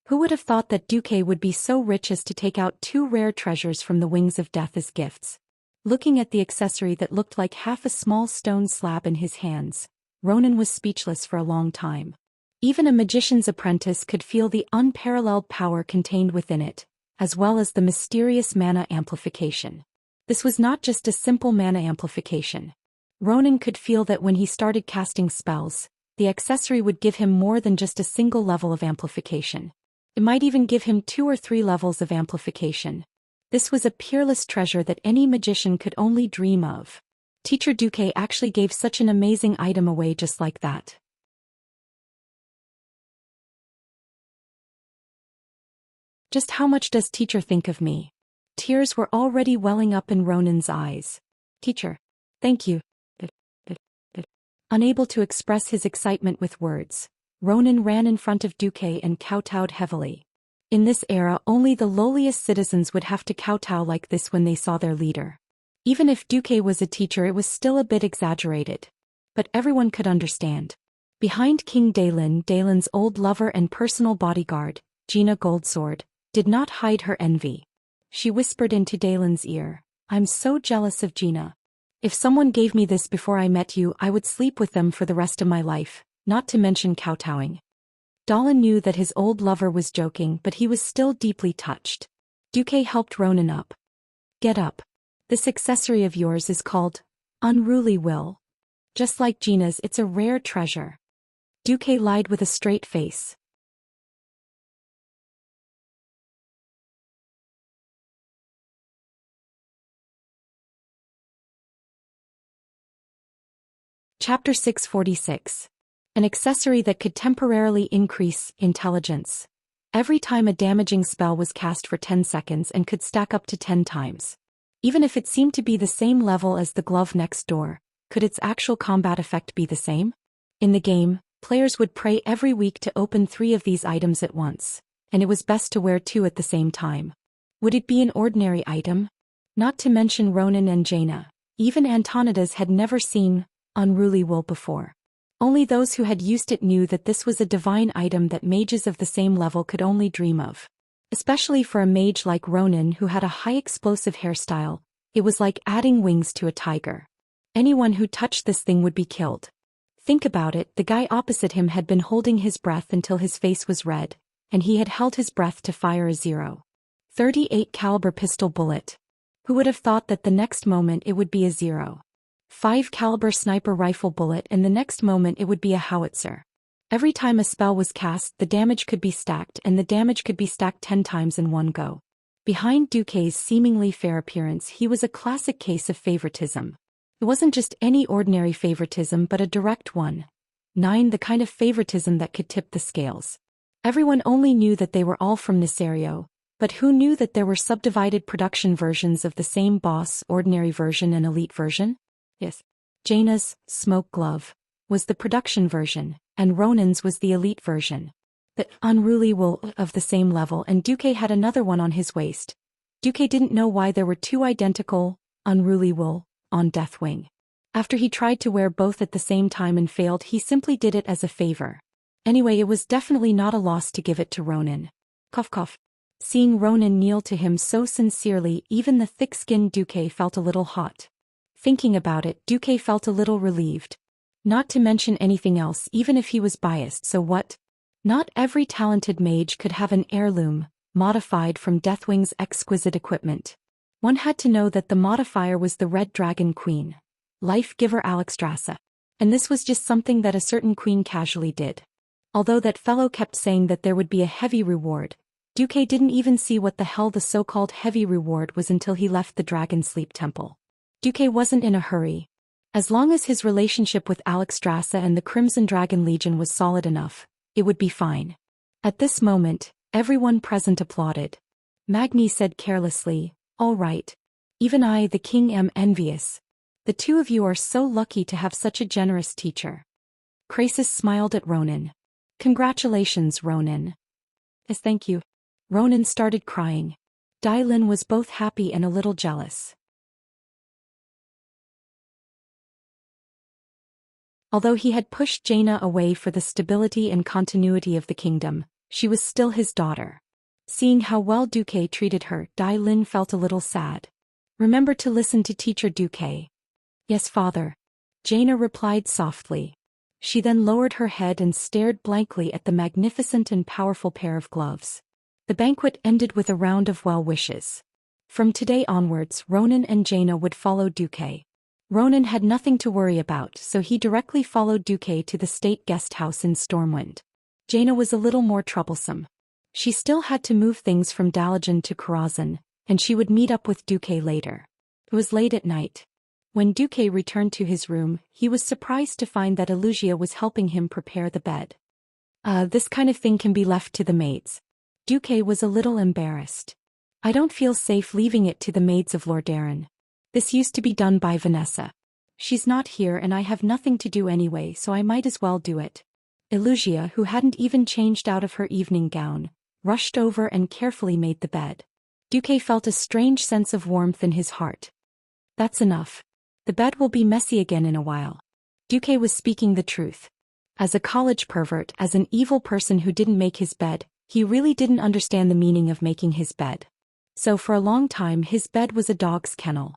Who would have thought that Duque would be so rich as to take out 2 rare treasures from the wings of death as gifts? Looking at the accessory that looked like half a small stone slab in his hands, Ronan was speechless for a long time. Even a magician's apprentice could feel the unparalleled power contained within it, as well as the mysterious mana amplification. This was not just a simple mana amplification. Ronan could feel that when he started casting spells, the accessory would give him more than just a single level of amplification. It might even give him 2 or 3 levels of amplification. This was a peerless treasure that any magician could only dream of. Teacher Duque actually gave such an amazing item away just like that. Just how much does teacher think of me? Tears were already welling up in Ronan's eyes. Teacher. Thank you. Unable to express his excitement with words, Ronan ran in front of Duque and kowtowed heavily. In this era, only the lowliest citizens would have to kowtow like this when they saw their leader. Even if Duque was a teacher, it was still a bit exaggerated. But everyone could understand. Behind King Dalin's old lover and personal bodyguard, Gina Goldsword, did not hide her envy. She whispered into Dalin's ear, "I'm so jealous of Gina. If someone gave me this before I met you, I would sleep with them for the rest of my life, not to mention kowtowing." Dalin knew that his old lover was joking, but he was still deeply touched. Duque helped Ronan up. "Get up. This accessory of yours is called Unruly Will. Just like Gina's, it's a rare treasure." Duque lied with a straight face. Chapter 646. An accessory that could temporarily increase intelligence. Every time a damaging spell was cast for 10 seconds and could stack up to 10 times. Even if it seemed to be the same level as the glove next door, could its actual combat effect be the same? In the game, players would pray every week to open 3 of these items at once, and it was best to wear 2 at the same time. Would it be an ordinary item? Not to mention Ronan and Jaina. Even Antonidas had never seen Unruly Will before. Only those who had used it knew that this was a divine item that mages of the same level could only dream of. Especially for a mage like Ronan who had a high explosive hairstyle, it was like adding wings to a tiger. Anyone who touched this thing would be killed. Think about it, the guy opposite him had been holding his breath until his face was red, and he had held his breath to fire a .38 caliber pistol bullet. Who would have thought that the next moment it would be a .5 caliber sniper rifle bullet and the next moment it would be a howitzer. Every time a spell was cast, the damage could be stacked, and the damage could be stacked 10 times in one go. Behind Duque's seemingly fair appearance, he was a classic case of favoritism. It wasn't just any ordinary favoritism but a direct one. The kind of favoritism that could tip the scales. Everyone only knew that they were all from Nisario, but who knew that there were subdivided production versions of the same boss, ordinary version and elite version? Yes. Jaina's smoke glove was the production version, and Ronan's was the elite version. The Unruly Will of the same level, and Duque had another one on his waist. Duque didn't know why there were 2 identical Unruly Will on Deathwing. After he tried to wear both at the same time and failed, he simply did it as a favor. Anyway, it was definitely not a loss to give it to Ronan. Cough cough. Seeing Ronan kneel to him so sincerely, even the thick-skinned Duque felt a little hot. Thinking about it, Duque felt a little relieved. Not to mention anything else, even if he was biased, so what? Not every talented mage could have an heirloom, modified from Deathwing's exquisite equipment. One had to know that the modifier was the Red Dragon Queen, life-giver Alexstrasza. And this was just something that a certain queen casually did. Although that fellow kept saying that there would be a heavy reward, Duque didn't even see what the hell the so-called heavy reward was until he left the Dragon Sleep Temple. Duque wasn't in a hurry. As long as his relationship with Alexstrasza and the Crimson Dragon Legion was solid enough, it would be fine. At this moment, everyone present applauded. Magni said carelessly, "All right. Even I, the king, am envious. The 2 of you are so lucky to have such a generous teacher." Krasis smiled at Ronan. "Congratulations, Ronan." "Yes, thank you." Ronan started crying. Dalin was both happy and a little jealous. Although he had pushed Jaina away for the stability and continuity of the kingdom, she was still his daughter. Seeing how well Duque treated her, Dai Lin felt a little sad. Remember to listen to teacher Duque. Yes, father. Jaina replied softly. She then lowered her head and stared blankly at the magnificent and powerful pair of gloves. The banquet ended with a round of well wishes. From today onwards, Ronan and Jaina would follow Duque. Ronan had nothing to worry about, so he directly followed Duque to the state guest house in Stormwind. Jaina was a little more troublesome. She still had to move things from Dalajan to Karazhan, and she would meet up with Duque later. It was late at night. When Duque returned to his room, he was surprised to find that Elugia was helping him prepare the bed. This kind of thing can be left to the maids. Duque was a little embarrassed. I don't feel safe leaving it to the maids of Lordaeron. This used to be done by Vanessa. She's not here and I have nothing to do anyway, so I might as well do it. Elugia, who hadn't even changed out of her evening gown, rushed over and carefully made the bed. Duque felt a strange sense of warmth in his heart. That's enough. The bed will be messy again in a while. Duque was speaking the truth. As a college pervert, as an evil person who didn't make his bed, he really didn't understand the meaning of making his bed. So for a long time his bed was a dog's kennel.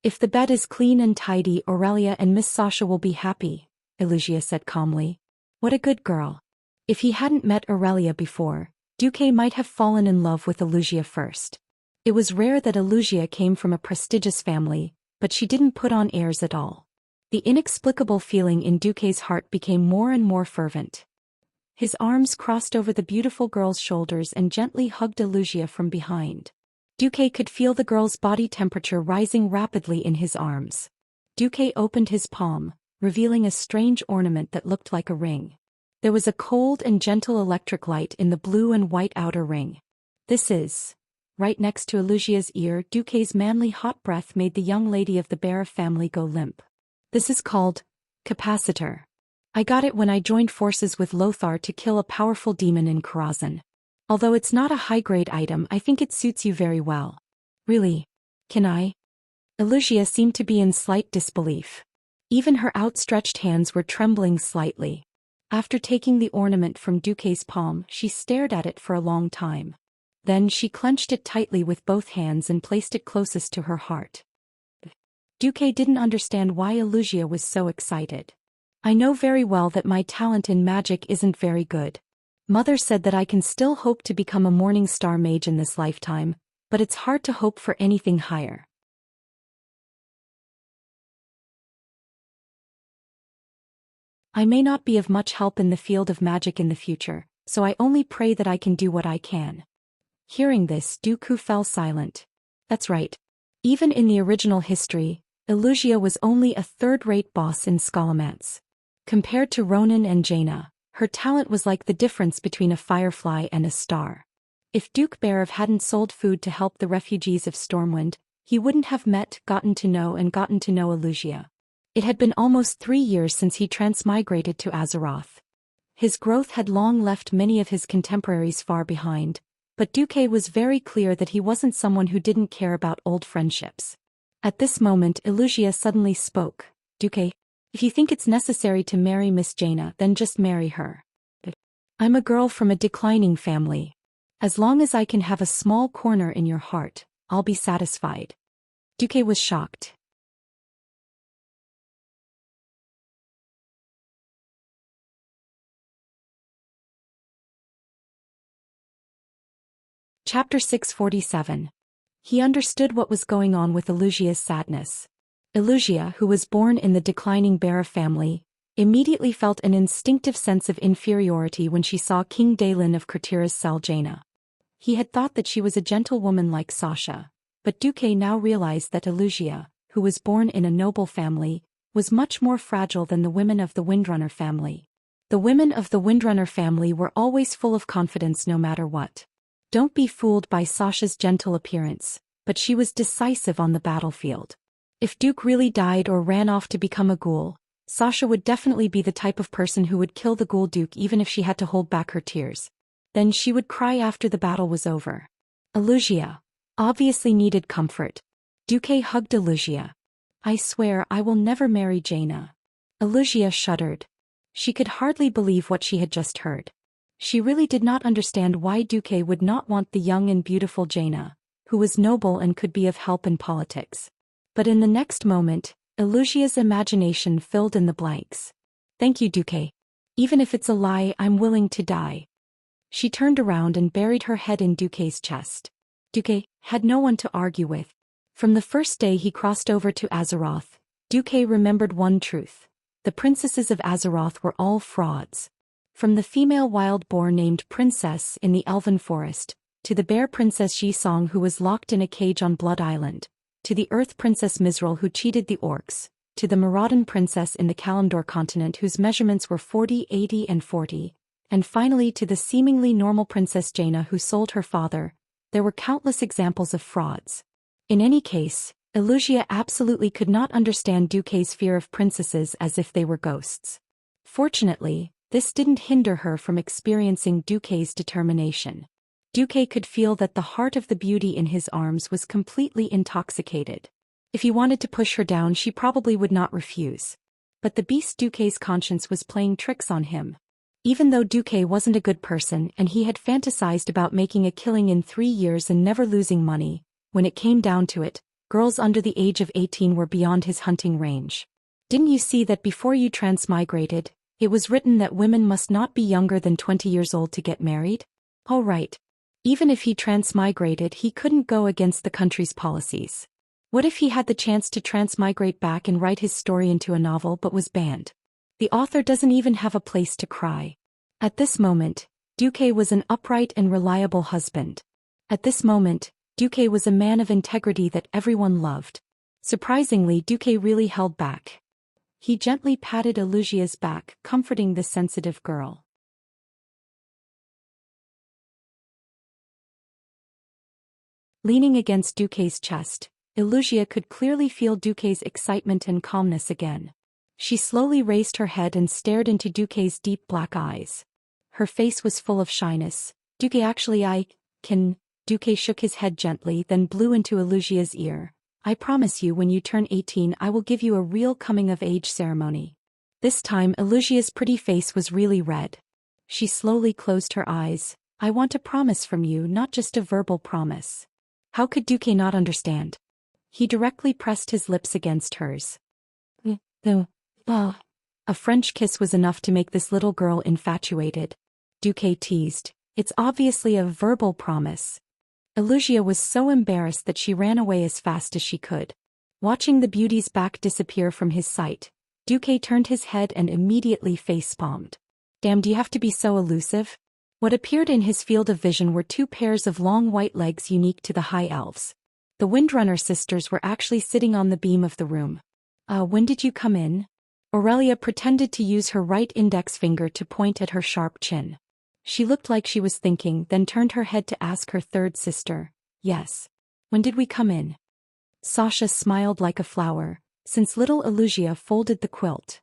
If the bed is clean and tidy, Aurelia and Miss Sasha will be happy, Elugia said calmly. What a good girl. If he hadn't met Aurelia before, Duque might have fallen in love with Elugia first. It was rare that Elugia came from a prestigious family, but she didn't put on airs at all. The inexplicable feeling in Duque's heart became more and more fervent. His arms crossed over the beautiful girl's shoulders and gently hugged Elugia from behind. Duque could feel the girl's body temperature rising rapidly in his arms. Duque opened his palm, revealing a strange ornament that looked like a ring. There was a cold and gentle electric light in the blue and white outer ring. This is... Right next to Elugia's ear, Duque's manly hot breath made the young lady of the Bear family go limp. This is called... Capacitor. I got it when I joined forces with Lothar to kill a powerful demon in Karazhan. Although it's not a high-grade item, I think it suits you very well. Really? Can I? Elugia seemed to be in slight disbelief. Even her outstretched hands were trembling slightly. After taking the ornament from Duque's palm, she stared at it for a long time. Then she clenched it tightly with both hands and placed it closest to her heart. Duque didn't understand why Elugia was so excited. I know very well that my talent in magic isn't very good. Mother said that I can still hope to become a Morning Star mage in this lifetime, but it's hard to hope for anything higher. I may not be of much help in the field of magic in the future, so I only pray that I can do what I can. Hearing this, Dooku fell silent. That's right. Even in the original history, Elugia was only a third-rate boss in Scholomance. Compared to Ronan and Jaina, her talent was like the difference between a firefly and a star. If Duke Berev hadn't sold food to help the refugees of Stormwind, he wouldn't have met, gotten to know Elugia. It had been almost 3 years since he transmigrated to Azeroth. His growth had long left many of his contemporaries far behind, but Duque was very clear that he wasn't someone who didn't care about old friendships. At this moment Elugia suddenly spoke. Duque, if you think it's necessary to marry Miss Jaina, then just marry her. I'm a girl from a declining family. As long as I can have a small corner in your heart, I'll be satisfied. Duque was shocked. Chapter 647. He understood what was going on with Elugia's sadness. Elugia, who was born in the declining Berev family, immediately felt an instinctive sense of inferiority when she saw King Daelin of Kratira's cell Jaina. He had thought that she was a gentlewoman like Sasha, but Duque now realized that Elugia, who was born in a noble family, was much more fragile than the women of the Windrunner family. The women of the Windrunner family were always full of confidence no matter what. Don't be fooled by Sasha's gentle appearance, but she was decisive on the battlefield. If Duke really died or ran off to become a ghoul, Sasha would definitely be the type of person who would kill the ghoul Duke even if she had to hold back her tears. Then she would cry after the battle was over. Elugia obviously needed comfort. Duque hugged Elugia. I swear I will never marry Jaina. Aluxia shuddered. She could hardly believe what she had just heard. She really did not understand why Duque would not want the young and beautiful Jaina, who was noble and could be of help in politics. But in the next moment, Aluxia's imagination filled in the blanks. Thank you, Duque. Even if it's a lie, I'm willing to die. She turned around and buried her head in Duque's chest. Duque had no one to argue with. From the first day he crossed over to Azeroth, Duque remembered one truth. The princesses of Azeroth were all frauds. From the female wild boar named Princess in the Elven Forest, to the bear princess Yisong who was locked in a cage on Blood Island, to the earth princess Mizral who cheated the orcs, to the Maraudon princess in the Kalimdor continent whose measurements were 40, 80 and 40, and finally to the seemingly normal Princess Jaina who sold her father, there were countless examples of frauds. In any case, Aluxia absolutely could not understand Duque's fear of princesses as if they were ghosts. Fortunately, this didn't hinder her from experiencing Duque's determination. Duque could feel that the heart of the beauty in his arms was completely intoxicated. If he wanted to push her down, she probably would not refuse. But the beast Duque's conscience was playing tricks on him. Even though Duque wasn't a good person and he had fantasized about making a killing in 3 years and never losing money, when it came down to it, girls under the age of 18 were beyond his hunting range. Didn't you see that before you transmigrated, it was written that women must not be younger than 20 years old to get married? All right. Even if he transmigrated, he couldn't go against the country's policies. What if he had the chance to transmigrate back and write his story into a novel but was banned? The author doesn't even have a place to cry. At this moment, Duque was an upright and reliable husband. At this moment, Duque was a man of integrity that everyone loved. Surprisingly, Duque really held back. He gently patted Aluxia's back, comforting the sensitive girl. Leaning against Duque's chest, Aluxia could clearly feel Duque's excitement and calmness again. She slowly raised her head and stared into Duque's deep black eyes. Her face was full of shyness. Duque, actually I can. Duque shook his head gently, then blew into Aluxia's ear. I promise you when you turn 18 I will give you a real coming-of-age ceremony. This time Aluxia's pretty face was really red. She slowly closed her eyes. I want a promise from you, not just a verbal promise. How could Duque not understand? He directly pressed his lips against hers. A French kiss was enough to make this little girl infatuated. Duque teased. It's obviously a verbal promise. Aluxia was so embarrassed that she ran away as fast as she could. Watching the beauty's back disappear from his sight, Duque turned his head and immediately face-palmed. Damn, do you have to be so elusive? What appeared in his field of vision were 2 pairs of long white legs unique to the High Elves. The Windrunner sisters were actually sitting on the beam of the room. When did you come in? Aurelia pretended to use her right index finger to point at her sharp chin. She looked like she was thinking, then turned her head to ask her third sister. Yes. When did we come in? Sasha smiled like a flower, since little Aluxia folded the quilt.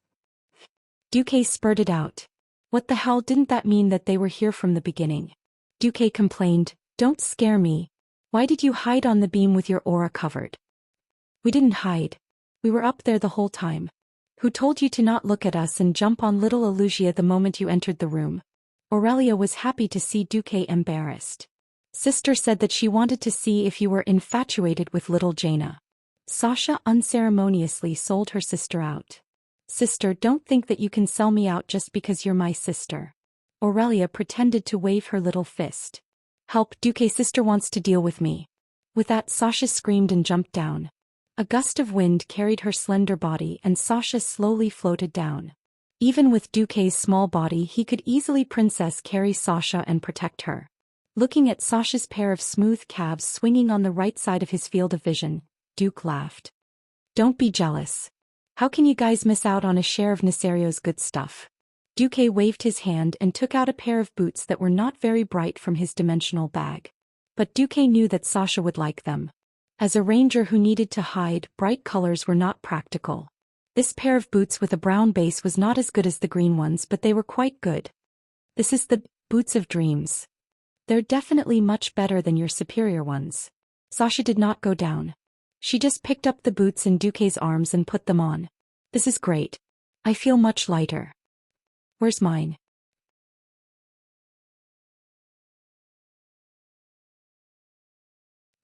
Duque spurted out. What the hell, didn't that mean that they were here from the beginning? Duque complained. Don't scare me. Why did you hide on the beam with your aura covered? We didn't hide. We were up there the whole time. Who told you to not look at us and jump on little Aluxia the moment you entered the room? Aurelia was happy to see Duque embarrassed. Sister said that she wanted to see if you were infatuated with little Jaina. Sasha unceremoniously sold her sister out. Sister, don't think that you can sell me out just because you're my sister. Aurelia pretended to wave her little fist. Help, Duque's sister wants to deal with me. With that, Sasha screamed and jumped down. A gust of wind carried her slender body and Sasha slowly floated down. Even with Duque's small body, he could easily princess carry Sasha and protect her. Looking at Sasha's pair of smooth calves swinging on the right side of his field of vision, Duque laughed. Don't be jealous. How can you guys miss out on a share of Nesario's good stuff? Duque waved his hand and took out a pair of boots that were not very bright from his dimensional bag. But Duque knew that Sasha would like them. As a ranger who needed to hide, bright colors were not practical. This pair of boots with a brown base was not as good as the green ones, but they were quite good. This is the boots of dreams. They're definitely much better than your superior ones. Sasha did not go down. She just picked up the boots in Duque's arms and put them on. This is great. I feel much lighter. Where's mine?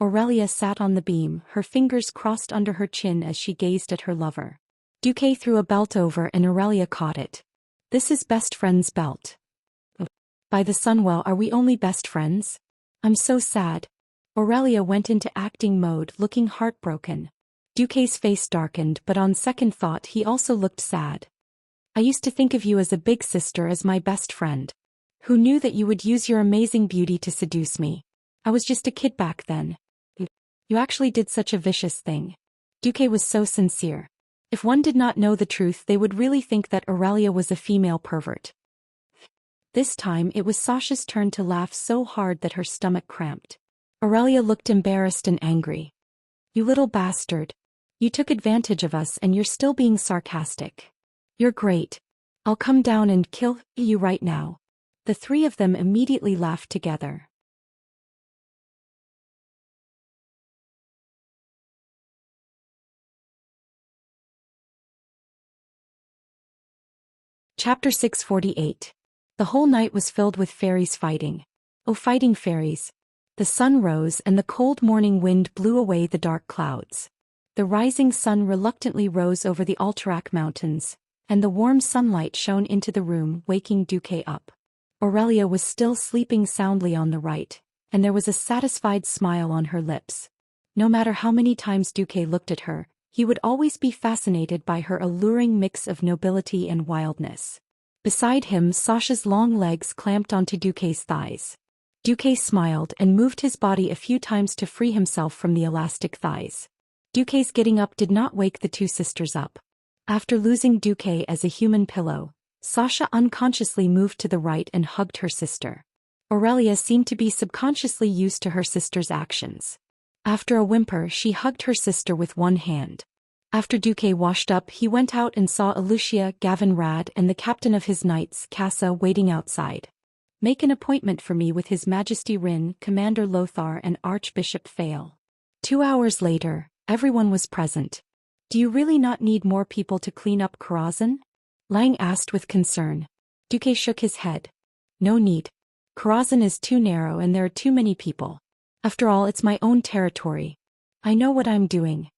Aurelia sat on the beam, her fingers crossed under her chin as she gazed at her lover. Duque threw a belt over and Aurelia caught it. This is best friend's belt. By the sun, well, are we only best friends? I'm so sad. Aurelia went into acting mode, looking heartbroken. Duque's face darkened, but on second thought he also looked sad. I used to think of you as a big sister, as my best friend. Who knew that you would use your amazing beauty to seduce me? I was just a kid back then. You actually did such a vicious thing. Duque was so sincere. If one did not know the truth, they would really think that Aurelia was a female pervert. This time it was Sasha's turn to laugh so hard that her stomach cramped. Aurelia looked embarrassed and angry. You little bastard. You took advantage of us and you're still being sarcastic. You're great. I'll come down and kill you right now. The three of them immediately laughed together. Chapter 648. The whole night was filled with fairies fighting. Oh, fighting fairies. The sun rose and the cold morning wind blew away the dark clouds. The rising sun reluctantly rose over the Alterac mountains, and the warm sunlight shone into the room, waking Duque up. Aurelia was still sleeping soundly on the right, and there was a satisfied smile on her lips. No matter how many times Duque looked at her, he would always be fascinated by her alluring mix of nobility and wildness. Beside him, Sasha's long legs clamped onto Duque's thighs. Duque smiled and moved his body a few times to free himself from the elastic thighs. Duque's getting up did not wake the two sisters up. After losing Duque as a human pillow, Sasha unconsciously moved to the right and hugged her sister. Aurelia seemed to be subconsciously used to her sister's actions. After a whimper, she hugged her sister with one hand. After Duque washed up, he went out and saw Wuxia, Gavin Rad, and the captain of his knights, Casa, waiting outside. Make an appointment for me with His Majesty Rin, Commander Lothar, and Archbishop Fail. 2 hours later, everyone was present. Do you really not need more people to clean up Karazhan? Lang asked with concern. Duque shook his head. No need. Karazhan is too narrow and there are too many people. After all, it's my own territory. I know what I'm doing.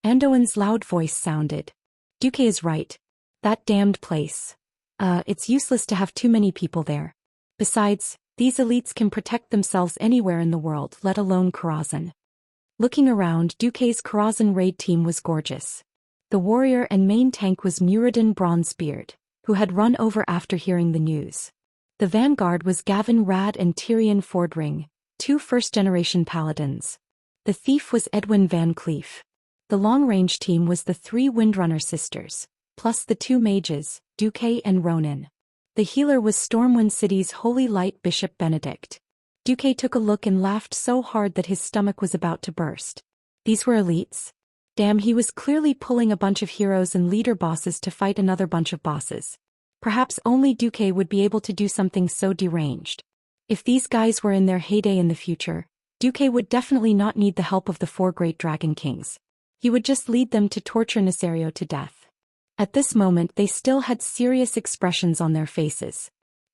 Anduin's loud voice sounded. Duque is right. That damned place. It's useless to have too many people there. Besides, these elites can protect themselves anywhere in the world, let alone Karazhan. Looking around, Duque's Karazhan raid team was gorgeous. The warrior and main tank was Muradin Bronzebeard, who had run over after hearing the news. The vanguard was Gavin Rad and Tyrion Fordring, 2 first-generation paladins. The thief was Edwin Van Cleef. The long-range team was the 3 Windrunner sisters, plus the 2 mages, Duque and Ronan. The healer was Stormwind City's Holy Light Bishop Benedict. Duque took a look and laughed so hard that his stomach was about to burst. These were elites? Damn, he was clearly pulling a bunch of heroes and leader bosses to fight another bunch of bosses. Perhaps only Duque would be able to do something so deranged. If these guys were in their heyday in the future, Duque would definitely not need the help of the 4 great dragon kings. He would just lead them to torture Nesario to death. At this moment they still had serious expressions on their faces.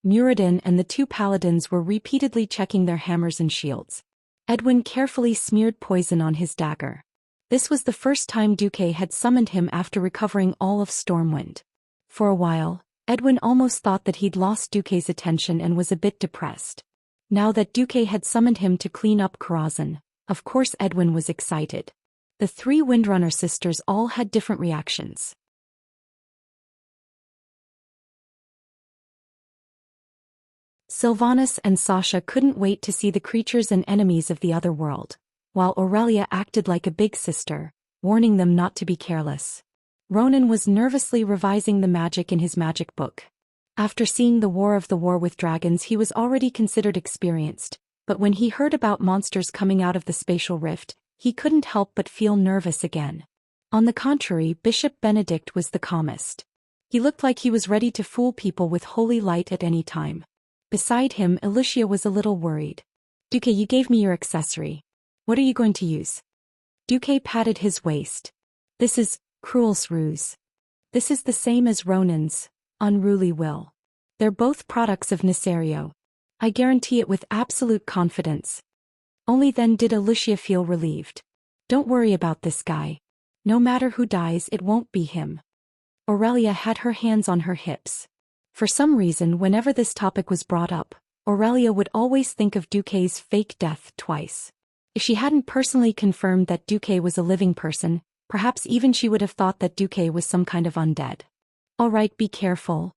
Muradin and the 2 paladins were repeatedly checking their hammers and shields. Edwin carefully smeared poison on his dagger. This was the first time Duque had summoned him after recovering all of Stormwind. For a while, Edwin almost thought that he'd lost Duque's attention and was a bit depressed. Now that Duque had summoned him to clean up Karazhan, of course Edwin was excited. The 3 Windrunner sisters all had different reactions. Sylvanas and Sasha couldn't wait to see the creatures and enemies of the other world, while Aurelia acted like a big sister, warning them not to be careless. Ronan was nervously revising the magic in his magic book. After seeing the War with Dragons, he was already considered experienced, but when he heard about monsters coming out of the spatial rift, he couldn't help but feel nervous again. On the contrary, Bishop Benedict was the calmest. He looked like he was ready to fool people with holy light at any time. Beside him, Wuxia was a little worried. Duque, you gave me your accessory. What are you going to use? Duque patted his waist. This is Cruel's ruse. This is the same as Ronan's unruly will. They're both products of Nesario. I guarantee it with absolute confidence. Only then did Wuxia feel relieved. Don't worry about this guy. No matter who dies, it won't be him. Aurelia had her hands on her hips. For some reason, whenever this topic was brought up, Aurelia would always think of Duque's fake death twice. If she hadn't personally confirmed that Duque was a living person, perhaps even she would have thought that Duque was some kind of undead. Alright, be careful.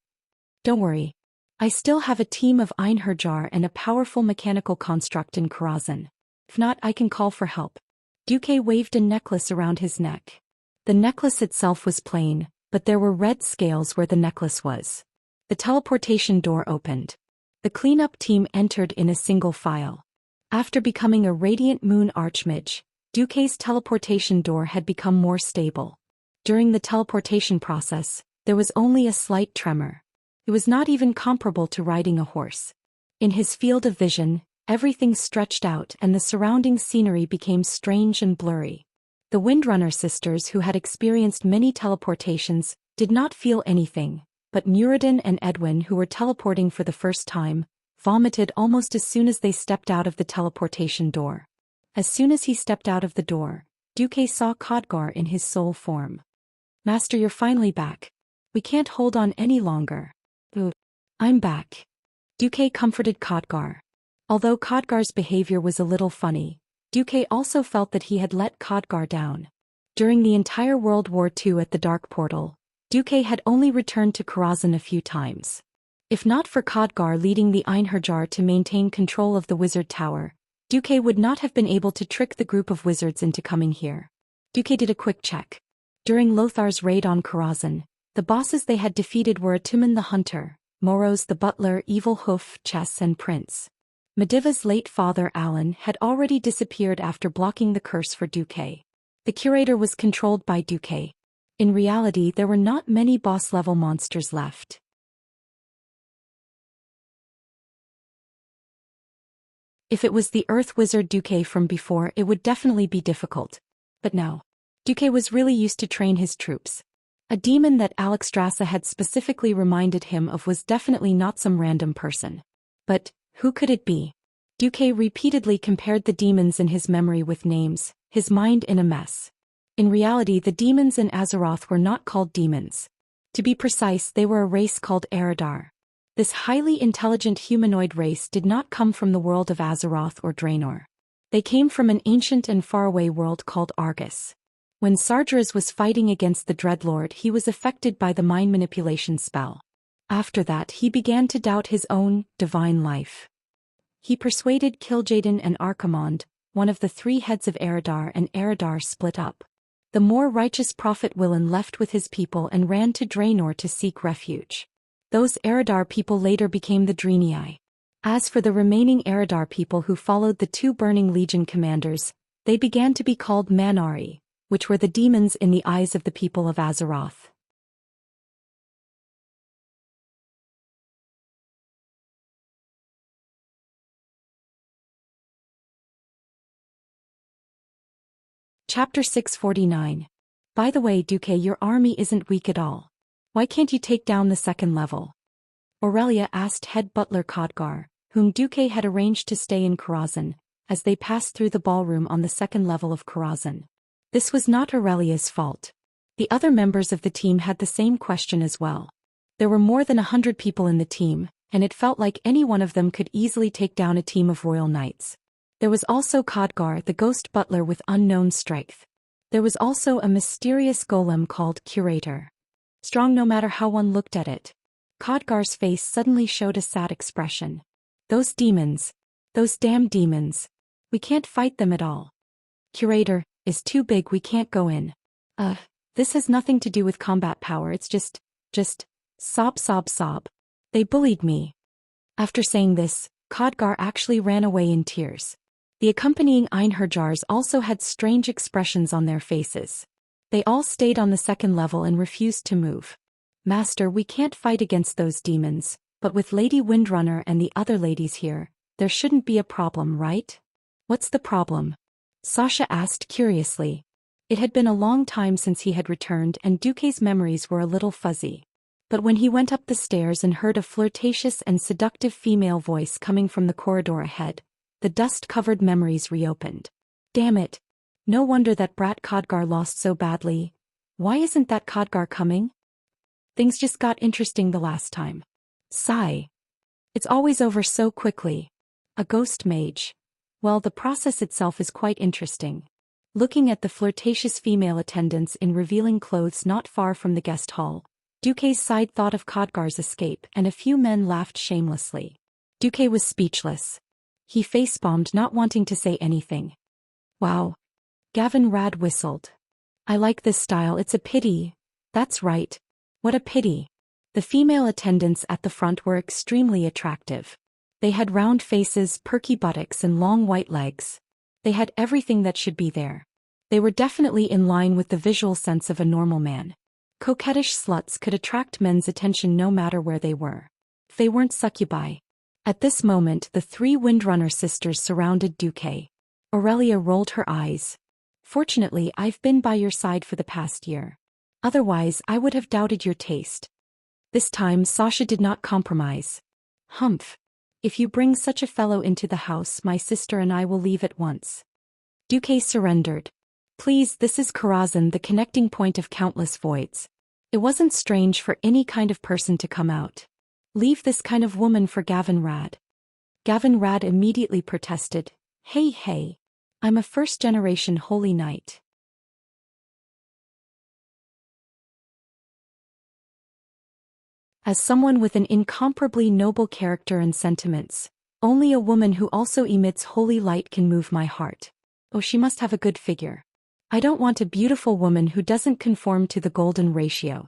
Don't worry. I still have a team of Einherjar and a powerful mechanical construct in Karazhan. If not, I can call for help. Duque waved a necklace around his neck. The necklace itself was plain, but there were red scales where the necklace was. The teleportation door opened. The cleanup team entered in a single file. After becoming a radiant moon archmage, Duque's teleportation door had become more stable. During the teleportation process, there was only a slight tremor. It was not even comparable to riding a horse. In his field of vision, everything stretched out and the surrounding scenery became strange and blurry. The Windrunner sisters, who had experienced many teleportations, did not feel anything, but Muradin and Edwin, who were teleporting for the first time, vomited almost as soon as they stepped out of the teleportation door. As soon as he stepped out of the door, Duque saw Khadgar in his soul form. Master, you're finally back. We can't hold on any longer. I'm back. Duque comforted Khadgar. Although Khadgar's behavior was a little funny, Duque also felt that he had let Khadgar down. During the entire World War II at the Dark Portal, Duque had only returned to Karazhan a few times. If not for Khadgar leading the Einherjar to maintain control of the Wizard Tower, Duque would not have been able to trick the group of wizards into coming here. Duque did a quick check. During Lothar's raid on Karazhan, the bosses they had defeated were Atuman the Hunter, Moros the Butler, Evil Hoof, Chess and Prince. Mediva's late father Alan had already disappeared after blocking the curse for Duque. The curator was controlled by Duque. In reality, there were not many boss-level monsters left. If it was the Earth Wizard Duque from before, it would definitely be difficult. But now, Duque was really used to train his troops. A demon that Alexstrasza had specifically reminded him of was definitely not some random person. But who could it be? Duque repeatedly compared the demons in his memory with names, his mind in a mess. In reality, the demons in Azeroth were not called demons. To be precise, they were a race called Eridar. This highly intelligent humanoid race did not come from the world of Azeroth or Draenor. They came from an ancient and faraway world called Argus. When Sargeras was fighting against the Dreadlord, he was affected by the mind manipulation spell. After that, he began to doubt his own divine life. He persuaded Kil'jaeden and Archimonde, one of the three heads of Eridar, and Eridar split up. The more righteous prophet Willan left with his people and ran to Draenor to seek refuge. Those Eridar people later became the Draenei. As for the remaining Eridar people who followed the two Burning Legion commanders, they began to be called Man'ari, which were the demons in the eyes of the people of Azeroth. Chapter 649. By the way, Duque, your army isn't weak at all. Why can't you take down the second level? Aurelia asked head butler Khadgar, whom Duque had arranged to stay in Karazhan, as they passed through the ballroom on the second level of Karazhan. This was not Aurelia's fault. The other members of the team had the same question as well. There were more than 100 people in the team, and it felt like any one of them could easily take down a team of royal knights. There was also Khadgar, the ghost butler with unknown strength. There was also a mysterious golem called Curator. Strong no matter how one looked at it. Khadgar's face suddenly showed a sad expression. Those demons. Those damn demons. We can't fight them at all. Curator is too big, we can't go in. This has nothing to do with combat power, it's just, sob sob sob. They bullied me. After saying this, Khadgar actually ran away in tears. The accompanying Einherjars also had strange expressions on their faces. They all stayed on the second level and refused to move. Master, we can't fight against those demons, but with Lady Windrunner and the other ladies here, there shouldn't be a problem, right? What's the problem? Sasha asked curiously. It had been a long time since he had returned and Duque's memories were a little fuzzy. But when he went up the stairs and heard a flirtatious and seductive female voice coming from the corridor ahead, the dust-covered memories reopened. Damn it! No wonder that brat Khadgar lost so badly. Why isn't that Khadgar coming? Things just got interesting the last time. Sigh. It's always over so quickly. A ghost mage. Well, the process itself is quite interesting. Looking at the flirtatious female attendants in revealing clothes not far from the guest hall, Duque's side thought of Khadgar's escape and a few men laughed shamelessly. Duque was speechless. He face-bombed, not wanting to say anything. Wow. Gavin Rad whistled. I like this style, it's a pity. That's right. What a pity. The female attendants at the front were extremely attractive. They had round faces, perky buttocks and long white legs. They had everything that should be there. They were definitely in line with the visual sense of a normal man. Coquettish sluts could attract men's attention no matter where they were. They weren't succubi. At this moment the three Windrunner sisters surrounded Duque. Aurelia rolled her eyes. Fortunately, I've been by your side for the past year. Otherwise, I would have doubted your taste. This time Sasha did not compromise. Humph. If you bring such a fellow into the house, my sister and I will leave at once. Duque surrendered. Please, this is Karazhan, the connecting point of countless voids. It wasn't strange for any kind of person to come out. Leave this kind of woman for Gavin Rad. Gavin Rad immediately protested. Hey. I'm a first-generation holy knight. As someone with an incomparably noble character and sentiments, only a woman who also emits holy light can move my heart. Oh, she must have a good figure. I don't want a beautiful woman who doesn't conform to the golden ratio.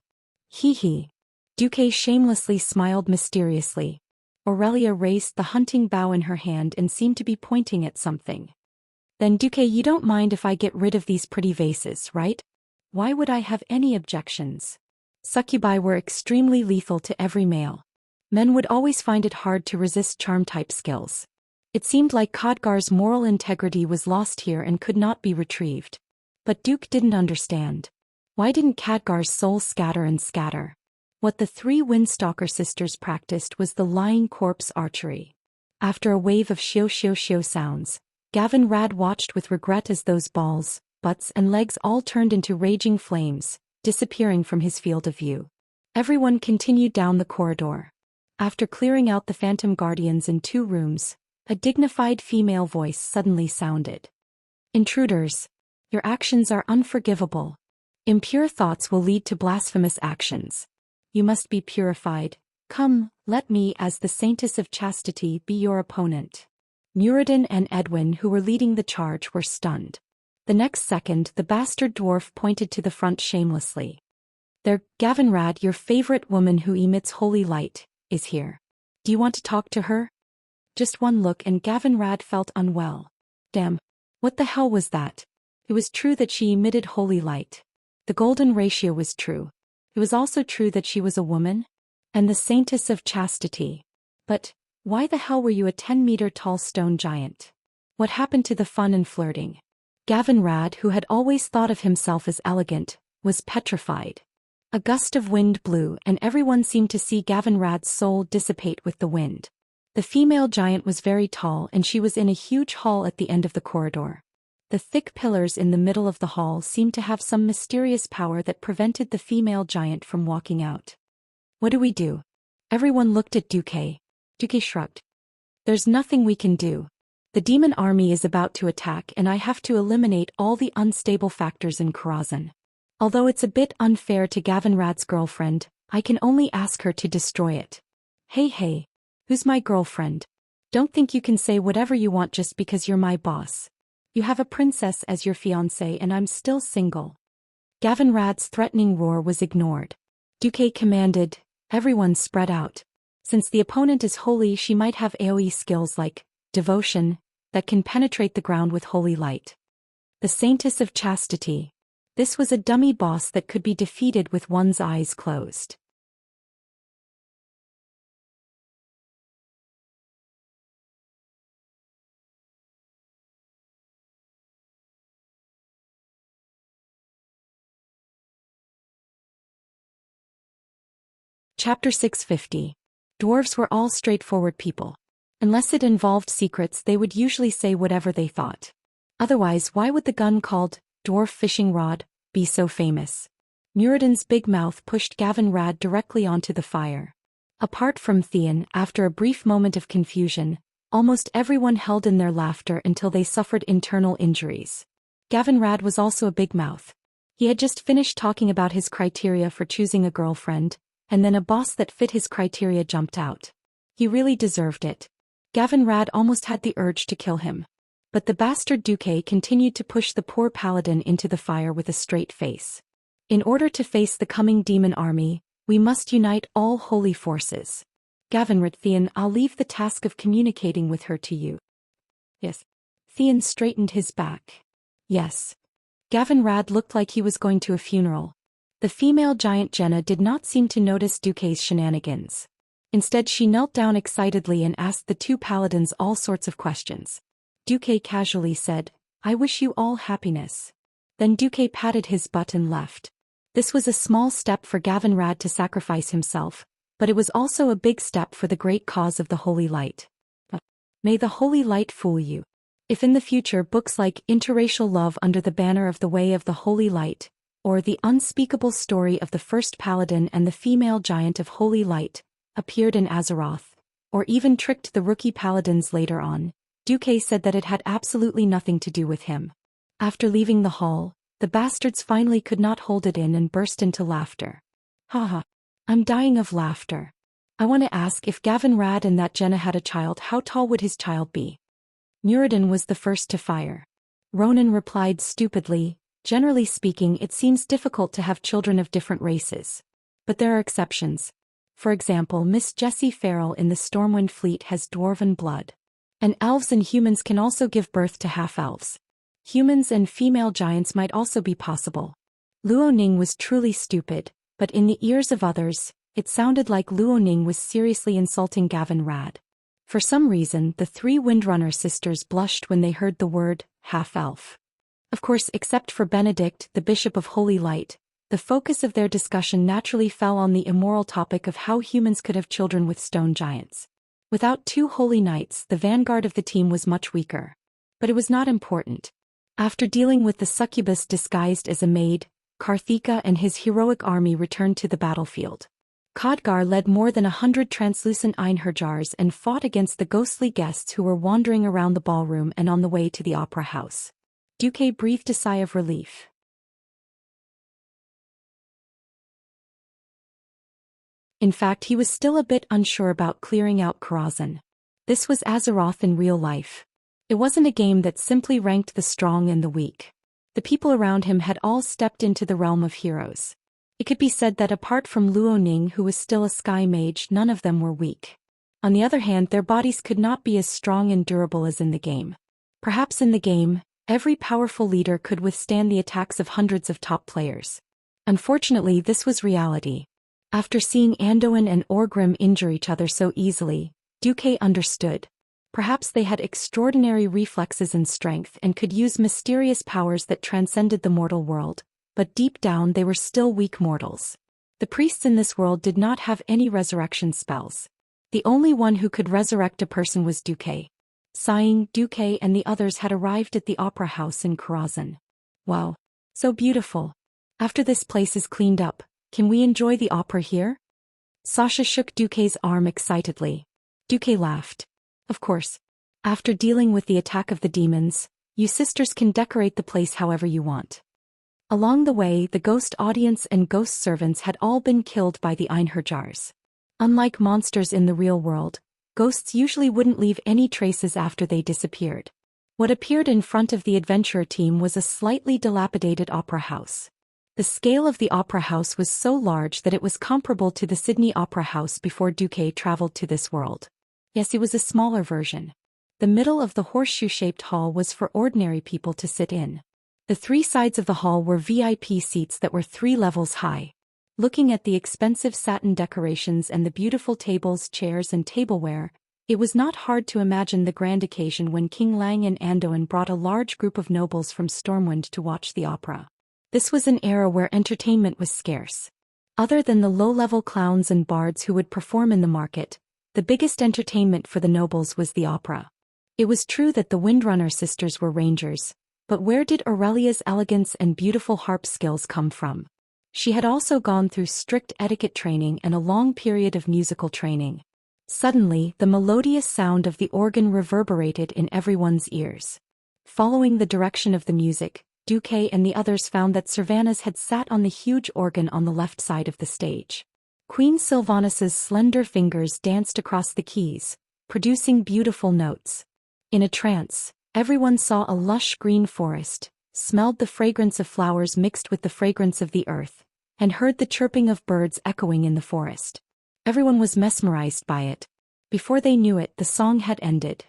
Hee. Duque shamelessly smiled mysteriously. Aurelia raised the hunting bow in her hand and seemed to be pointing at something. Then Duque, you don't mind if I get rid of these pretty vases, right? Why would I have any objections? Succubi were extremely lethal to every male. Men would always find it hard to resist charm-type skills. It seemed like Khadgar's moral integrity was lost here and could not be retrieved. But Duke didn't understand. Why didn't Khadgar's soul scatter and scatter? What the three Windstalker sisters practiced was the lying corpse archery. After a wave of shio sounds, Gavin Rad watched with regret as those balls, butts and legs all turned into raging flames, disappearing from his field of view. Everyone continued down the corridor. After clearing out the phantom guardians in 2 rooms, a dignified female voice suddenly sounded. Intruders, your actions are unforgivable. Impure thoughts will lead to blasphemous actions. You must be purified. Come, let me, as the Saintess of Chastity, be your opponent. Muradin and Edwin, who were leading the charge, were stunned. The next second, the bastard dwarf pointed to the front shamelessly. There, Gavin Rad, your favorite woman who emits holy light, is here. Do you want to talk to her? Just one look and Gavin Rad felt unwell. Damn. What the hell was that? It was true that she emitted holy light. The golden ratio was true. It was also true that she was a woman, and the Saintess of Chastity. But why the hell were you a 10-meter-tall stone giant? What happened to the fun and flirting? Gavin Rad, who had always thought of himself as elegant, was petrified. A gust of wind blew and everyone seemed to see Gavin Rad's soul dissipate with the wind. The female giant was very tall and she was in a huge hall at the end of the corridor. The thick pillars in the middle of the hall seemed to have some mysterious power that prevented the female giant from walking out. What do we do? Everyone looked at Duque. Duque shrugged. There's nothing we can do. The demon army is about to attack and I have to eliminate all the unstable factors in Karazhan. Although it's a bit unfair to Gavin Rad's girlfriend, I can only ask her to destroy it. Hey, who's my girlfriend? Don't think you can say whatever you want just because you're my boss. You have a princess as your fiancé and I'm still single. Gavin Rad's threatening roar was ignored. Duque commanded, everyone spread out. Since the opponent is holy, she might have AoE skills like devotion that can penetrate the ground with holy light. The Saintess of Chastity. This was a dummy boss that could be defeated with one's eyes closed. Chapter 650. Dwarves were all straightforward people. Unless it involved secrets, they would usually say whatever they thought. Otherwise, why would the gun called dwarf fishing rod be so famous? Muradin's big mouth pushed Gavin Rad directly onto the fire. Apart from Theon, after a brief moment of confusion, almost everyone held in their laughter until they suffered internal injuries. Gavin Rad was also a big mouth. He had just finished talking about his criteria for choosing a girlfriend, and then a boss that fit his criteria jumped out. He really deserved it. Gavin Rad almost had the urge to kill him. But the bastard Duque continued to push the poor paladin into the fire with a straight face. In order to face the coming demon army, we must unite all holy forces. Gavin Theon, I'll leave the task of communicating with her to you. Yes. Theon straightened his back. Yes. Gavin Rad looked like he was going to a funeral. The female giant Jenna did not seem to notice Duque's shenanigans. Instead, she knelt down excitedly and asked the two paladins all sorts of questions. Duque casually said, "I wish you all happiness." Then Duque patted his butt and left. This was a small step for Gavin Rad to sacrifice himself, but it was also a big step for the great cause of the Holy Light. May the Holy Light fool you. If in the future books like Interracial Love Under the Banner of the Way of the Holy Light, or The Unspeakable Story of the First Paladin and the Female Giant of Holy Light, appeared in Azeroth, or even tricked the rookie paladins later on, Duque said that it had absolutely nothing to do with him. After leaving the hall, the bastards finally could not hold it in and burst into laughter. Haha. I'm dying of laughter. I want to ask, if Gavin Rad and that Jenna had a child, how tall would his child be? Muradin was the first to fire. Ronan replied stupidly, generally speaking, it seems difficult to have children of different races. But there are exceptions. For example, Miss Jessie Farrell in the Stormwind Fleet has dwarven blood. And elves and humans can also give birth to half-elves. Humans and female giants might also be possible. Luo Ning was truly stupid, but in the ears of others, it sounded like Luo Ning was seriously insulting Gavin Rad. For some reason, the three Windrunner sisters blushed when they heard the word half-elf. Of course, except for Benedict, the Bishop of Holy Light, the focus of their discussion naturally fell on the immoral topic of how humans could have children with stone giants. Without two holy knights, the vanguard of the team was much weaker. But it was not important. After dealing with the succubus disguised as a maid, Karthika and his heroic army returned to the battlefield. Khadgar led more than 100 translucent Einherjars and fought against the ghostly guests who were wandering around the ballroom and on the way to the opera house. Duque breathed a sigh of relief. In fact, he was still a bit unsure about clearing out Karazhan. This was Azeroth in real life. It wasn't a game that simply ranked the strong and the weak. The people around him had all stepped into the realm of heroes. It could be said that apart from Luo Ning, who was still a sky mage, none of them were weak. On the other hand, their bodies could not be as strong and durable as in the game. Perhaps in the game, every powerful leader could withstand the attacks of hundreds of top players. Unfortunately, this was reality. After seeing Anduin and Orgrim injure each other so easily, Duque understood. Perhaps they had extraordinary reflexes and strength and could use mysterious powers that transcended the mortal world, but deep down they were still weak mortals. The priests in this world did not have any resurrection spells. The only one who could resurrect a person was Duque. Sighing, Duque and the others had arrived at the opera house in Karazhan. Wow. So beautiful. After this place is cleaned up, can we enjoy the opera here? Sasha shook Duque's arm excitedly. Duque laughed. Of course. After dealing with the attack of the demons, you sisters can decorate the place however you want. Along the way, the ghost audience and ghost servants had all been killed by the Einherjars. Unlike monsters in the real world, ghosts usually wouldn't leave any traces after they disappeared. What appeared in front of the adventurer team was a slightly dilapidated opera house. The scale of the opera house was so large that it was comparable to the Sydney Opera House before Duque traveled to this world. Yes, it was a smaller version. The middle of the horseshoe-shaped hall was for ordinary people to sit in. The three sides of the hall were VIP seats that were 3 levels high. Looking at the expensive satin decorations and the beautiful tables, chairs and tableware, it was not hard to imagine the grand occasion when King Lang and Anduin brought a large group of nobles from Stormwind to watch the opera. This was an era where entertainment was scarce. Other than the low-level clowns and bards who would perform in the market, the biggest entertainment for the nobles was the opera. It was true that the Windrunner sisters were rangers, but where did Aurelia's elegance and beautiful harp skills come from? She had also gone through strict etiquette training and a long period of musical training. Suddenly, the melodious sound of the organ reverberated in everyone's ears. Following the direction of the music, Duque and the others found that Servanas had sat on the huge organ on the left side of the stage. Queen Sylvanas's slender fingers danced across the keys, producing beautiful notes. In a trance, everyone saw a lush green forest, smelled the fragrance of flowers mixed with the fragrance of the earth, and heard the chirping of birds echoing in the forest. Everyone was mesmerized by it. Before they knew it, the song had ended.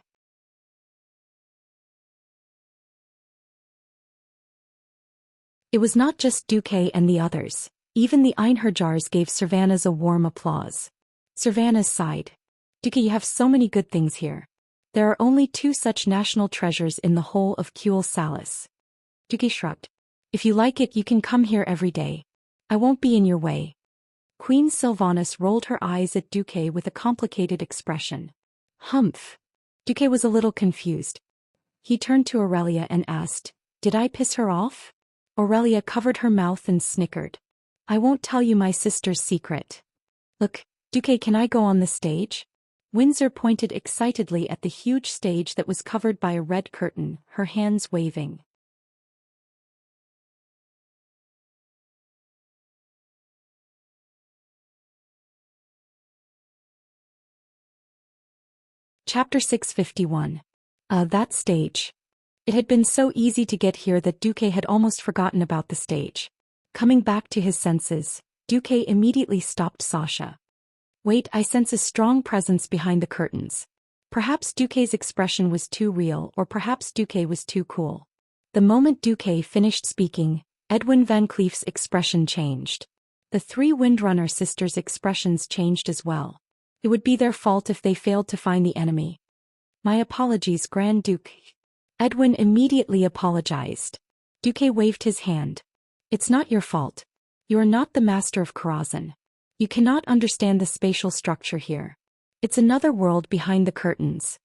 It was not just Duque and the others. Even the Einherjars gave Servanas a warm applause. Servanas sighed. Duque, you have so many good things here. There are only 2 such national treasures in the whole of Kuel Salis. Duque shrugged. If you like it, you can come here every day. I won't be in your way. Queen Sylvanas rolled her eyes at Duque with a complicated expression. Humph. Duque was a little confused. He turned to Aurelia and asked, Did I piss her off? Aurelia covered her mouth and snickered. I won't tell you my sister's secret. Look, Duque, can I go on the stage? Windsor pointed excitedly at the huge stage that was covered by a red curtain, her hands waving. Chapter 651. That stage. It had been so easy to get here that Duque had almost forgotten about the stage. Coming back to his senses, Duque immediately stopped Sasha. Wait, I sense a strong presence behind the curtains. Perhaps Duque's expression was too real, or perhaps Duque was too cool. The moment Duque finished speaking, Edwin Van Cleef's expression changed. The 3 Windrunner sisters' expressions changed as well. It would be their fault if they failed to find the enemy. My apologies, Grand Duke. Edwin immediately apologized. Duque waved his hand. It's not your fault. You are not the master of Karazhan. You cannot understand the spatial structure here. It's another world behind the curtains.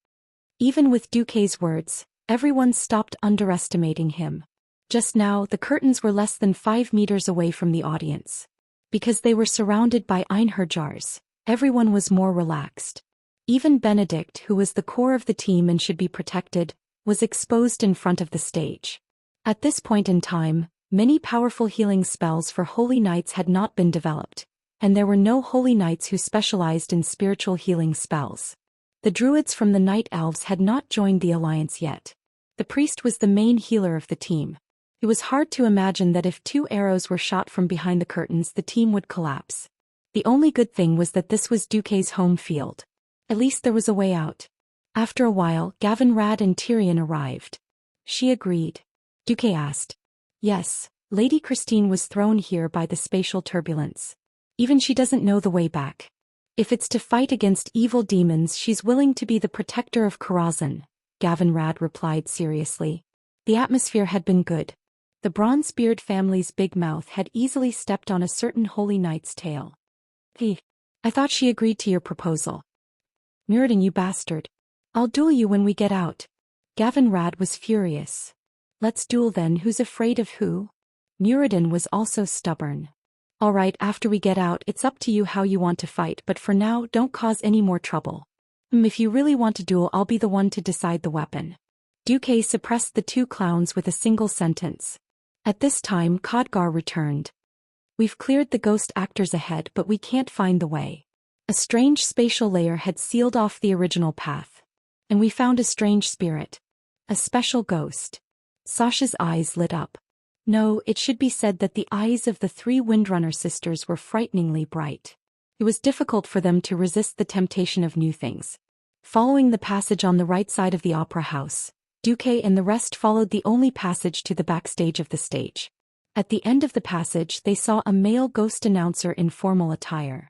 Even with Duque's words, everyone stopped underestimating him. Just now, the curtains were less than 5 meters away from the audience. Because they were surrounded by Einherjars, everyone was more relaxed. Even Benedict, who was the core of the team and should be protected, was exposed in front of the stage. At this point in time, many powerful healing spells for holy knights had not been developed, and there were no holy knights who specialized in spiritual healing spells. The druids from the Night Elves had not joined the alliance yet. The priest was the main healer of the team. It was hard to imagine that if 2 arrows were shot from behind the curtains, the team would collapse. The only good thing was that this was Duque's home field. At least there was a way out. After a while, Gavin Rad and Tyrion arrived. She agreed. Duque asked. Yes, Lady Christine was thrown here by the spatial turbulence. Even she doesn't know the way back. If it's to fight against evil demons, she's willing to be the protector of Karazhan, Gavin Rad replied seriously. The atmosphere had been good. The Bronzebeard family's big mouth had easily stepped on a certain holy knight's tail. Hey, I thought she agreed to your proposal. Muradin, you bastard. I'll duel you when we get out. Gavin Rad was furious. Let's duel then, who's afraid of who? Muradin was also stubborn. All right, after we get out, it's up to you how you want to fight, but for now, don't cause any more trouble. If you really want to duel, I'll be the one to decide the weapon. Duque suppressed the 2 clowns with a single sentence. At this time, Khadgar returned. We've cleared the ghost actors ahead, but we can't find the way. A strange spatial layer had sealed off the original path. And we found a strange spirit. A special ghost. Sasha's eyes lit up. No, it should be said that the eyes of the 3 Windrunner sisters were frighteningly bright. It was difficult for them to resist the temptation of new things. Following the passage on the right side of the opera house, Duque and the rest followed the only passage to the backstage of the stage. At the end of the passage, they saw a male ghost announcer in formal attire.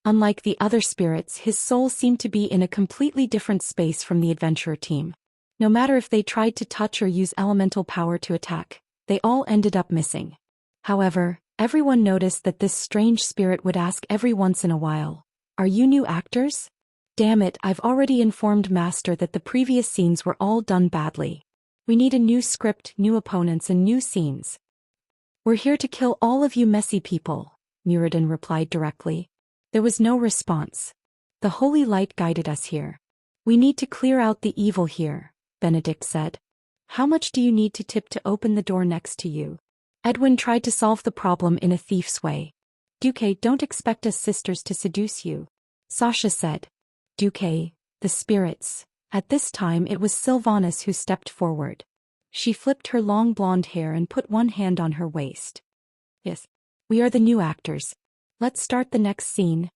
Unlike the other spirits, his soul seemed to be in a completely different space from the adventurer team. No matter if they tried to touch or use elemental power to attack, they all ended up missing. However, everyone noticed that this strange spirit would ask every once in a while, "Are you new actors? Damn it, I've already informed Master that the previous scenes were all done badly. We need a new script, new opponents and new scenes." "We're here to kill all of you messy people," Muradin replied directly. There was no response. "The holy light guided us here. We need to clear out the evil here," Benedict said. "How much do you need to tip to open the door next to you?" Edwin tried to solve the problem in a thief's way. "Duque, don't expect us sisters to seduce you," Sasha said. "Duque, the spirits." At this time it was Sylvanas who stepped forward. She flipped her long blonde hair and put one hand on her waist. "Yes, we are the new actors. Let's start the next scene."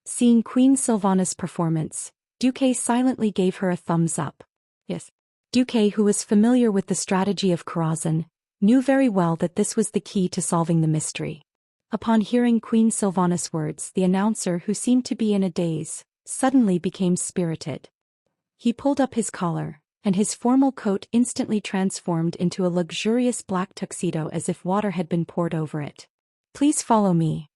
Seeing Queen Sylvanas' performance, Duque silently gave her a thumbs up. Yes. Duque, who was familiar with the strategy of Karazhan, knew very well that this was the key to solving the mystery. Upon hearing Queen Sylvanas' words, the announcer, who seemed to be in a daze, suddenly became spirited. He pulled up his collar, and his formal coat instantly transformed into a luxurious black tuxedo as if water had been poured over it. "Please follow me."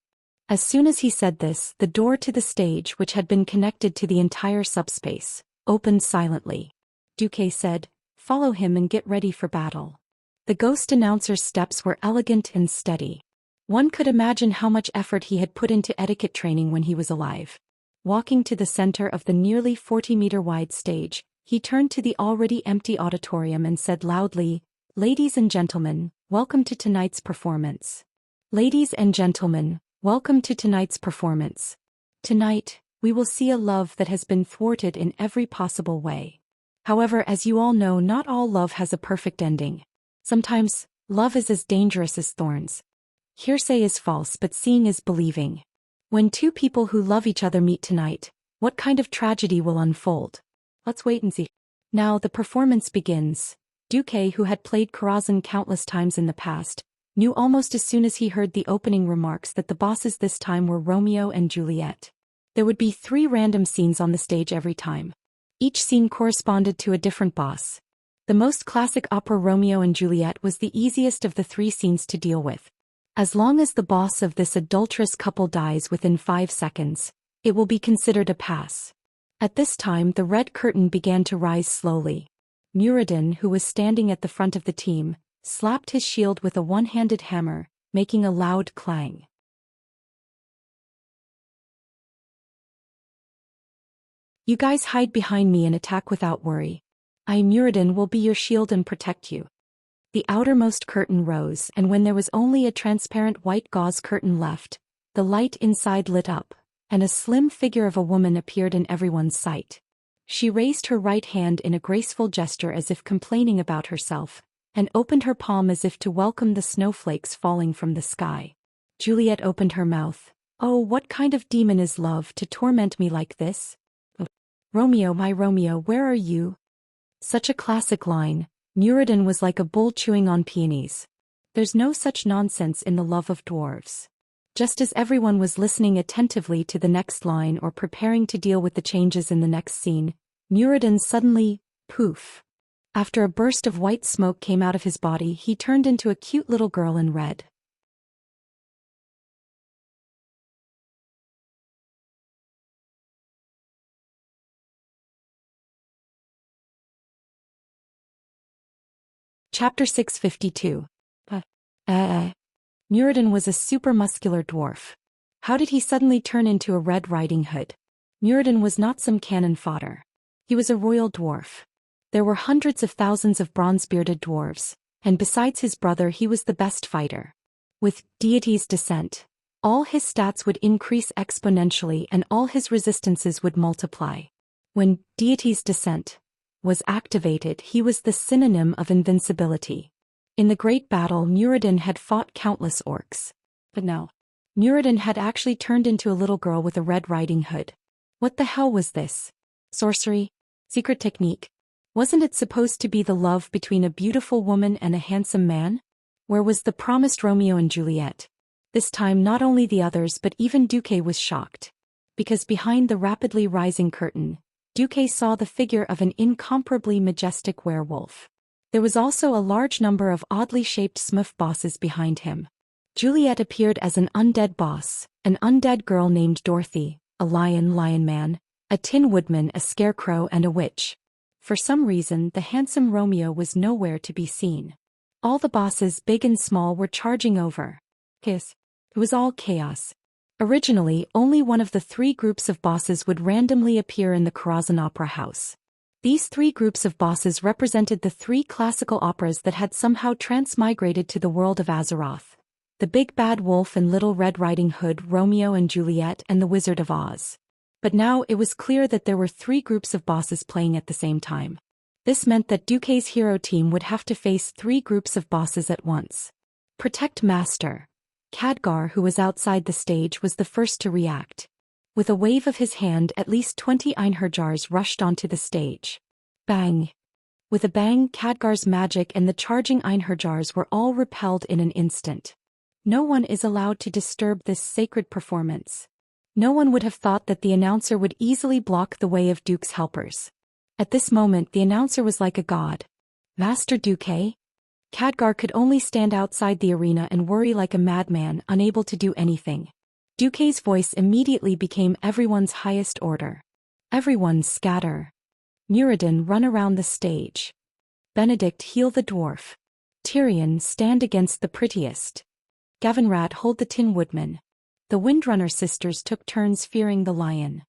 As soon as he said this, the door to the stage, which had been connected to the entire subspace, opened silently. Duque said, "Follow him and get ready for battle." The ghost announcer's steps were elegant and steady. One could imagine how much effort he had put into etiquette training when he was alive. Walking to the center of the nearly 40-meter-wide stage, he turned to the already empty auditorium and said loudly, "Ladies and gentlemen, welcome to tonight's performance. Ladies and gentlemen, welcome to tonight's performance. Tonight, we will see a love that has been thwarted in every possible way. However, as you all know, not all love has a perfect ending. Sometimes, love is as dangerous as thorns. Hearsay is false, but seeing is believing. When two people who love each other meet tonight, what kind of tragedy will unfold? Let's wait and see." Now the performance begins. Duque, who had played Karazhan countless times in the past, knew almost as soon as he heard the opening remarks that the bosses this time were Romeo and Juliet. There would be 3 random scenes on the stage every time. Each scene corresponded to a different boss. The most classic opera Romeo and Juliet was the easiest of the 3 scenes to deal with. As long as the boss of this adulterous couple dies within 5 seconds, it will be considered a pass. At this time the red curtain began to rise slowly. Muradin, who was standing at the front of the team, slapped his shield with a one-handed hammer, making a loud clang. "You guys hide behind me and attack without worry. I, Muradin, will be your shield and protect you." The outermost curtain rose, and when there was only a transparent white gauze curtain left, the light inside lit up, and a slim figure of a woman appeared in everyone's sight. She raised her right hand in a graceful gesture as if complaining about herself, and opened her palm as if to welcome the snowflakes falling from the sky. Juliet opened her mouth. "Oh, what kind of demon is love to torment me like this? Oh, Romeo, my Romeo, where are you?" Such a classic line. Muradin was like a bull chewing on peonies. There's no such nonsense in the love of dwarves. Just as everyone was listening attentively to the next line or preparing to deal with the changes in the next scene, Muradin suddenly, poof. After a burst of white smoke came out of his body, he turned into a cute little girl in red. Chapter 652. Muradin was a super-muscular dwarf. How did he suddenly turn into a Red Riding Hood? Muradin was not some cannon fodder. He was a royal dwarf. There were hundreds of thousands of bronze-bearded dwarves, and besides his brother he was the best fighter. With Deity's Descent, all his stats would increase exponentially and all his resistances would multiply. When Deity's Descent was activated, he was the synonym of invincibility. In the Great Battle, Muradin had fought countless orcs. But now, Muradin had actually turned into a little girl with a Red Riding Hood. What the hell was this? Sorcery? Secret technique? Wasn't it supposed to be the love between a beautiful woman and a handsome man? Where was the promised Romeo and Juliet? This time not only the others but even Duque was shocked. Because behind the rapidly rising curtain, Duque saw the figure of an incomparably majestic werewolf. There was also a large number of oddly shaped smurf bosses behind him. Juliet appeared as an undead boss, an undead girl named Dorothy, a lion man, a tin woodman, a scarecrow, and a witch. For some reason, the handsome Romeo was nowhere to be seen. All the bosses, big and small, were charging over. It was all chaos. Originally, only one of the 3 groups of bosses would randomly appear in the Karazhan Opera House. These 3 groups of bosses represented the 3 classical operas that had somehow transmigrated to the world of Azeroth: the Big Bad Wolf and Little Red Riding Hood, Romeo and Juliet, and the Wizard of Oz. But now it was clear that there were 3 groups of bosses playing at the same time. This meant that Duque's hero team would have to face 3 groups of bosses at once. Protect Master. Khadgar, who was outside the stage, was the first to react. With a wave of his hand, at least 20 Einherjars rushed onto the stage. Bang! With a bang, Khadgar's magic and the charging Einherjars were all repelled in an instant. No one is allowed to disturb this sacred performance. No one would have thought that the announcer would easily block the way of Duke's helpers. At this moment, the announcer was like a god. Master Duque? Khadgar could only stand outside the arena and worry like a madman, unable to do anything. Duque's voice immediately became everyone's highest order. Everyone scatter. Muradin, run around the stage. Benedict, heal the dwarf. Tyrion, stand against the prettiest. Gavinrat, hold the Tin Woodman. The Windrunner sisters took turns fearing the lion.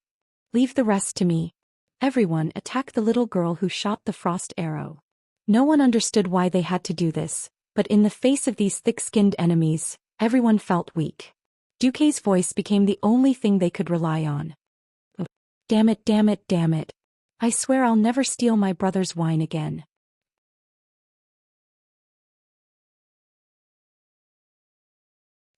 Leave the rest to me. Everyone, attack the little girl who shot the frost arrow. No one understood why they had to do this, but in the face of these thick-skinned enemies, everyone felt weak. Duque's voice became the only thing they could rely on. Damn it, damn it, damn it. I swear I'll never steal my brother's wine again.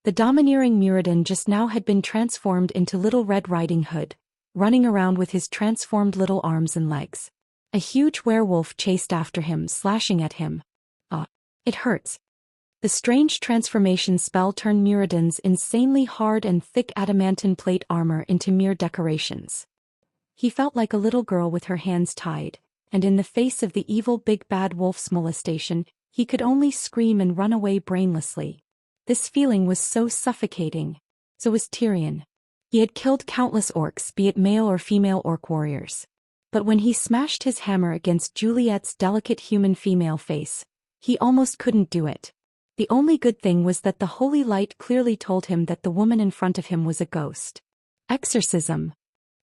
The domineering Muradin just now had been transformed into Little Red Riding Hood, running around with his transformed little arms and legs. A huge werewolf chased after him, slashing at him. It hurts. The strange transformation spell turned Muradin's insanely hard and thick adamantine plate armor into mere decorations. He felt like a little girl with her hands tied, and in the face of the evil Big Bad Wolf's molestation, he could only scream and run away brainlessly. This feeling was so suffocating. So was Tyrion. He had killed countless orcs, be it male or female orc warriors. But when he smashed his hammer against Juliet's delicate human female face, he almost couldn't do it. The only good thing was that the holy light clearly told him that the woman in front of him was a ghost. Exorcism.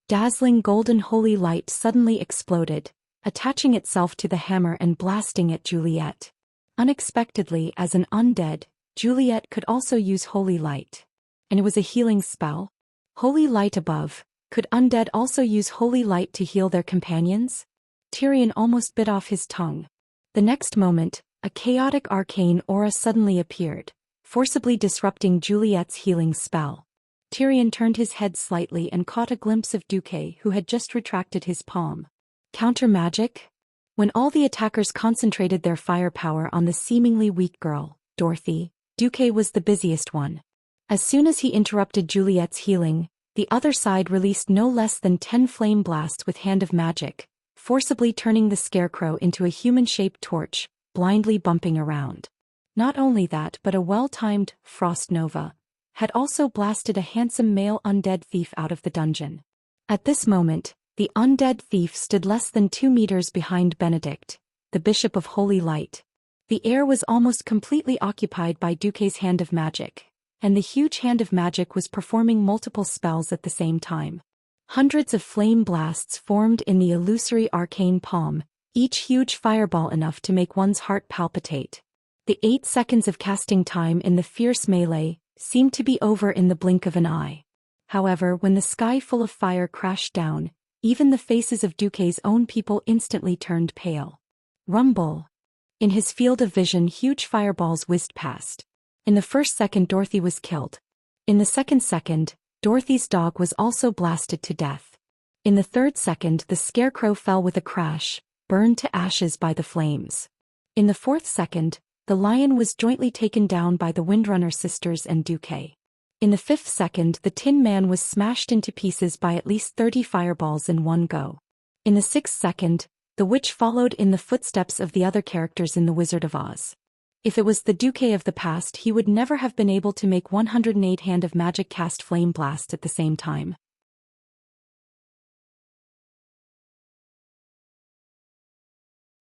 Dazzling golden holy light suddenly exploded, attaching itself to the hammer and blasting at Juliet. Unexpectedly, as an undead, Juliet could also use holy light. And it was a healing spell. Holy light above. Could undead also use holy light to heal their companions? Tyrion almost bit off his tongue. The next moment, a chaotic arcane aura suddenly appeared, forcibly disrupting Juliet's healing spell. Tyrion turned his head slightly and caught a glimpse of Duque, who had just retracted his palm. Counter magic? When all the attackers concentrated their firepower on the seemingly weak girl, Dorothy, Duque was the busiest one. As soon as he interrupted Juliet's healing, the other side released no less than 10 flame blasts with Hand of Magic, forcibly turning the scarecrow into a human-shaped torch, blindly bumping around. Not only that, but a well-timed Frost Nova had also blasted a handsome male undead thief out of the dungeon. At this moment, the undead thief stood less than 2 meters behind Benedict, the Bishop of Holy Light. The air was almost completely occupied by Duque's Hand of Magic, and the huge Hand of Magic was performing multiple spells at the same time. Hundreds of flame blasts formed in the illusory arcane palm, each huge fireball enough to make one's heart palpitate. The 8 seconds of casting time in the fierce melee seemed to be over in the blink of an eye. However, when the sky full of fire crashed down, even the faces of Duque's own people instantly turned pale. Rumble. In his field of vision, huge fireballs whizzed past. In the first second, Dorothy was killed. In the second second, Dorothy's dog was also blasted to death. In the third second, the scarecrow fell with a crash, burned to ashes by the flames. In the fourth second, the lion was jointly taken down by the Windrunner sisters and Duque. In the fifth second, the Tin Man was smashed into pieces by at least 30 fireballs in one go. In the 6th second, the witch followed in the footsteps of the other characters in The Wizard of Oz. If it was the Duque of the past, he would never have been able to make 108 Hand of Magic cast Flame Blast at the same time.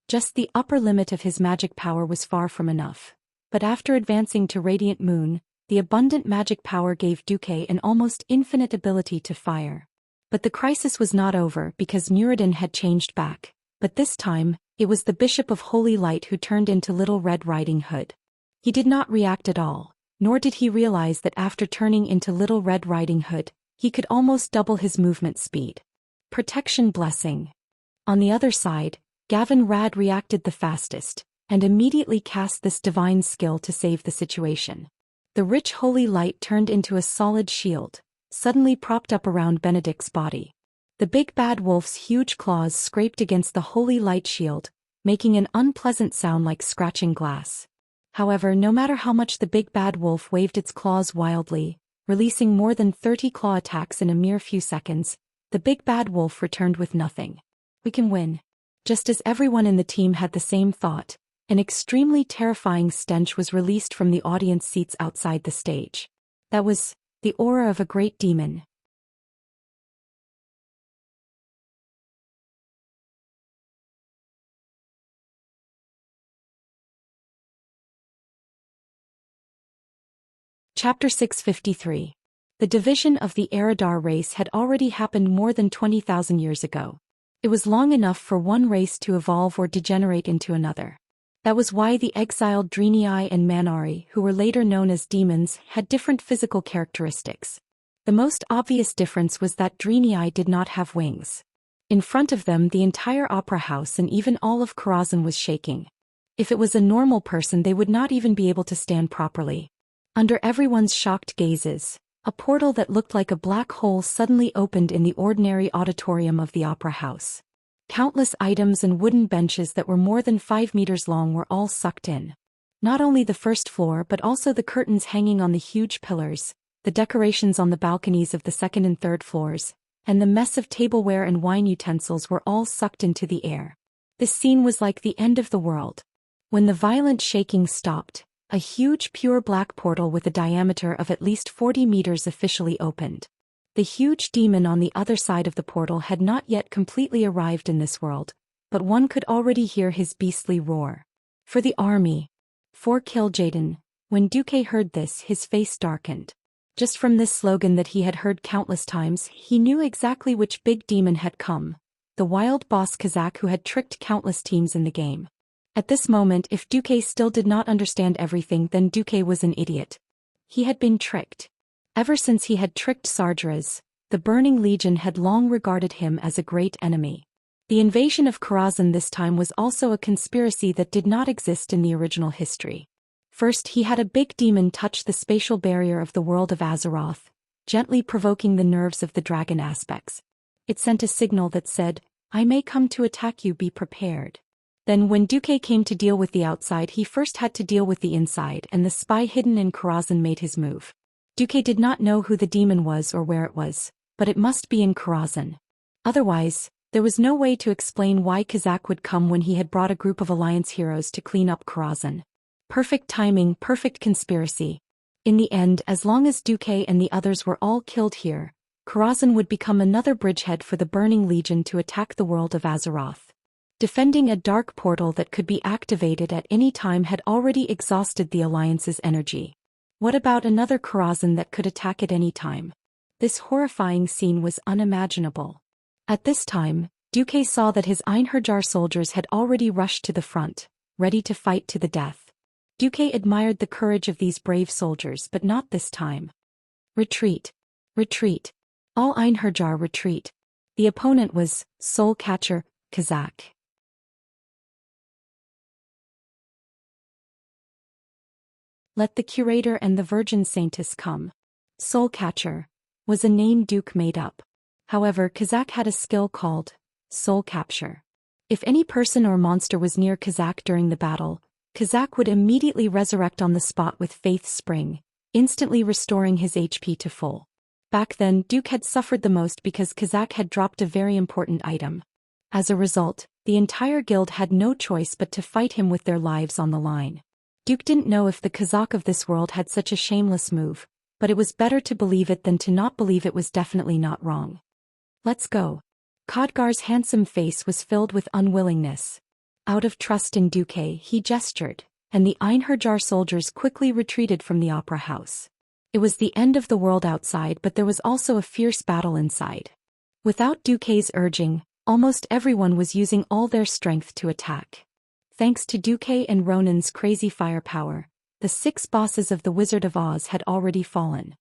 Just the upper limit of his magic power was far from enough. But after advancing to Radiant Moon, the abundant magic power gave Duque an almost infinite ability to fire. But the crisis was not over because Muradin had changed back. But this time, it was the Bishop of Holy Light who turned into Little Red Riding Hood. He did not react at all, nor did he realize that after turning into Little Red Riding Hood, he could almost double his movement speed. Protection Blessing. On the other side, Gavin Rad reacted the fastest, and immediately cast this divine skill to save the situation. The rich holy light turned into a solid shield, suddenly propped up around Benedict's body. The big bad wolf's huge claws scraped against the holy light shield, making an unpleasant sound like scratching glass. However, no matter how much the big bad wolf waved its claws wildly, releasing more than 30 claw attacks in a mere few seconds, the big bad wolf returned with nothing. We can win. Just as everyone in the team had the same thought, an extremely terrifying stench was released from the audience seats outside the stage. That was the aura of a great demon. Chapter 653. The division of the Eridar race had already happened more than 20,000 years ago. It was long enough for one race to evolve or degenerate into another. That was why the exiled Drenii and Manari, who were later known as demons, had different physical characteristics. The most obvious difference was that Drenii did not have wings. In front of them, the entire opera house and even all of Karazhan was shaking. If it was a normal person, they would not even be able to stand properly. Under everyone's shocked gazes, a portal that looked like a black hole suddenly opened in the ordinary auditorium of the opera house. Countless items and wooden benches that were more than 5 meters long were all sucked in. Not only the first floor but also the curtains hanging on the huge pillars, the decorations on the balconies of the second and third floors, and the mess of tableware and wine utensils were all sucked into the air. This scene was like the end of the world. When the violent shaking stopped, a huge pure black portal with a diameter of at least 40 meters officially opened. The huge demon on the other side of the portal had not yet completely arrived in this world, but one could already hear his beastly roar. For the army. For Kil'jaeden. When Duque heard this, his face darkened. Just from this slogan that he had heard countless times, he knew exactly which big demon had come. The wild boss Kazak who had tricked countless teams in the game. At this moment, if Duque still did not understand everything, then Duque was an idiot. He had been tricked. Ever since he had tricked Sargeras, the Burning Legion had long regarded him as a great enemy. The invasion of Karazhan this time was also a conspiracy that did not exist in the original history. First, he had a big demon touch the spatial barrier of the world of Azeroth, gently provoking the nerves of the dragon aspects. It sent a signal that said, "I may come to attack you, be prepared." Then when Duque came to deal with the outside, he first had to deal with the inside, and the spy hidden in Karazhan made his move. Duque did not know who the demon was or where it was, but it must be in Karazhan. Otherwise, there was no way to explain why Kazak would come when he had brought a group of Alliance heroes to clean up Karazhan. Perfect timing, perfect conspiracy. In the end, as long as Duque and the others were all killed here, Karazhan would become another bridgehead for the Burning Legion to attack the world of Azeroth. Defending a dark portal that could be activated at any time had already exhausted the Alliance's energy. What about another Karazhan that could attack at any time? This horrifying scene was unimaginable. At this time, Duque saw that his Einherjar soldiers had already rushed to the front, ready to fight to the death. Duque admired the courage of these brave soldiers, but not this time. Retreat. Retreat. All Einherjar retreat. The opponent was Soul Catcher, Kazak. Let the Curator and the Virgin Saintess come. Soul Catcher was a name Duke made up. However, Kazak had a skill called Soul Capture. If any person or monster was near Kazak during the battle, Kazak would immediately resurrect on the spot with Faith Spring, instantly restoring his HP to full. Back then, Duke had suffered the most because Kazak had dropped a very important item. As a result, the entire guild had no choice but to fight him with their lives on the line. Duke didn't know if the Kazakh of this world had such a shameless move, but it was better to believe it than to not believe it was definitely not wrong. Let's go. Khadgar's handsome face was filled with unwillingness. Out of trust in Duke, he gestured, and the Einherjar soldiers quickly retreated from the opera house. It was the end of the world outside, but there was also a fierce battle inside. Without Duke's urging, almost everyone was using all their strength to attack. Thanks to Duke and Ronan's crazy firepower, the 6 bosses of the Wizard of Oz had already fallen.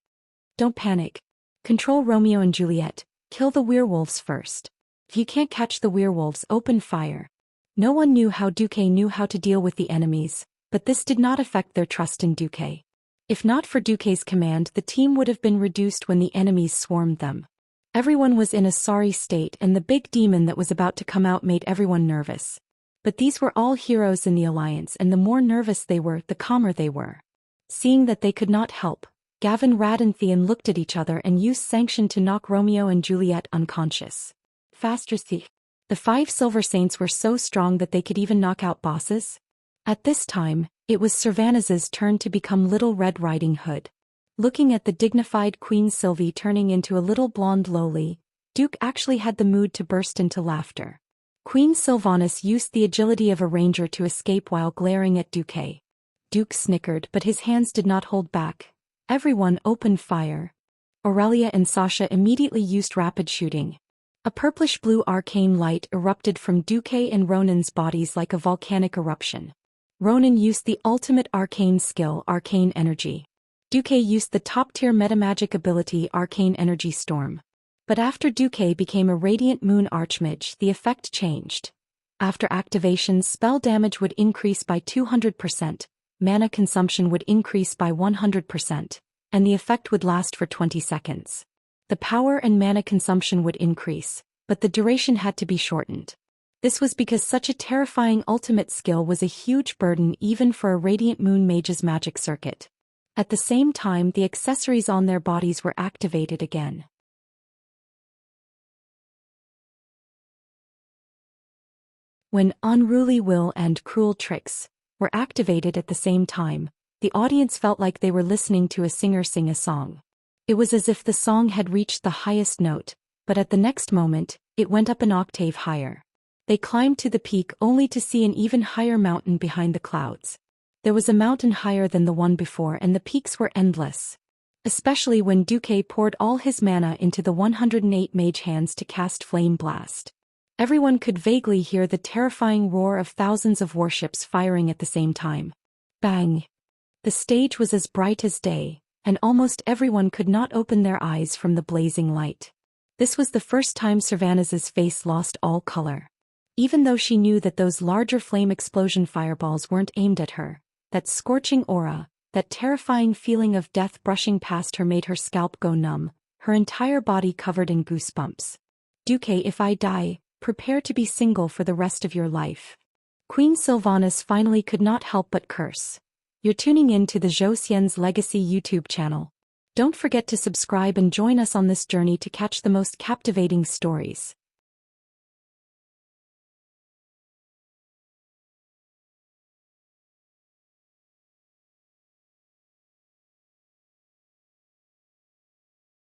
Don't panic. Control Romeo and Juliet, kill the werewolves first. If you can't catch the werewolves, open fire. No one knew how Duke knew how to deal with the enemies, but this did not affect their trust in Duke. If not for Duke's command, the team would have been reduced when the enemies swarmed them. Everyone was in a sorry state, and the big demon that was about to come out made everyone nervous. But these were all heroes in the alliance, and the more nervous they were, the calmer they were. Seeing that they could not help, Gavin, Rad and Theon looked at each other and used sanction to knock Romeo and Juliet unconscious. Faster, Thief. The 5 Silver Saints were so strong that they could even knock out bosses. At this time, it was Sylvanas's turn to become Little Red Riding Hood. Looking at the dignified Queen Sylvie turning into a little blonde lowly, Duke actually had the mood to burst into laughter. Queen Sylvanas used the agility of a ranger to escape while glaring at Duke. Duke snickered, but his hands did not hold back. Everyone opened fire. Aurelia and Sasha immediately used rapid shooting. A purplish-blue arcane light erupted from Duke and Ronan's bodies like a volcanic eruption. Ronan used the ultimate arcane skill, Arcane Energy. Duke used the top-tier metamagic ability, Arcane Energy Storm. But after Duque became a Radiant Moon Archmage, the effect changed. After activation, spell damage would increase by 200%, mana consumption would increase by 100%, and the effect would last for 20 seconds. The power and mana consumption would increase, but the duration had to be shortened. This was because such a terrifying ultimate skill was a huge burden even for a Radiant Moon Mage's magic circuit. At the same time, the accessories on their bodies were activated again. When unruly will and cruel tricks were activated at the same time, the audience felt like they were listening to a singer sing a song. It was as if the song had reached the highest note, but at the next moment, it went up an octave higher. They climbed to the peak only to see an even higher mountain behind the clouds. There was a mountain higher than the one before, and the peaks were endless. Especially when Duque poured all his mana into the 108 mage hands to cast Flame Blast. Everyone could vaguely hear the terrifying roar of thousands of warships firing at the same time. Bang! The stage was as bright as day, and almost everyone could not open their eyes from the blazing light. This was the first time Sylvanas's face lost all color. Even though she knew that those larger flame explosion fireballs weren't aimed at her, that scorching aura, that terrifying feeling of death brushing past her made her scalp go numb, her entire body covered in goosebumps. Duque, if I die, prepare to be single for the rest of your life. Queen Sylvanas finally could not help but curse. You're tuning in to the Zhou Xian's Legacy YouTube channel. Don't forget to subscribe and join us on this journey to catch the most captivating stories.